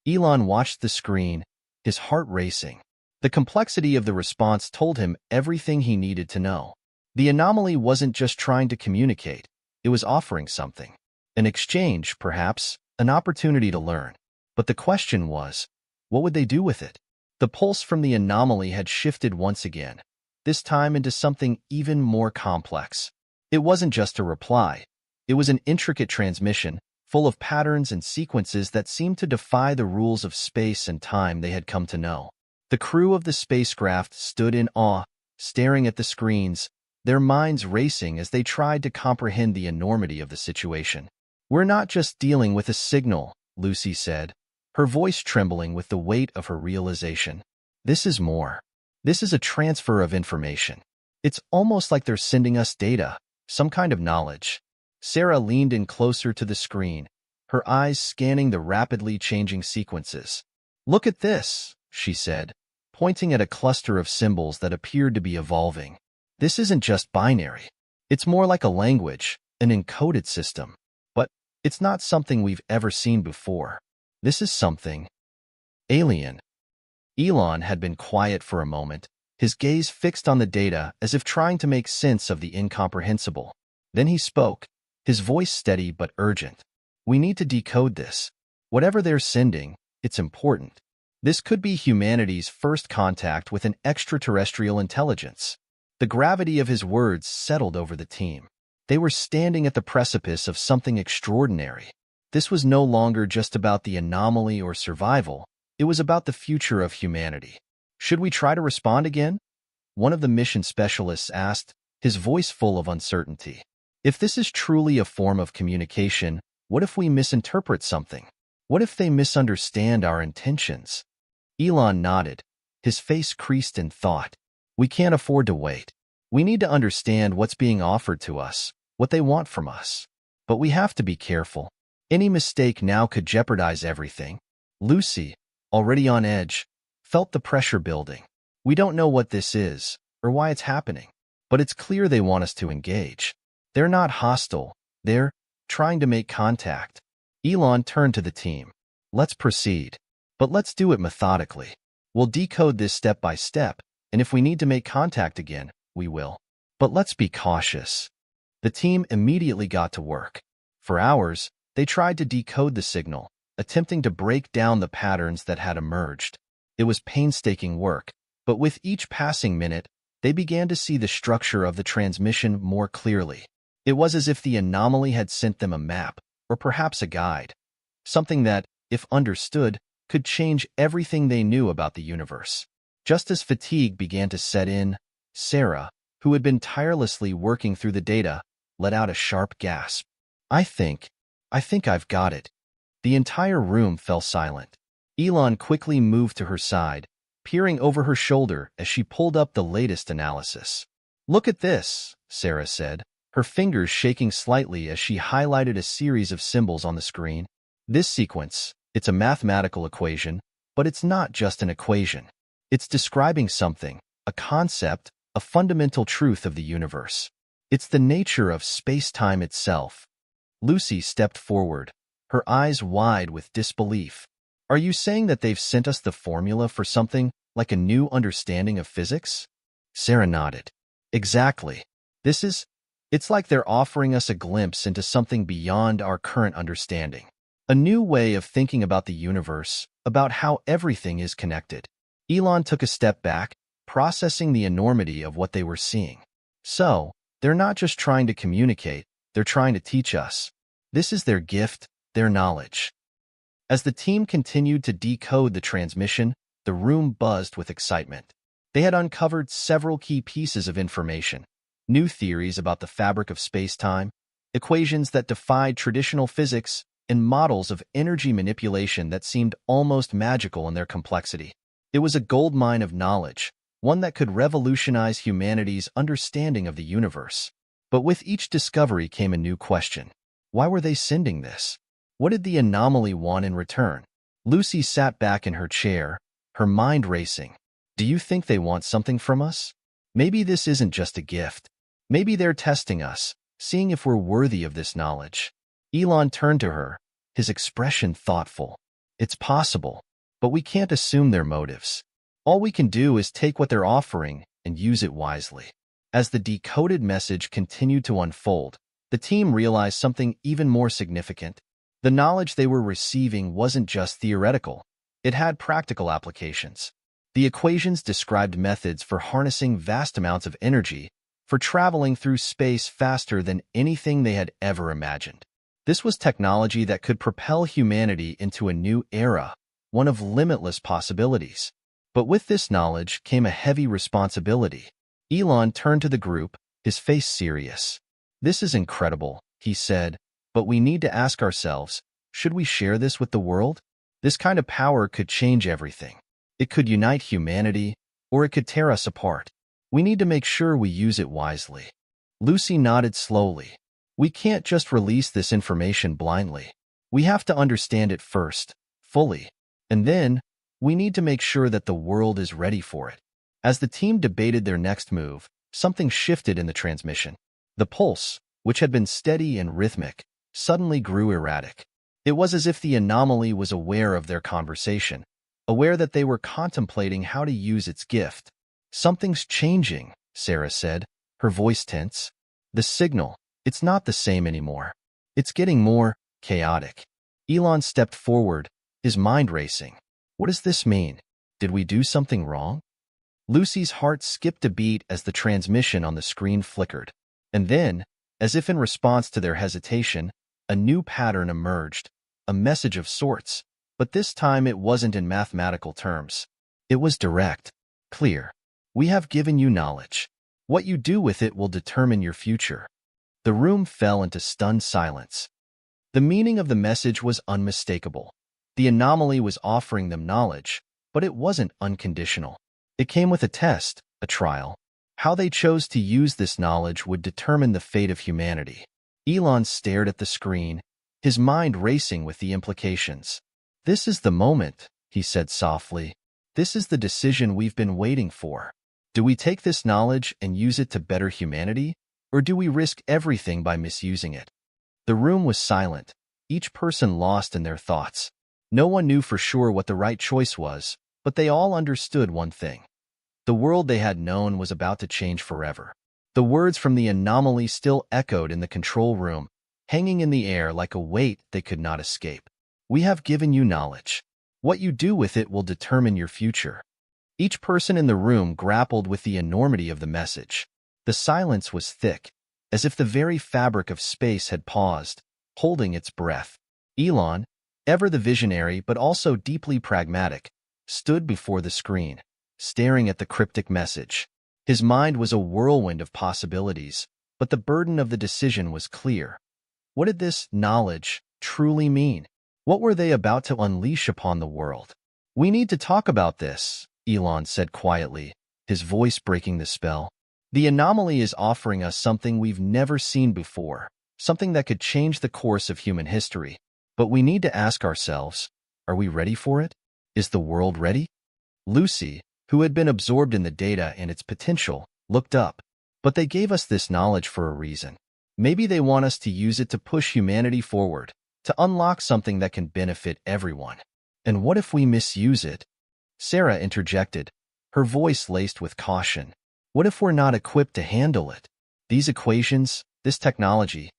Elon watched the screen, his heart racing. The complexity of the response told him everything he needed to know. The anomaly wasn't just trying to communicate, it was offering something. An exchange, perhaps, an opportunity to learn. But the question was, what would they do with it? The pulse from the anomaly had shifted once again, this time into something even more complex. It wasn't just a reply. It was an intricate transmission, full of patterns and sequences that seemed to defy the rules of space and time they had come to know. The crew of the spacecraft stood in awe, staring at the screens, their minds racing as they tried to comprehend the enormity of the situation. "We're not just dealing with a signal," Lucy said, her voice trembling with the weight of her realization. "This is more. This is a transfer of information. It's almost like they're sending us data, some kind of knowledge." Sarah leaned in closer to the screen, her eyes scanning the rapidly changing sequences. "Look at this," she said, pointing at a cluster of symbols that appeared to be evolving. "This isn't just binary. It's more like a language, an encoded system. But it's not something we've ever seen before. This is something alien." Elon had been quiet for a moment, his gaze fixed on the data as if trying to make sense of the incomprehensible. Then he spoke, his voice steady but urgent. "We need to decode this. Whatever they're sending, it's important. This could be humanity's first contact with an extraterrestrial intelligence." The gravity of his words settled over the team. They were standing at the precipice of something extraordinary. This was no longer just about the anomaly or survival. It was about the future of humanity. "Should we try to respond again?" one of the mission specialists asked, his voice full of uncertainty. "If this is truly a form of communication, what if we misinterpret something? What if they misunderstand our intentions?" Elon nodded, his face creased in thought. "We can't afford to wait. We need to understand what's being offered to us, what they want from us. But we have to be careful. Any mistake now could jeopardize everything." Lucy, already on edge, felt the pressure building. "We don't know what this is, or why it's happening, but it's clear they want us to engage. They're not hostile, they're trying to make contact." Elon turned to the team. "Let's proceed. But let's do it methodically. We'll decode this step by step, and if we need to make contact again, we will. But let's be cautious." The team immediately got to work. For hours, they tried to decode the signal, attempting to break down the patterns that had emerged. It was painstaking work, but with each passing minute, they began to see the structure of the transmission more clearly. It was as if the anomaly had sent them a map, or perhaps a guide, something that, if understood, could change everything they knew about the universe. Just as fatigue began to set in, Sarah, who had been tirelessly working through the data, let out a sharp gasp. I think I've got it." The entire room fell silent. Elon quickly moved to her side, peering over her shoulder as she pulled up the latest analysis. "Look at this," Sarah said, her fingers shaking slightly as she highlighted a series of symbols on the screen. "This sequence, it's a mathematical equation, but it's not just an equation. It's describing something, a concept, a fundamental truth of the universe. It's the nature of space-time itself." Lucy stepped forward, her eyes wide with disbelief. "Are you saying that they've sent us the formula for something like a new understanding of physics?" Sarah nodded. "Exactly. It's like they're offering us a glimpse into something beyond our current understanding. A new way of thinking about the universe, about how everything is connected." Elon took a step back, processing the enormity of what they were seeing. "So, they're not just trying to communicate, they're trying to teach us. This is their gift, their knowledge." As the team continued to decode the transmission, the room buzzed with excitement. They had uncovered several key pieces of information, new theories about the fabric of space-time, equations that defied traditional physics, and models of energy manipulation that seemed almost magical in their complexity. It was a goldmine of knowledge, one that could revolutionize humanity's understanding of the universe. But with each discovery came a new question. Why were they sending this? What did the anomaly want in return? Lucy sat back in her chair, her mind racing. Do you think they want something from us? Maybe this isn't just a gift. Maybe they're testing us, seeing if we're worthy of this knowledge. Elon turned to her, his expression thoughtful. It's possible, but we can't assume their motives. All we can do is take what they're offering and use it wisely. As the decoded message continued to unfold, the team realized something even more significant. The knowledge they were receiving wasn't just theoretical. It had practical applications. The equations described methods for harnessing vast amounts of energy, for traveling through space faster than anything they had ever imagined. This was technology that could propel humanity into a new era, one of limitless possibilities. But with this knowledge came a heavy responsibility. Elon turned to the group, his face serious. "This is incredible," he said, "but we need to ask ourselves, should we share this with the world? This kind of power could change everything. It could unite humanity, or it could tear us apart. We need to make sure we use it wisely." Lucy nodded slowly. "We can't just release this information blindly. We have to understand it first, fully. And then, we need to make sure that the world is ready for it." As the team debated their next move, something shifted in the transmission. The pulse, which had been steady and rhythmic, suddenly grew erratic. It was as if the anomaly was aware of their conversation, aware that they were contemplating how to use its gift. "Something's changing," Sarah said, her voice tense. "The signal, it's not the same anymore. It's getting more chaotic." Elon stepped forward, his mind racing. "What does this mean? Did we do something wrong?" Lucy's heart skipped a beat as the transmission on the screen flickered. And then, as if in response to their hesitation, a new pattern emerged, a message of sorts. But this time it wasn't in mathematical terms. It was direct, clear. "We have given you knowledge. What you do with it will determine your future." The room fell into stunned silence. The meaning of the message was unmistakable. The anomaly was offering them knowledge, but it wasn't unconditional. It came with a test, a trial. How they chose to use this knowledge would determine the fate of humanity. Elon stared at the screen, his mind racing with the implications. "This is the moment," he said softly. "This is the decision we've been waiting for. Do we take this knowledge and use it to better humanity, or do we risk everything by misusing it?" The room was silent, each person lost in their thoughts. No one knew for sure what the right choice was, but they all understood one thing. The world they had known was about to change forever. The words from the anomaly still echoed in the control room, hanging in the air like a weight they could not escape. "We have given you knowledge. What you do with it will determine your future." Each person in the room grappled with the enormity of the message. The silence was thick, as if the very fabric of space had paused, holding its breath. Elon, ever the visionary but also deeply pragmatic, stood before the screen, staring at the cryptic message. His mind was a whirlwind of possibilities, but the burden of the decision was clear. What did this knowledge truly mean? What were they about to unleash upon the world? "We need to talk about this," Elon said quietly, his voice breaking the spell. "The anomaly is offering us something we've never seen before, something that could change the course of human history. But we need to ask ourselves, are we ready for it? Is the world ready?" Lucy, who had been absorbed in the data and its potential, looked up. "But they gave us this knowledge for a reason. Maybe they want us to use it to push humanity forward, to unlock something that can benefit everyone. And what if we misuse it?" Sarah interjected, her voice laced with caution. "What if we're not equipped to handle it? These equations, this technology,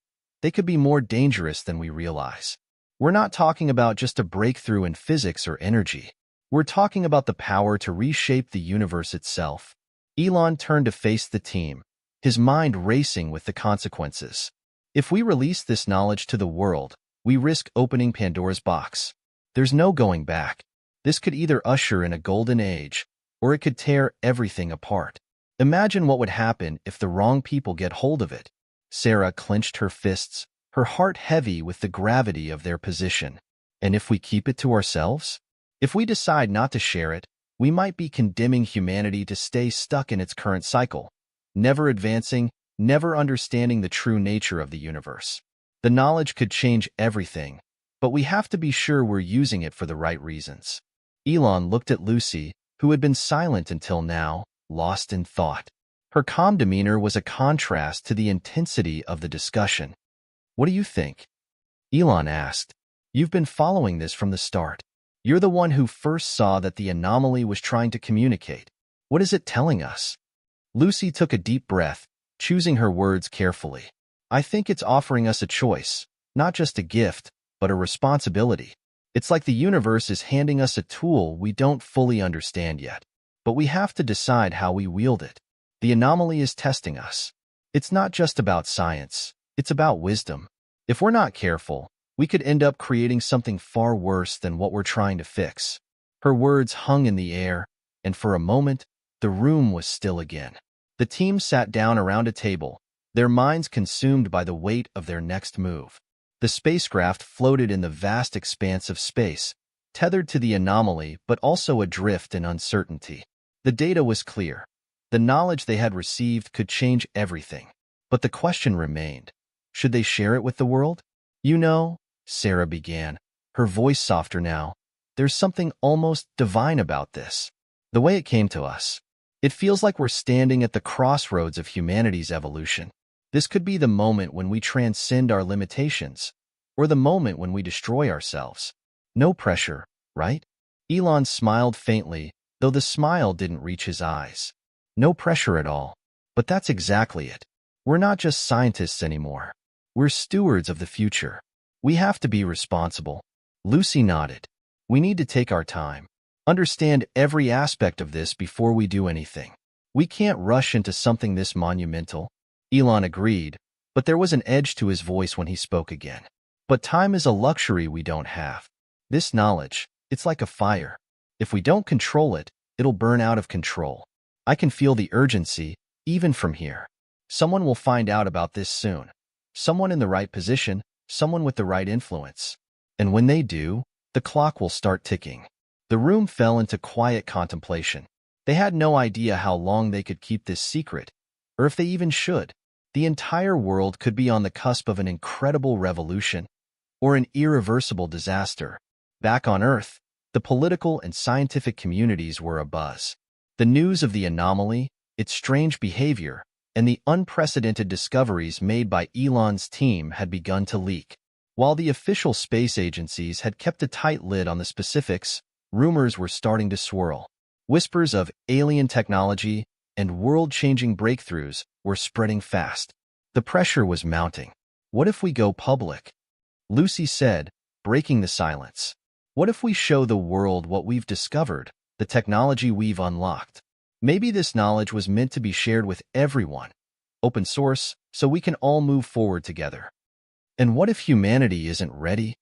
they could be more dangerous than we realize. We're not talking about just a breakthrough in physics or energy. We're talking about the power to reshape the universe itself." Elon turned to face the team, his mind racing with the consequences. "If we release this knowledge to the world, we risk opening Pandora's box. There's no going back. This could either usher in a golden age, or it could tear everything apart. Imagine what would happen if the wrong people get hold of it." Sarah clenched her fists, her heart heavy with the gravity of their position. "And if we keep it to ourselves? If we decide not to share it, we might be condemning humanity to stay stuck in its current cycle, never advancing, never understanding the true nature of the universe. The knowledge could change everything, but we have to be sure we're using it for the right reasons." Elon looked at Lucy, who had been silent until now, lost in thought. Her calm demeanor was a contrast to the intensity of the discussion. "What do you think?" Elon asked. "You've been following this from the start. You're the one who first saw that the anomaly was trying to communicate. What is it telling us?" Lucy took a deep breath, choosing her words carefully. "I think it's offering us a choice, not just a gift, but a responsibility. It's like the universe is handing us a tool we don't fully understand yet, but we have to decide how we wield it. The anomaly is testing us. It's not just about science, it's about wisdom. If we're not careful, we could end up creating something far worse than what we're trying to fix." Her words hung in the air, and for a moment, the room was still again. The team sat down around a table, their minds consumed by the weight of their next move. The spacecraft floated in the vast expanse of space, tethered to the anomaly but also adrift in uncertainty. The data was clear. The knowledge they had received could change everything. But the question remained. Should they share it with the world? "You know," Sarah began, her voice softer now, "there's something almost divine about this. The way it came to us. It feels like we're standing at the crossroads of humanity's evolution. This could be the moment when we transcend our limitations, or the moment when we destroy ourselves. No pressure, right?" Elon smiled faintly, though the smile didn't reach his eyes. "No pressure at all. But that's exactly it. We're not just scientists anymore. We're stewards of the future. We have to be responsible." Lucy nodded. "We need to take our time. Understand every aspect of this before we do anything. We can't rush into something this monumental." Elon agreed, but there was an edge to his voice when he spoke again. "But time is a luxury we don't have. This knowledge, it's like a fire. If we don't control it, it'll burn out of control. I can feel the urgency, even from here. Someone will find out about this soon. Someone in the right position, someone with the right influence. And when they do, the clock will start ticking." The room fell into quiet contemplation. They had no idea how long they could keep this secret, or if they even should. The entire world could be on the cusp of an incredible revolution or an irreversible disaster. Back on Earth, the political and scientific communities were abuzz. The news of the anomaly, its strange behavior, and the unprecedented discoveries made by Elon's team had begun to leak. While the official space agencies had kept a tight lid on the specifics, rumors were starting to swirl. Whispers of alien technology and world-changing breakthroughs were spreading fast. The pressure was mounting. "What if we go public?" Lucy said, breaking the silence. "What if we show the world what we've discovered, the technology we've unlocked? Maybe this knowledge was meant to be shared with everyone, open source, so we can all move forward together." "And what if humanity isn't ready?"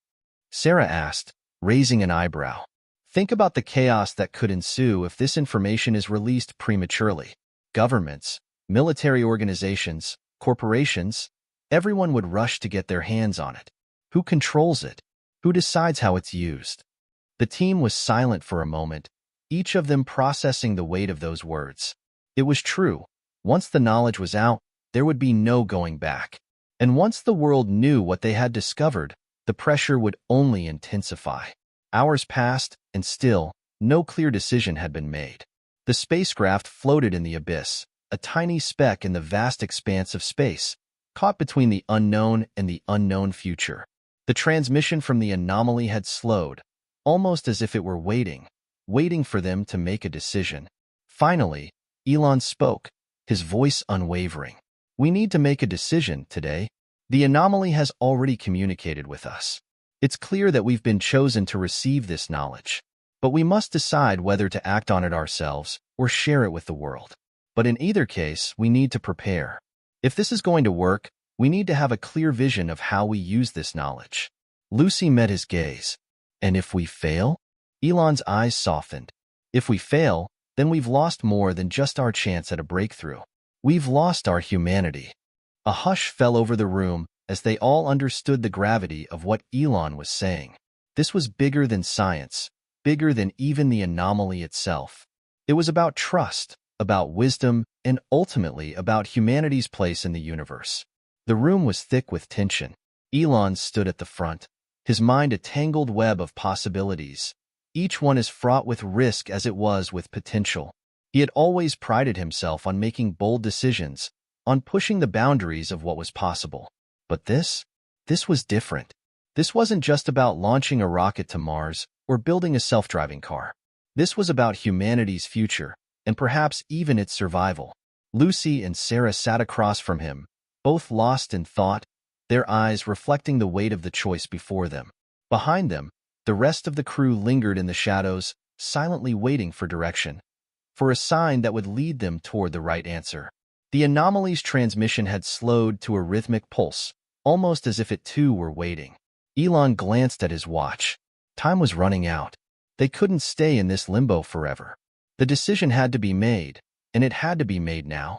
Sarah asked, raising an eyebrow. "Think about the chaos that could ensue if this information is released prematurely. Governments, military organizations, corporations, everyone would rush to get their hands on it. Who controls it? Who decides how it's used?" The team was silent for a moment, each of them processing the weight of those words. It was true. Once the knowledge was out, there would be no going back. And once the world knew what they had discovered, the pressure would only intensify. Hours passed, and still, no clear decision had been made. The spacecraft floated in the abyss, a tiny speck in the vast expanse of space, caught between the unknown and the unknown future. The transmission from the anomaly had slowed, almost as if it were waiting for them to make a decision. Finally, Elon spoke, his voice unwavering. "We need to make a decision today. The anomaly has already communicated with us. It's clear that we've been chosen to receive this knowledge, but we must decide whether to act on it ourselves or share it with the world. But in either case, we need to prepare. If this is going to work, we need to have a clear vision of how we use this knowledge." Lucy met his gaze. "And if we fail?" Elon's eyes softened. "If we fail, then we've lost more than just our chance at a breakthrough. We've lost our humanity." A hush fell over the room as they all understood the gravity of what Elon was saying. This was bigger than science, bigger than even the anomaly itself. It was about trust, about wisdom, and ultimately about humanity's place in the universe. The room was thick with tension. Elon stood at the front, his mind a tangled web of possibilities, each one as fraught with risk as it was with potential. He had always prided himself on making bold decisions, on pushing the boundaries of what was possible. But this was different. This wasn't just about launching a rocket to Mars or building a self-driving car. This was about humanity's future, and perhaps even its survival. Lucy and Sarah sat across from him, both lost in thought, their eyes reflecting the weight of the choice before them. Behind them, the rest of the crew lingered in the shadows, silently waiting for direction, for a sign that would lead them toward the right answer. The anomaly's transmission had slowed to a rhythmic pulse, almost as if it too were waiting. Elon glanced at his watch. Time was running out. They couldn't stay in this limbo forever. The decision had to be made, and it had to be made now.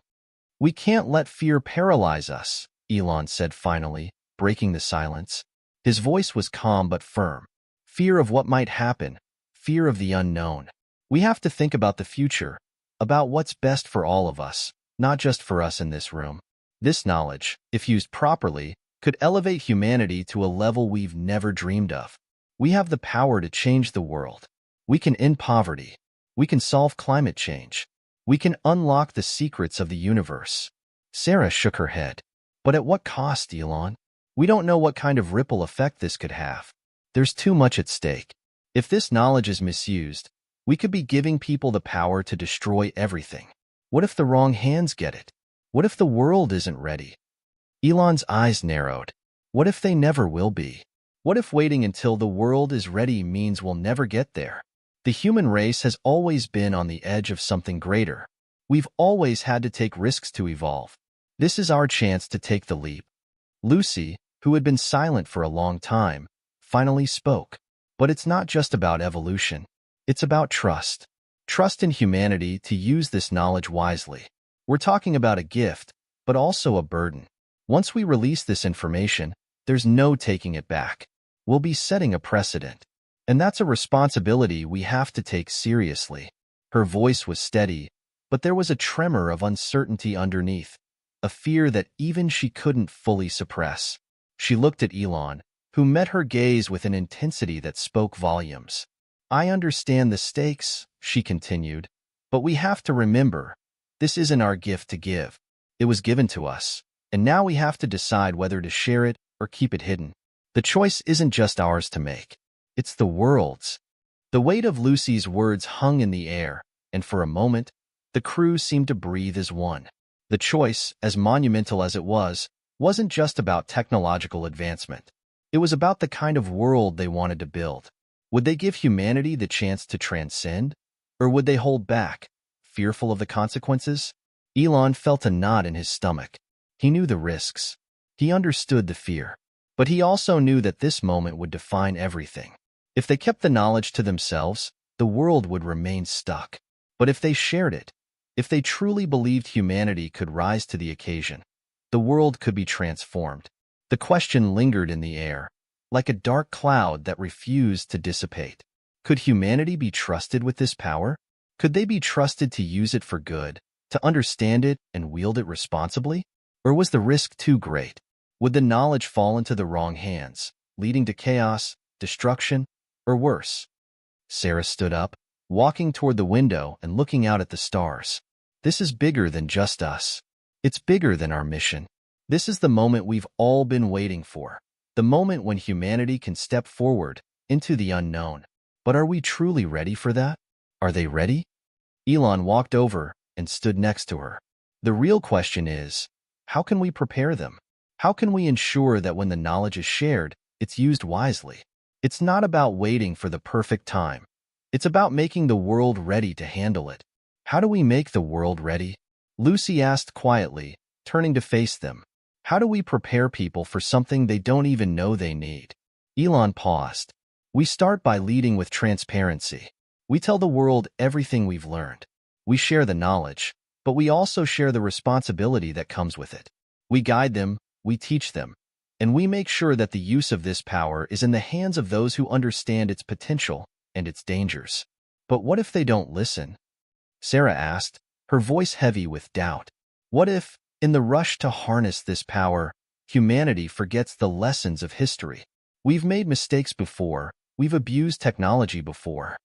"We can't let fear paralyze us," Elon said finally, breaking the silence. His voice was calm but firm. Fear of what might happen, fear of the unknown. We have to think about the future, about what's best for all of us, not just for us in this room. This knowledge, if used properly, could elevate humanity to a level we've never dreamed of. We have the power to change the world. We can end poverty. We can solve climate change. We can unlock the secrets of the universe. Sarah shook her head. But at what cost, Elon? We don't know what kind of ripple effect this could have. There's too much at stake. If this knowledge is misused, we could be giving people the power to destroy everything. What if the wrong hands get it? What if the world isn't ready? Elon's eyes narrowed. What if they never will be? What if waiting until the world is ready means we'll never get there? The human race has always been on the edge of something greater. We've always had to take risks to evolve. This is our chance to take the leap. Lucy, who had been silent for a long time, finally spoke. But it's not just about evolution. It's about trust. Trust in humanity to use this knowledge wisely. We're talking about a gift, but also a burden. Once we release this information, there's no taking it back. We'll be setting a precedent. And that's a responsibility we have to take seriously. Her voice was steady, but there was a tremor of uncertainty underneath, a fear that even she couldn't fully suppress. She looked at Elon, who met her gaze with an intensity that spoke volumes. "I understand the stakes," she continued, "but we have to remember, this isn't our gift to give. It was given to us, and now we have to decide whether to share it or keep it hidden. The choice isn't just ours to make. It's the world's." The weight of Lucy's words hung in the air, and for a moment, the crew seemed to breathe as one. The choice, as monumental as it was, wasn't just about technological advancement. It was about the kind of world they wanted to build. Would they give humanity the chance to transcend, or would they hold back, fearful of the consequences? Elon felt a knot in his stomach. He knew the risks. He understood the fear. But he also knew that this moment would define everything. If they kept the knowledge to themselves, the world would remain stuck. But if they shared it, if they truly believed humanity could rise to the occasion, the world could be transformed. The question lingered in the air, like a dark cloud that refused to dissipate. Could humanity be trusted with this power? Could they be trusted to use it for good, to understand it and wield it responsibly? Or was the risk too great? Would the knowledge fall into the wrong hands, leading to chaos, destruction, or worse? Sarah stood up, walking toward the window and looking out at the stars. "This is bigger than just us. It's bigger than our mission. This is the moment we've all been waiting for, the moment when humanity can step forward into the unknown. But are we truly ready for that? Are they ready?" Elon walked over and stood next to her. "The real question is, how can we prepare them? How can we ensure that when the knowledge is shared, it's used wisely? It's not about waiting for the perfect time. It's about making the world ready to handle it." "How do we make the world ready?" Lucy asked quietly, turning to face them. "How do we prepare people for something they don't even know they need?" Elon paused. "We start by leading with transparency. We tell the world everything we've learned. We share the knowledge, but we also share the responsibility that comes with it. We guide them, we teach them, and we make sure that the use of this power is in the hands of those who understand its potential and its dangers." "But what if they don't listen?" Sarah asked, her voice heavy with doubt. "What if, in the rush to harness this power, humanity forgets the lessons of history? We've made mistakes before, we've abused technology before.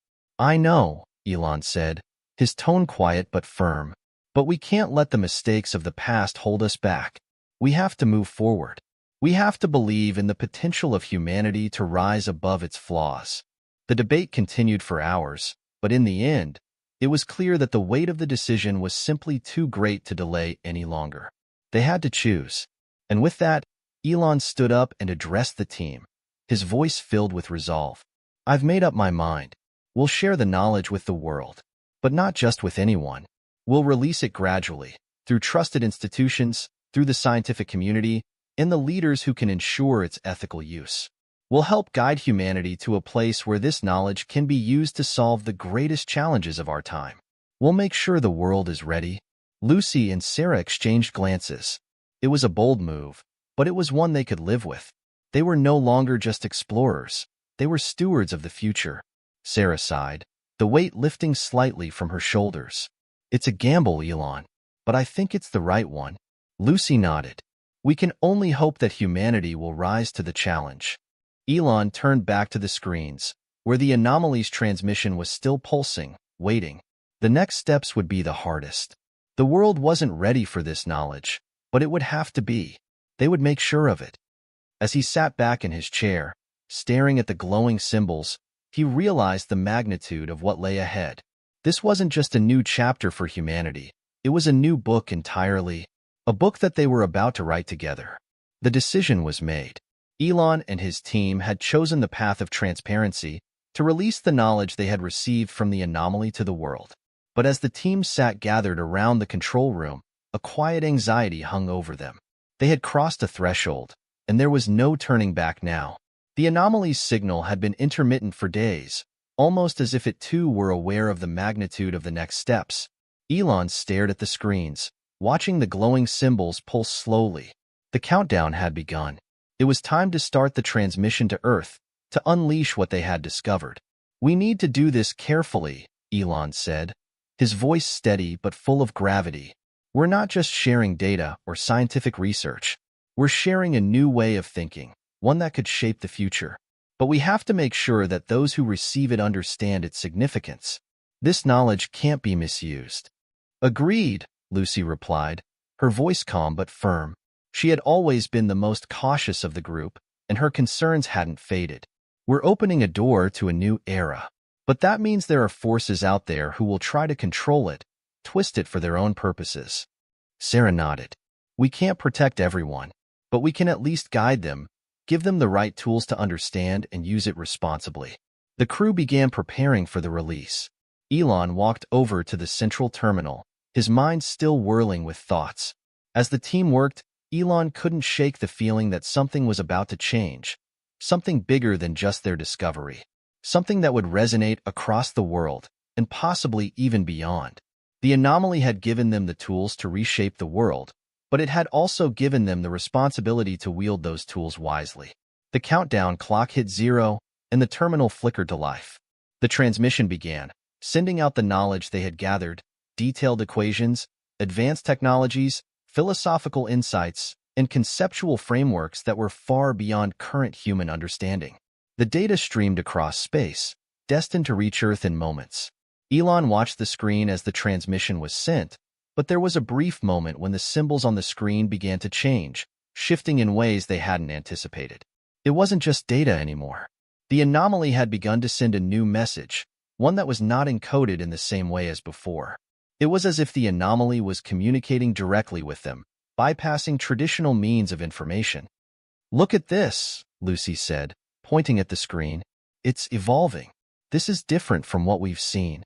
I know, Elon said, his tone quiet but firm. But we can't let the mistakes of the past hold us back. We have to move forward. We have to believe in the potential of humanity to rise above its flaws. The debate continued for hours, but in the end, it was clear that the weight of the decision was simply too great to delay any longer. They had to choose. And with that, Elon stood up and addressed the team, his voice filled with resolve. I've made up my mind. We'll share the knowledge with the world, but not just with anyone. We'll release it gradually, through trusted institutions, through the scientific community, and the leaders who can ensure its ethical use. We'll help guide humanity to a place where this knowledge can be used to solve the greatest challenges of our time. We'll make sure the world is ready. Lucy and Sarah exchanged glances. It was a bold move, but it was one they could live with. They were no longer just explorers. They were stewards of the future. Sarah sighed, the weight lifting slightly from her shoulders. It's a gamble, Elon, but I think it's the right one. Lucy nodded. We can only hope that humanity will rise to the challenge. Elon turned back to the screens, where the anomaly's transmission was still pulsing, waiting. The next steps would be the hardest. The world wasn't ready for this knowledge, but it would have to be. They would make sure of it. As he sat back in his chair, staring at the glowing symbols, he realized the magnitude of what lay ahead. This wasn't just a new chapter for humanity. It was a new book entirely, a book that they were about to write together. The decision was made. Elon and his team had chosen the path of transparency to release the knowledge they had received from the anomaly to the world. But as the team sat gathered around the control room, a quiet anxiety hung over them. They had crossed a threshold, and there was no turning back now. The anomaly's signal had been intermittent for days, almost as if it too were aware of the magnitude of the next steps. Elon stared at the screens, watching the glowing symbols pulse slowly. The countdown had begun. It was time to start the transmission to Earth, to unleash what they had discovered. We need to do this carefully, Elon said, his voice steady but full of gravity. We're not just sharing data or scientific research. We're sharing a new way of thinking, one that could shape the future. But we have to make sure that those who receive it understand its significance. This knowledge can't be misused. Agreed, Lucy replied, her voice calm but firm. She had always been the most cautious of the group, and her concerns hadn't faded. We're opening a door to a new era. But that means there are forces out there who will try to control it, twist it for their own purposes. Sarah nodded. We can't protect everyone, but we can at least guide them, give them the right tools to understand and use it responsibly. The crew began preparing for the release. Elon walked over to the central terminal, his mind still whirling with thoughts. As the team worked, Elon couldn't shake the feeling that something was about to change, something bigger than just their discovery, something that would resonate across the world and possibly even beyond. The anomaly had given them the tools to reshape the world, but it had also given them the responsibility to wield those tools wisely. The countdown clock hit 0, and the terminal flickered to life. The transmission began, sending out the knowledge they had gathered, detailed equations, advanced technologies, philosophical insights, and conceptual frameworks that were far beyond current human understanding. The data streamed across space, destined to reach Earth in moments. Elon watched the screen as the transmission was sent, but there was a brief moment when the symbols on the screen began to change, shifting in ways they hadn't anticipated. It wasn't just data anymore. The anomaly had begun to send a new message, one that was not encoded in the same way as before. It was as if the anomaly was communicating directly with them, bypassing traditional means of information. Look at this, Lucy said, pointing at the screen. It's evolving. This is different from what we've seen.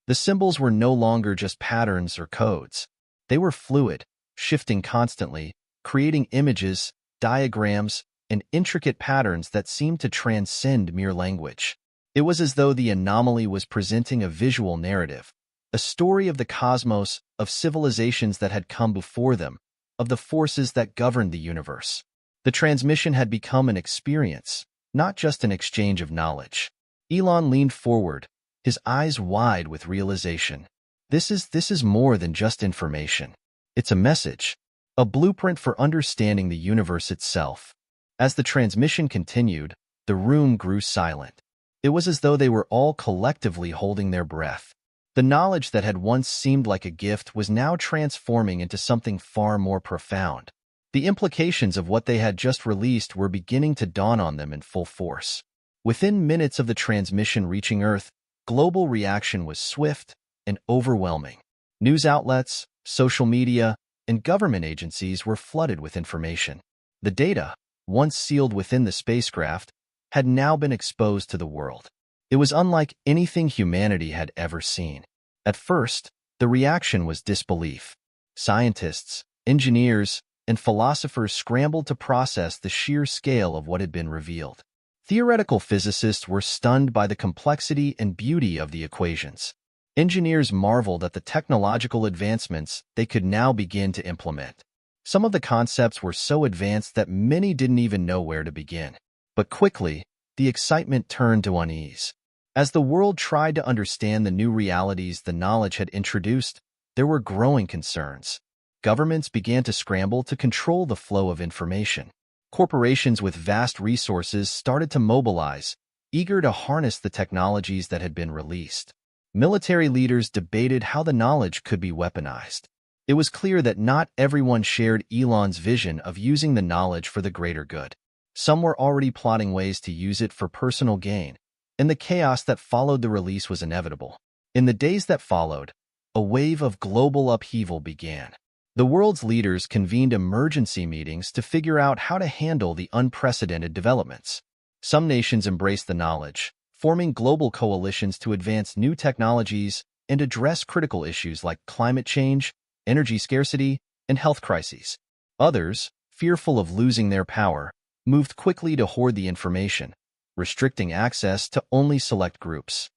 The symbols were no longer just patterns or codes. They were fluid, shifting constantly, creating images, diagrams, and intricate patterns that seemed to transcend mere language. It was as though the anomaly was presenting a visual narrative, a story of the cosmos, of civilizations that had come before them, of the forces that governed the universe. The transmission had become an experience, not just an exchange of knowledge. Elon leaned forward, his eyes wide with realization. This is more than just information. It's a message, a blueprint for understanding the universe itself. As the transmission continued, the room grew silent. It was as though they were all collectively holding their breath. The knowledge that had once seemed like a gift was now transforming into something far more profound. The implications of what they had just released were beginning to dawn on them in full force. Within minutes of the transmission reaching Earth, global reaction was swift and overwhelming. News outlets, social media, and government agencies were flooded with information. The data, once sealed within the spacecraft, had now been exposed to the world. It was unlike anything humanity had ever seen. At first, the reaction was disbelief. Scientists, engineers, and philosophers scrambled to process the sheer scale of what had been revealed. Theoretical physicists were stunned by the complexity and beauty of the equations. Engineers marveled at the technological advancements they could now begin to implement. Some of the concepts were so advanced that many didn't even know where to begin. But quickly, the excitement turned to unease. As the world tried to understand the new realities the knowledge had introduced, there were growing concerns. Governments began to scramble to control the flow of information. Corporations with vast resources started to mobilize, eager to harness the technologies that had been released. Military leaders debated how the knowledge could be weaponized. It was clear that not everyone shared Elon's vision of using the knowledge for the greater good. Some were already plotting ways to use it for personal gain, and the chaos that followed the release was inevitable. In the days that followed, a wave of global upheaval began. The world's leaders convened emergency meetings to figure out how to handle the unprecedented developments. Some nations embraced the knowledge, forming global coalitions to advance new technologies and address critical issues like climate change, energy scarcity, and health crises. Others, fearful of losing their power, moved quickly to hoard the information, restricting access to only select groups.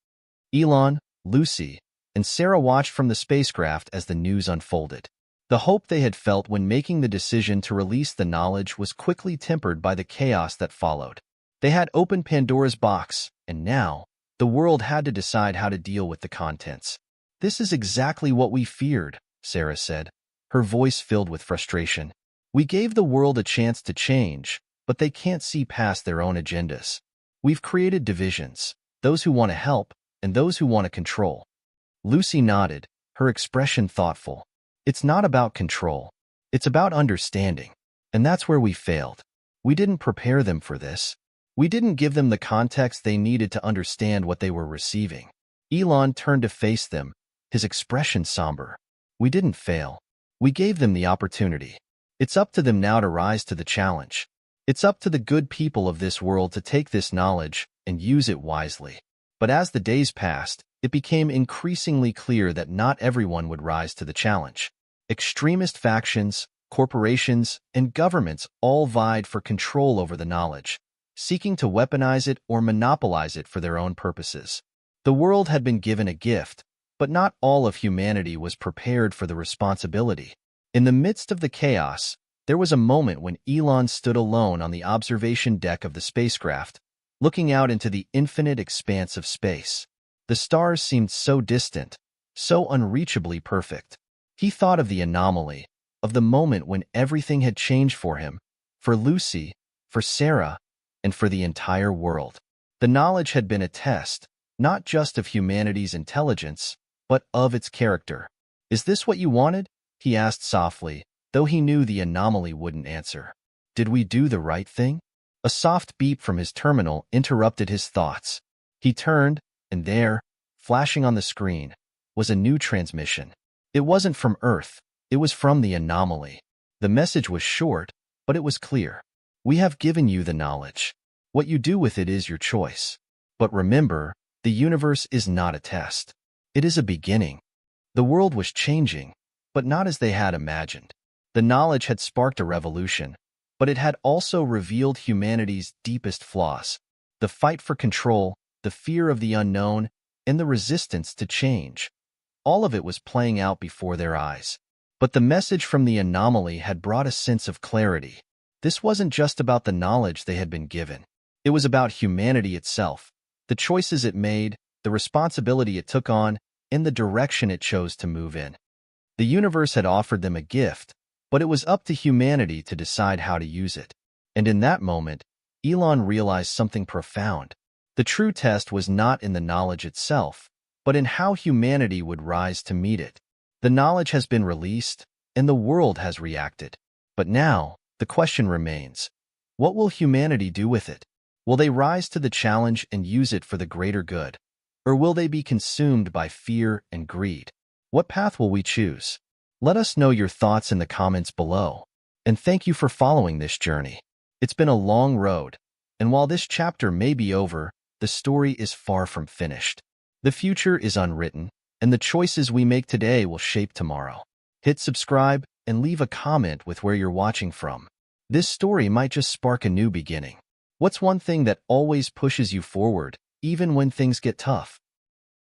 Elon, Lucy, and Sarah watched from the spacecraft as the news unfolded. The hope they had felt when making the decision to release the knowledge was quickly tempered by the chaos that followed. They had opened Pandora's box, and now, the world had to decide how to deal with the contents. "This is exactly what we feared," Sarah said, her voice filled with frustration. "We gave the world a chance to change, but they can't see past their own agendas. We've created divisions, those who want to help and those who want to control." Lucy nodded, her expression thoughtful. "It's not about control. It's about understanding. And that's where we failed. We didn't prepare them for this. We didn't give them the context they needed to understand what they were receiving." Elon turned to face them, his expression somber. "We didn't fail. We gave them the opportunity. It's up to them now to rise to the challenge. It's up to the good people of this world to take this knowledge and use it wisely." But as the days passed, it became increasingly clear that not everyone would rise to the challenge. Extremist factions, corporations, and governments all vied for control over the knowledge, seeking to weaponize it or monopolize it for their own purposes. The world had been given a gift, but not all of humanity was prepared for the responsibility. In the midst of the chaos, there was a moment when Elon stood alone on the observation deck of the spacecraft, looking out into the infinite expanse of space. The stars seemed so distant, so unreachably perfect. He thought of the anomaly, of the moment when everything had changed for him, for Lucy, for Sarah, and for the entire world. The knowledge had been a test, not just of humanity's intelligence, but of its character. "Is this what you wanted?" he asked softly, though he knew the anomaly wouldn't answer. "Did we do the right thing?" A soft beep from his terminal interrupted his thoughts. He turned, and there, flashing on the screen, was a new transmission. It wasn't from Earth, it was from the anomaly. The message was short, but it was clear. "We have given you the knowledge. What you do with it is your choice. But remember, the universe is not a test. It is a beginning." The world was changing, but not as they had imagined. The knowledge had sparked a revolution, but it had also revealed humanity's deepest flaws. The fight for control, the fear of the unknown, and the resistance to change. All of it was playing out before their eyes. But the message from the anomaly had brought a sense of clarity. This wasn't just about the knowledge they had been given. It was about humanity itself, the choices it made, the responsibility it took on, and the direction it chose to move in. The universe had offered them a gift, but it was up to humanity to decide how to use it. And in that moment, Elon realized something profound. The true test was not in the knowledge itself, but in how humanity would rise to meet it. The knowledge has been released, and the world has reacted. But now, the question remains, what will humanity do with it? Will they rise to the challenge and use it for the greater good? Or will they be consumed by fear and greed? What path will we choose? Let us know your thoughts in the comments below. And thank you for following this journey. It's been a long road, and while this chapter may be over, the story is far from finished. The future is unwritten, and the choices we make today will shape tomorrow. Hit subscribe and leave a comment with where you're watching from. This story might just spark a new beginning. What's one thing that always pushes you forward, even when things get tough?